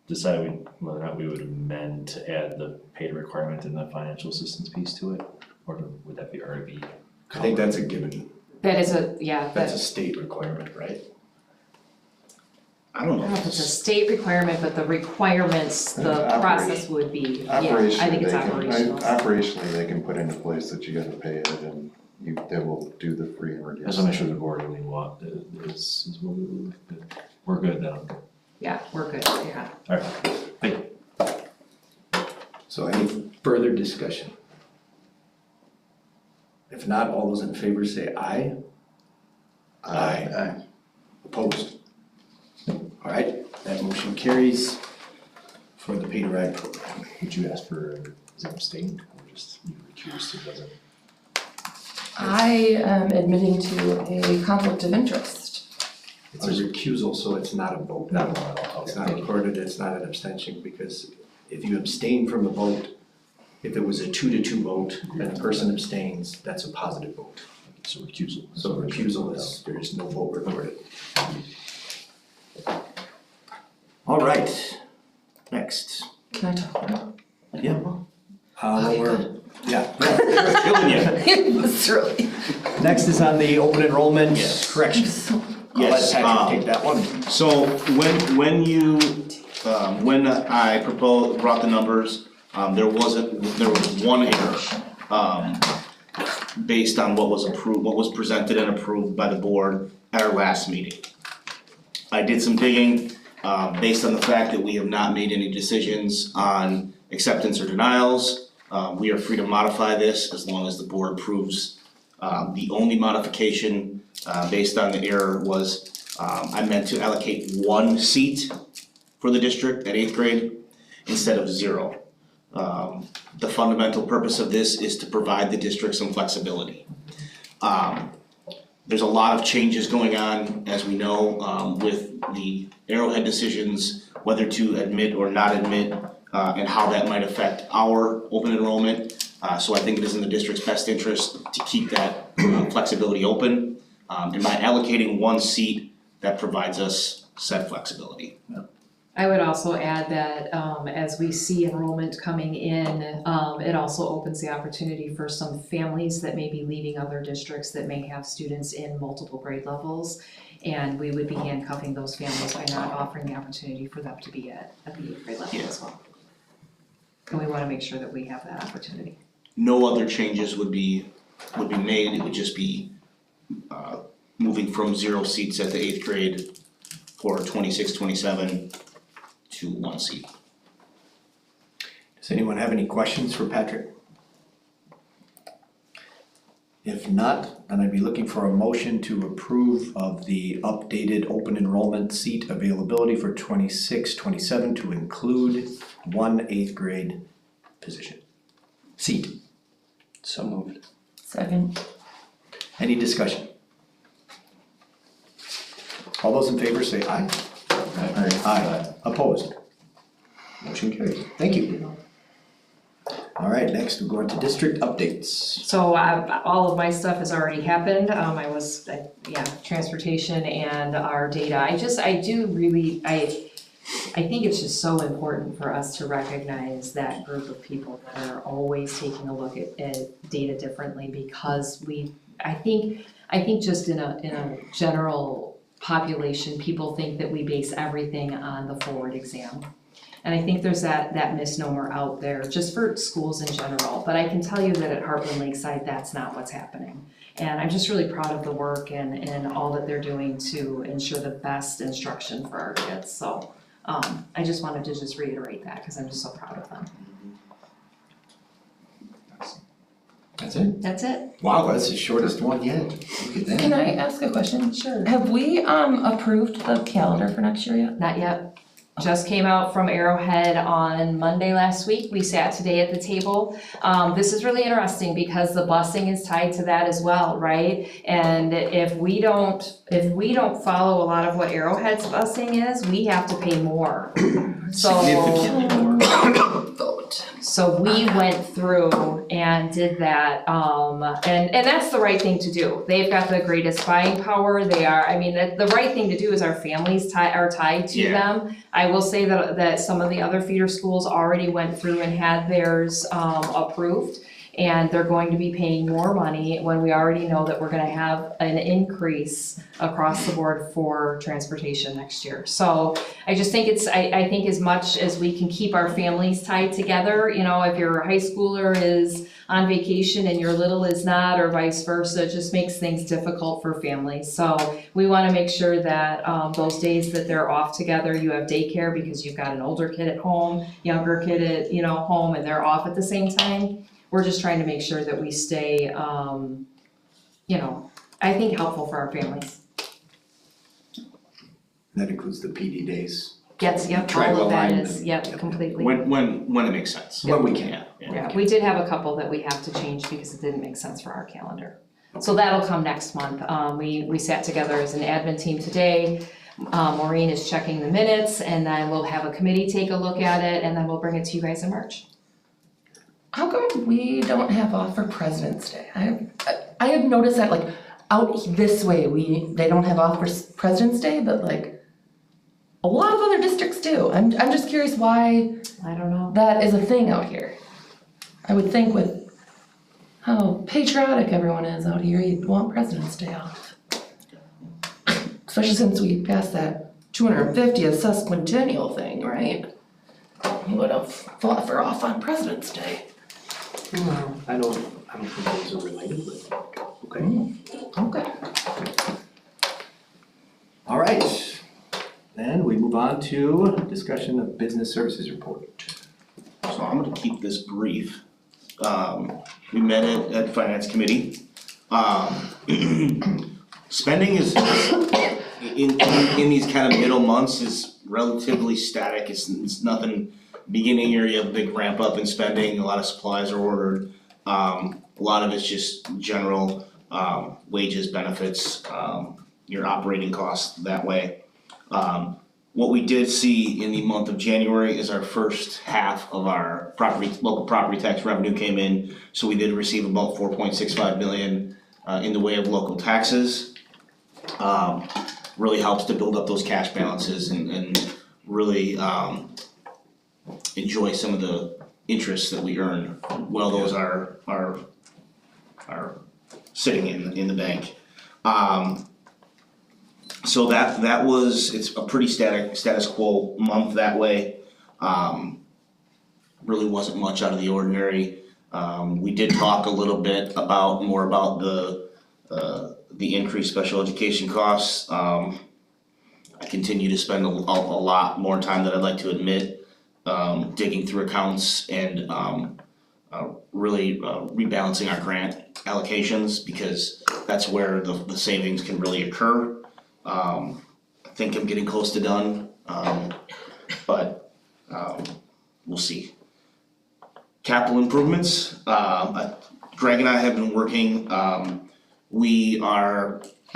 deciding whether or not we would amend to add the pay requirement and the financial assistance piece to it, or would that be already be? I think that's a given. That is That's a state requirement, right? I don't I don't know if it's a state requirement, but the requirements, the process would be, I think it's operational. Operationally, they can put into place that you gotta pay it and they will do the free and reduced. As I'm sure the board really want, we're good then. Yeah, we're good, yeah. Alright, thank you. So any further discussion? If not, all those in favor say aye. Aye. Opposed? All right, that motion carries for the pay to ride program. Would you ask for, is it abstained or just you recused, it doesn't? I am admitting to a conflict of interest. It's a recusal, so it's not a vote. Not a vote. It's not recorded, it's not an abstention, because if you abstain from the vote, If it was a 2-2 vote and a person abstains, that's a positive vote. So recusal. So recusal is, there is no vote recorded. All right, next. Can I talk now? Yeah. Yeah. It's really. Next is on the open enrollment corrections. I'll let Yes, Patrick take that one. So when you, when I brought the numbers, there was one error, based on what was approved, what was presented and approved by the board at our last meeting. I did some digging, based on the fact that we have not made any decisions on acceptance or denials. We are free to modify this as long as the board approves. The only modification, based on the error was, I meant to allocate 1 seat for the district at 8th grade instead of 0. The fundamental purpose of this is to provide the district some flexibility. There's a lot of changes going on, as we know, with the Arrowhead decisions, whether to admit or not admit, and how that might affect our open enrollment. So I think it is in the district's best interest to keep that flexibility open. And by allocating 1 seat, that provides us said flexibility. I would also add that as we see enrollment coming in, it also opens the opportunity for some families that may be leaving other districts that may have students in multiple grade levels. And we would be handcuffing those families by not offering the opportunity for them to be at the 8th grade level as well. And we wanna make sure that we have that opportunity. No other changes would be made, it would just be moving from 0 seats at the 8th grade for 26-27 to 1 seat. Does anyone have any questions for Patrick? If not, then I'd be looking for a motion to approve of the updated open enrollment seat availability for 26-27 to include 1 8th grade position. Seat. So moved. Second. Any discussion? All those in favor say aye. Aye. Opposed? Motion carries. Thank you. All right, next we'll go on to district updates. So all of my stuff has already happened. I was, transportation and our data. I think it's just so important for us to recognize that group of people that are always taking a look at data differently, because I think just in a general population, people think that we base everything on the forward exam. And I think there's that misnomer out there just for schools in general, but I can tell you that at Hartland-Lakeside, that's not what's happening. And I'm just really proud of the work and all that they're doing to ensure the best instruction for our kids. So I just wanted to just reiterate that because I'm just so proud of them. That's it? That's it. Wow, that's the shortest one yet. Look at that. Can I ask a question? Sure. Have we approved the calendar for next year yet? Not yet. Just came out from Arrowhead on Monday last week. We sat today at the table. This is really interesting because the busing is tied to that as well, right? And if we don't follow a lot of what Arrowhead's busing is, we have to pay more. Significantly more. So we went through and did that, and that's the right thing to do. They've got the greatest buying power. The right thing to do is our families are tied to them. I will say that some of the other feeder schools already went through and had theirs approved. And they're going to be paying more money when we already know that we're gonna have an increase across the board for transportation next year. So I just think I think as much as we can keep our families tied together, if your high schooler is on vacation and your little is not, or vice versa, it just makes things difficult for families. So we wanna make sure that those days that they're off together, you have daycare because you've got an older kid at home, younger kid at home, and they're off at the same time. We're just trying to make sure that we stay, I think helpful for our families. That includes the PD days. Yes, yep, Track all of that alignment. is, yep, completely. When it makes sense. When we can. Yeah, we did have a couple that we have to change because it didn't make sense for our calendar. So that'll come next month. We sat together as an admin team today. Maureen is checking the minutes, and then we'll have a committee take a look at it, and then we'll bring it to you guys in March. how come we don't have off for President's Day? I have noticed that like out this way, they don't have off for President's Day, but like a lot of other districts do. I'm just curious why I don't know. that is a thing out here. I would think with how patriotic everyone is out here, you'd want President's Day off. Especially since we passed that 250th sesquicentennial thing, right? You would have fought for off on President's Day. Well, I don't think those are related, but okay. Okay. All right, then we move on to discussion of business services report. So I'm gonna keep this brief. We met at finance committee. Spending is in these kind of middle months is relatively static. It's nothing. Beginning here, you have a big ramp up in spending. A lot of supplies are ordered. A lot of it's just general wages, benefits, your operating costs that way. What we did see in the month of January is our first half of our local property tax revenue came in. So we did receive about 4.65 million in the way of local taxes. Really helps to build up those cash balances and really enjoy some of the interests that we earn while those are sitting in the bank. So that was, it's a pretty status quo month that way. Really wasn't much out of the ordinary. We did talk a little bit more about the increased special education costs. I continue to spend a lot more time than I'd like to admit digging through accounts and really rebalancing our grant allocations, because that's where the savings can really occur. I think I'm getting close to done, but we'll see. Capital improvements, Greg and I have been working. I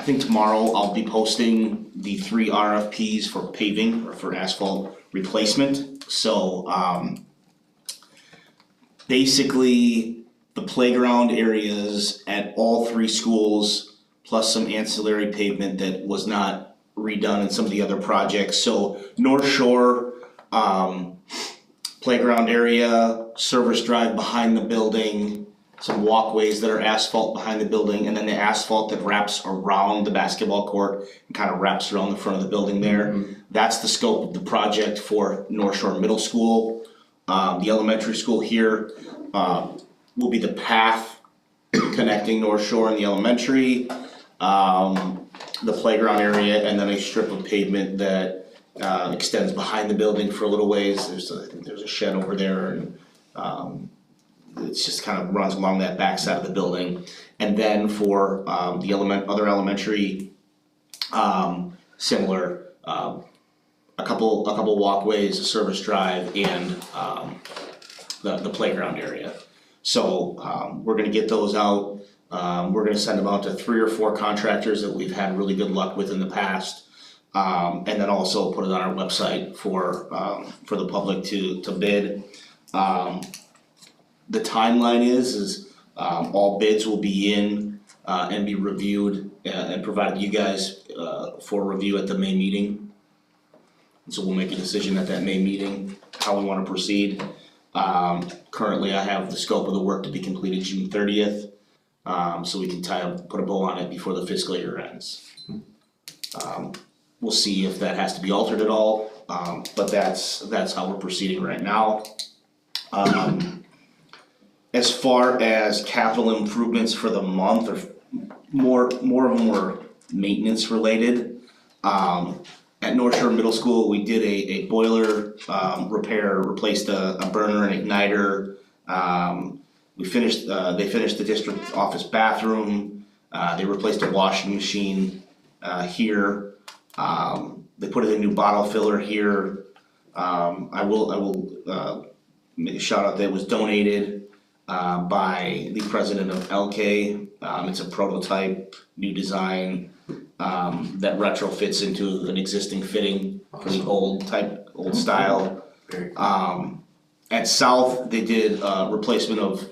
think tomorrow I'll be posting the 3 RFPs for paving or for asphalt replacement. So basically the playground areas at all 3 schools, plus some ancillary pavement that was not redone in some of the other projects. So North Shore playground area, service drive behind the building, some walkways that are asphalt behind the building, and then the asphalt that wraps around the basketball court and kind of wraps around the front of the building there. Mm-hmm. That's the scope of the project for North Shore Middle School. The elementary school here will be the path connecting North Shore and the elementary, the playground area, and then a strip of pavement that extends behind the building for a little ways. I think there's a shed over there, and it's just kind of runs along that back side of the building. And then for the other elementary, similar, a couple walkways, a service drive, and the playground area. So we're gonna get those out. We're gonna send them out to 3 or 4 contractors that we've had really good luck with in the past. And then also put it on our website for the public to bid. The timeline is all bids will be in and be reviewed and provided to you guys for review at the May meeting. And so we'll make a decision at that May meeting, how we wanna proceed. Currently I have the scope of the work to be completed June 30th, so we can put a bow on it before the fiscal year ends. We'll see if that has to be altered at all, but that's how we're proceeding right now. As far as capital improvements for the month, or more of them were maintenance related. At North Shore Middle School, we did a boiler repair, replaced a burner and igniter. They finished the district office bathroom. They replaced a washing machine here. They put in a new bottle filler here. I will make a shout out that it was donated by the president of LK. It's a prototype, new design that retrofits into an existing fitting for the old style. At South, they did replacement of,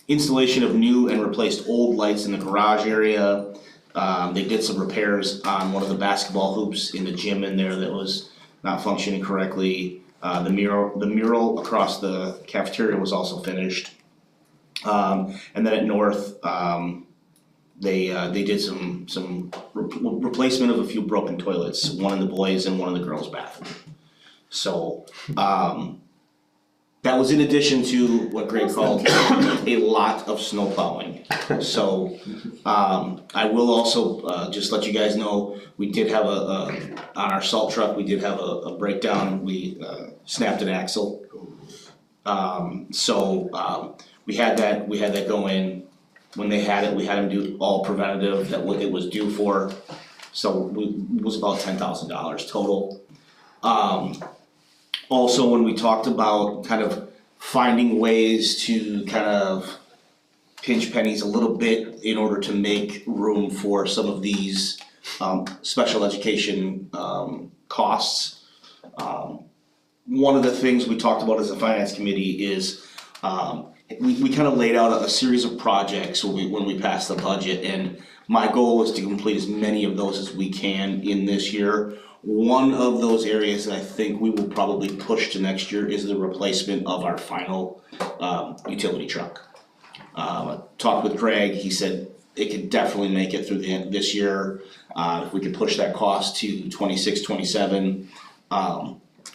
installation of new and replaced old lights in the garage area. They did some repairs on one of the basketball hoops in the gym in there that was not functioning correctly. The mural across the cafeteria was also finished. And then at North, they did some replacement of a few broken toilets, one in the boys and one in the girls' bathroom. So, that was in addition to what Greg called a lot of snow plowing. So, I will also, just let you guys know, we did have on our salt truck, we did have a breakdown, we, snapped an axle. We had that go in. When they had it, we had them do all preventative that what it was due for. So it was about $10,000 total. Also, when we talked about kind of finding ways to kind of pinch pennies a little bit in order to make room for some of these special education costs. One of the things we talked about as a finance committee is we kind of laid out a series of projects when we passed the budget, and my goal was to complete as many of those as we can in this year. One of those areas that I think we will probably push to next year is the replacement of our final utility truck. I talked with Greg, he said it could definitely make it through the end of this year. If we could push that cost to 26, 27.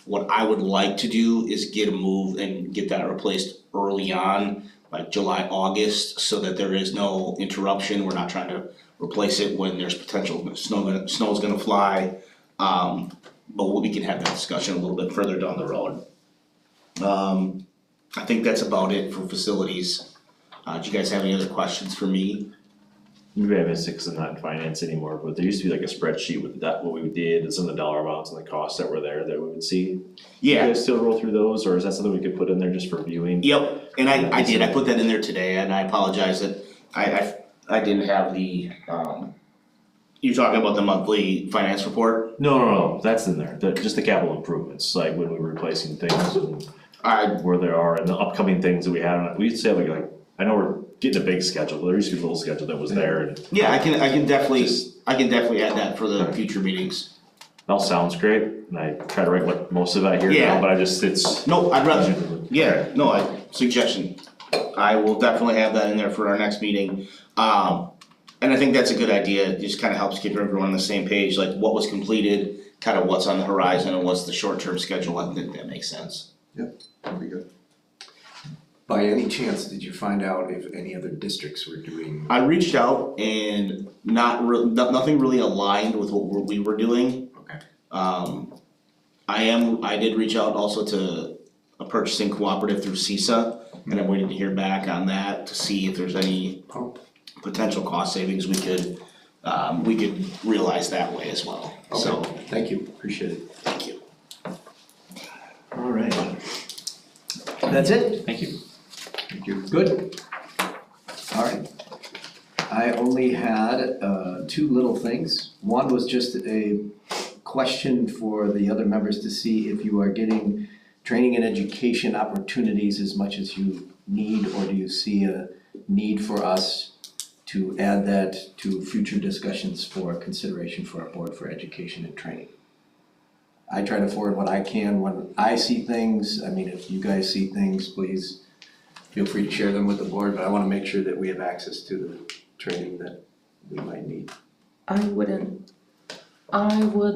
What I would like to do is get a move and get that replaced early on, like July, August, so that there is no interruption. We're not trying to replace it when there's potential snow's gonna fly. But we can have that discussion a little bit further down the road. I think that's about it for facilities. Do you guys have any other questions for me? Maybe I missed it because I'm not in finance anymore, but there used to be like a spreadsheet with that, what we did, and some of the dollar amounts and the costs that were there that we would see. Yeah. You guys still roll through those, or is that something we could put in there just for viewing? Yep, and I did, I put that in there today, and I apologize that I didn't have the, you're talking about the monthly finance report? No, that's in there, just the capital improvements, like when we were replacing things and where they are and the upcoming things that we had. We used to have like, I know we're getting a big schedule, but there used to be a little schedule that was there and. Yeah, I can definitely add that for the future meetings. That all sounds great, and I try to write like most of that here now, but it's. No, I'd rather, suggestion. I will definitely have that in there for our next meeting. And I think that's a good idea, it just kind of helps keep everyone on the same page, like what was completed, kind of what's on the horizon and what's the short-term schedule, I think that makes sense. Yep, that'd be good. By any chance, did you find out if any other districts were doing? I reached out and nothing really aligned with what we were doing. Okay. I did reach out also to a purchasing cooperative through CISA, and I'm waiting to hear back on that to see if there's any potential cost savings we could realize that way as well. Okay. So thank you, appreciate it. Thank you. All right. That's it? Thank you. Thank you. Good. All right. I only had two little things. One was just a question for the other members to see if you are getting training and education opportunities as much as you need, or do you see a need for us to add that to future discussions for consideration for our board for education and training? I try to forward what I can when I see things. I mean, if you guys see things, please feel free to share them with the board, but I want to make sure that we have access to the training that we might need. I would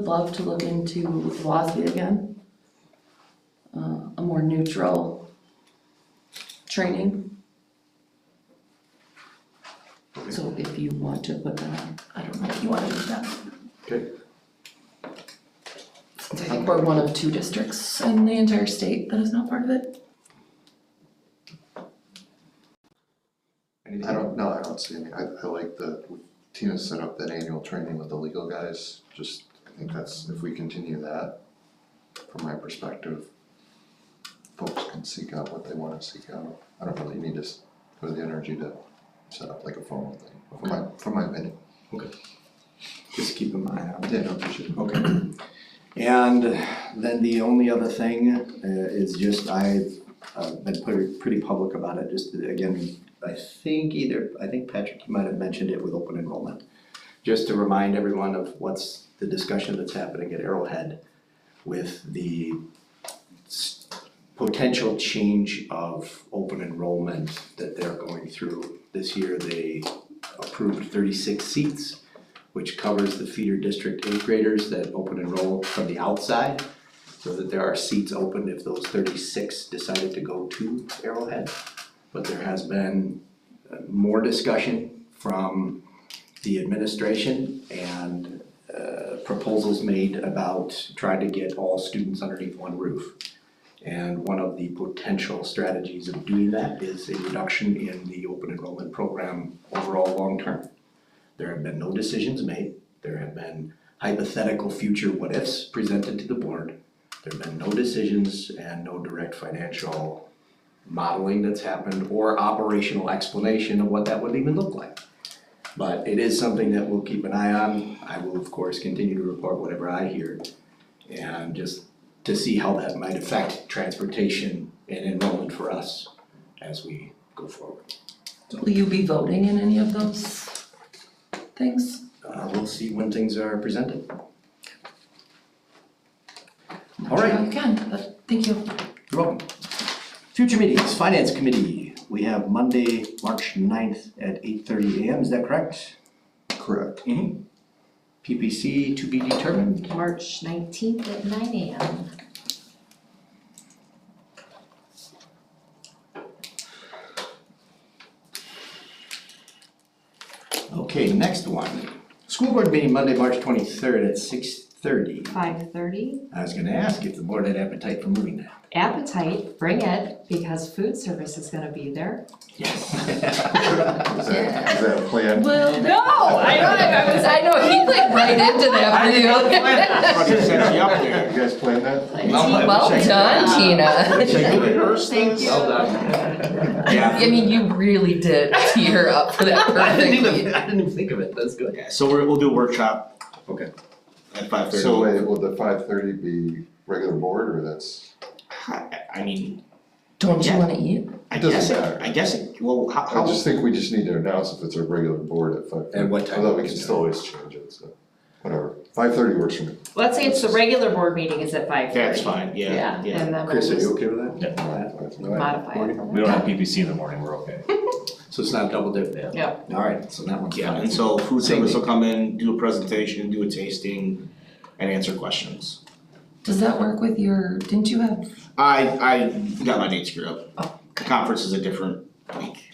love to look into WASB again. A more neutral training. So if you want to put that on, I don't know if you want to do that. Okay. Since I think we're one of two districts in the entire state that is not part of it. I don't see any, I like Tina set up that annual training with the legal guys, I think that's, if we continue that, from my perspective, folks can seek out what they wanna seek out. I don't really need to go to the energy to set up like a formal thing, from my opinion. Okay. Just keep an eye on it. Yeah, no, appreciate it. Okay. And then the only other thing is just I been pretty public about it, just again, I think Patrick, you might have mentioned it with open enrollment. Just to remind everyone of what's the discussion that's happening at Arrowhead with the potential change of open enrollment that they're going through. This year, they approved 36 seats, which covers the feeder district 8th graders that open enroll from the outside, so that there are seats open if those 36 decided to go to Arrowhead. But there has been more discussion from the administration and proposals made about trying to get all students underneath one roof. And one of the potential strategies of doing that is a reduction in the open enrollment program overall long-term. There have been no decisions made. There have been hypothetical future what-ifs presented to the board. There have been no decisions and no direct financial modeling that's happened or operational explanation of what that would even look like. But it is something that we'll keep an eye on. I will, of course, continue to report whatever I hear, and just to see how that might affect transportation and enrollment for us as we go forward. Will you be voting in any of those things? We'll see when things are presented. All right. You can, but thank you. You're welcome. Future meetings, Finance Committee, we have Monday, March 9th at 8:30 a.m., is that correct? Correct. PPC to be determined. March 19th at 9 a.m. Okay, next one. School board meeting Monday, March 23rd at 6:30. 5:30. I was gonna ask if the board had appetite for moving that. Appetite, bring it, because food service is gonna be there. Yes. Is that a plan? Well, No, I know, he went right into that for you. You guys planned that? Well done, Tina. Thank you. Well done. I mean, you really did tee her up for that perfectly. I didn't even think of it, that's good. Yeah, so we'll do a workshop. Okay. At 5:30. So wait, will the 5:30 be regular board, or that's? I mean, Don't you wanna eat? I Doesn't guess matter. I guess well, how? I just think we just need to announce if it's a regular board at 5:30. And what time? Although we can still always change it, so, whatever. 5:30 works for me. Let's say it's the regular board meeting is at 5:30. That's fine, yeah. And then Chris, we'll are you just okay with that? Yeah. modify it. We don't have PPC in the morning, we're okay. So it's not double dip? Yeah. All right, so that one's Yeah, fine. and so food Same service will week. come in, do a presentation, do a tasting, and answer questions. Does that work with your, didn't you have? I got my dates screwed up. Oh, The conference is a different week.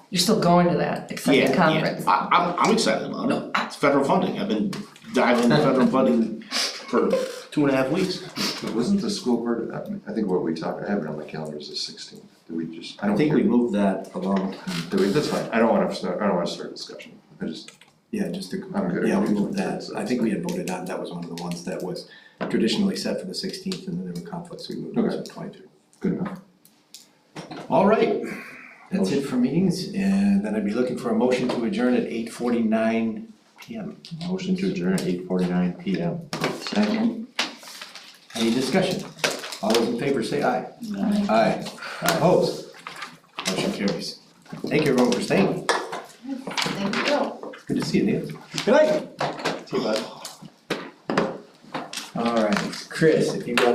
You're still going to that exciting conference? I'm excited about it. It's federal funding. I've been diving into federal funding for 2.5 weeks. But wasn't the school board, I think what we talked, I have it on my calendar is the 16th. Do we just? I think we moved that along. Do we? That's fine. I don't wanna start a discussion. I just. Yeah, just to, I'm good. yeah, we moved that. I think we had voted on, that was one of the ones that was traditionally set for the 16th, and then there were conflicts, we moved it to the 23rd. Good enough. All right, that's it for meetings, and then I'd be looking for a motion to adjourn at 8:49 PM. Motion to adjourn at 8:49 PM. Second. Any discussion? All those in favor say aye. Aye. Opposed? Motion carries. Thank you everyone for staying. Thank you. Good to see you, Neil. Good night. See you, bud. All right, Chris, if you got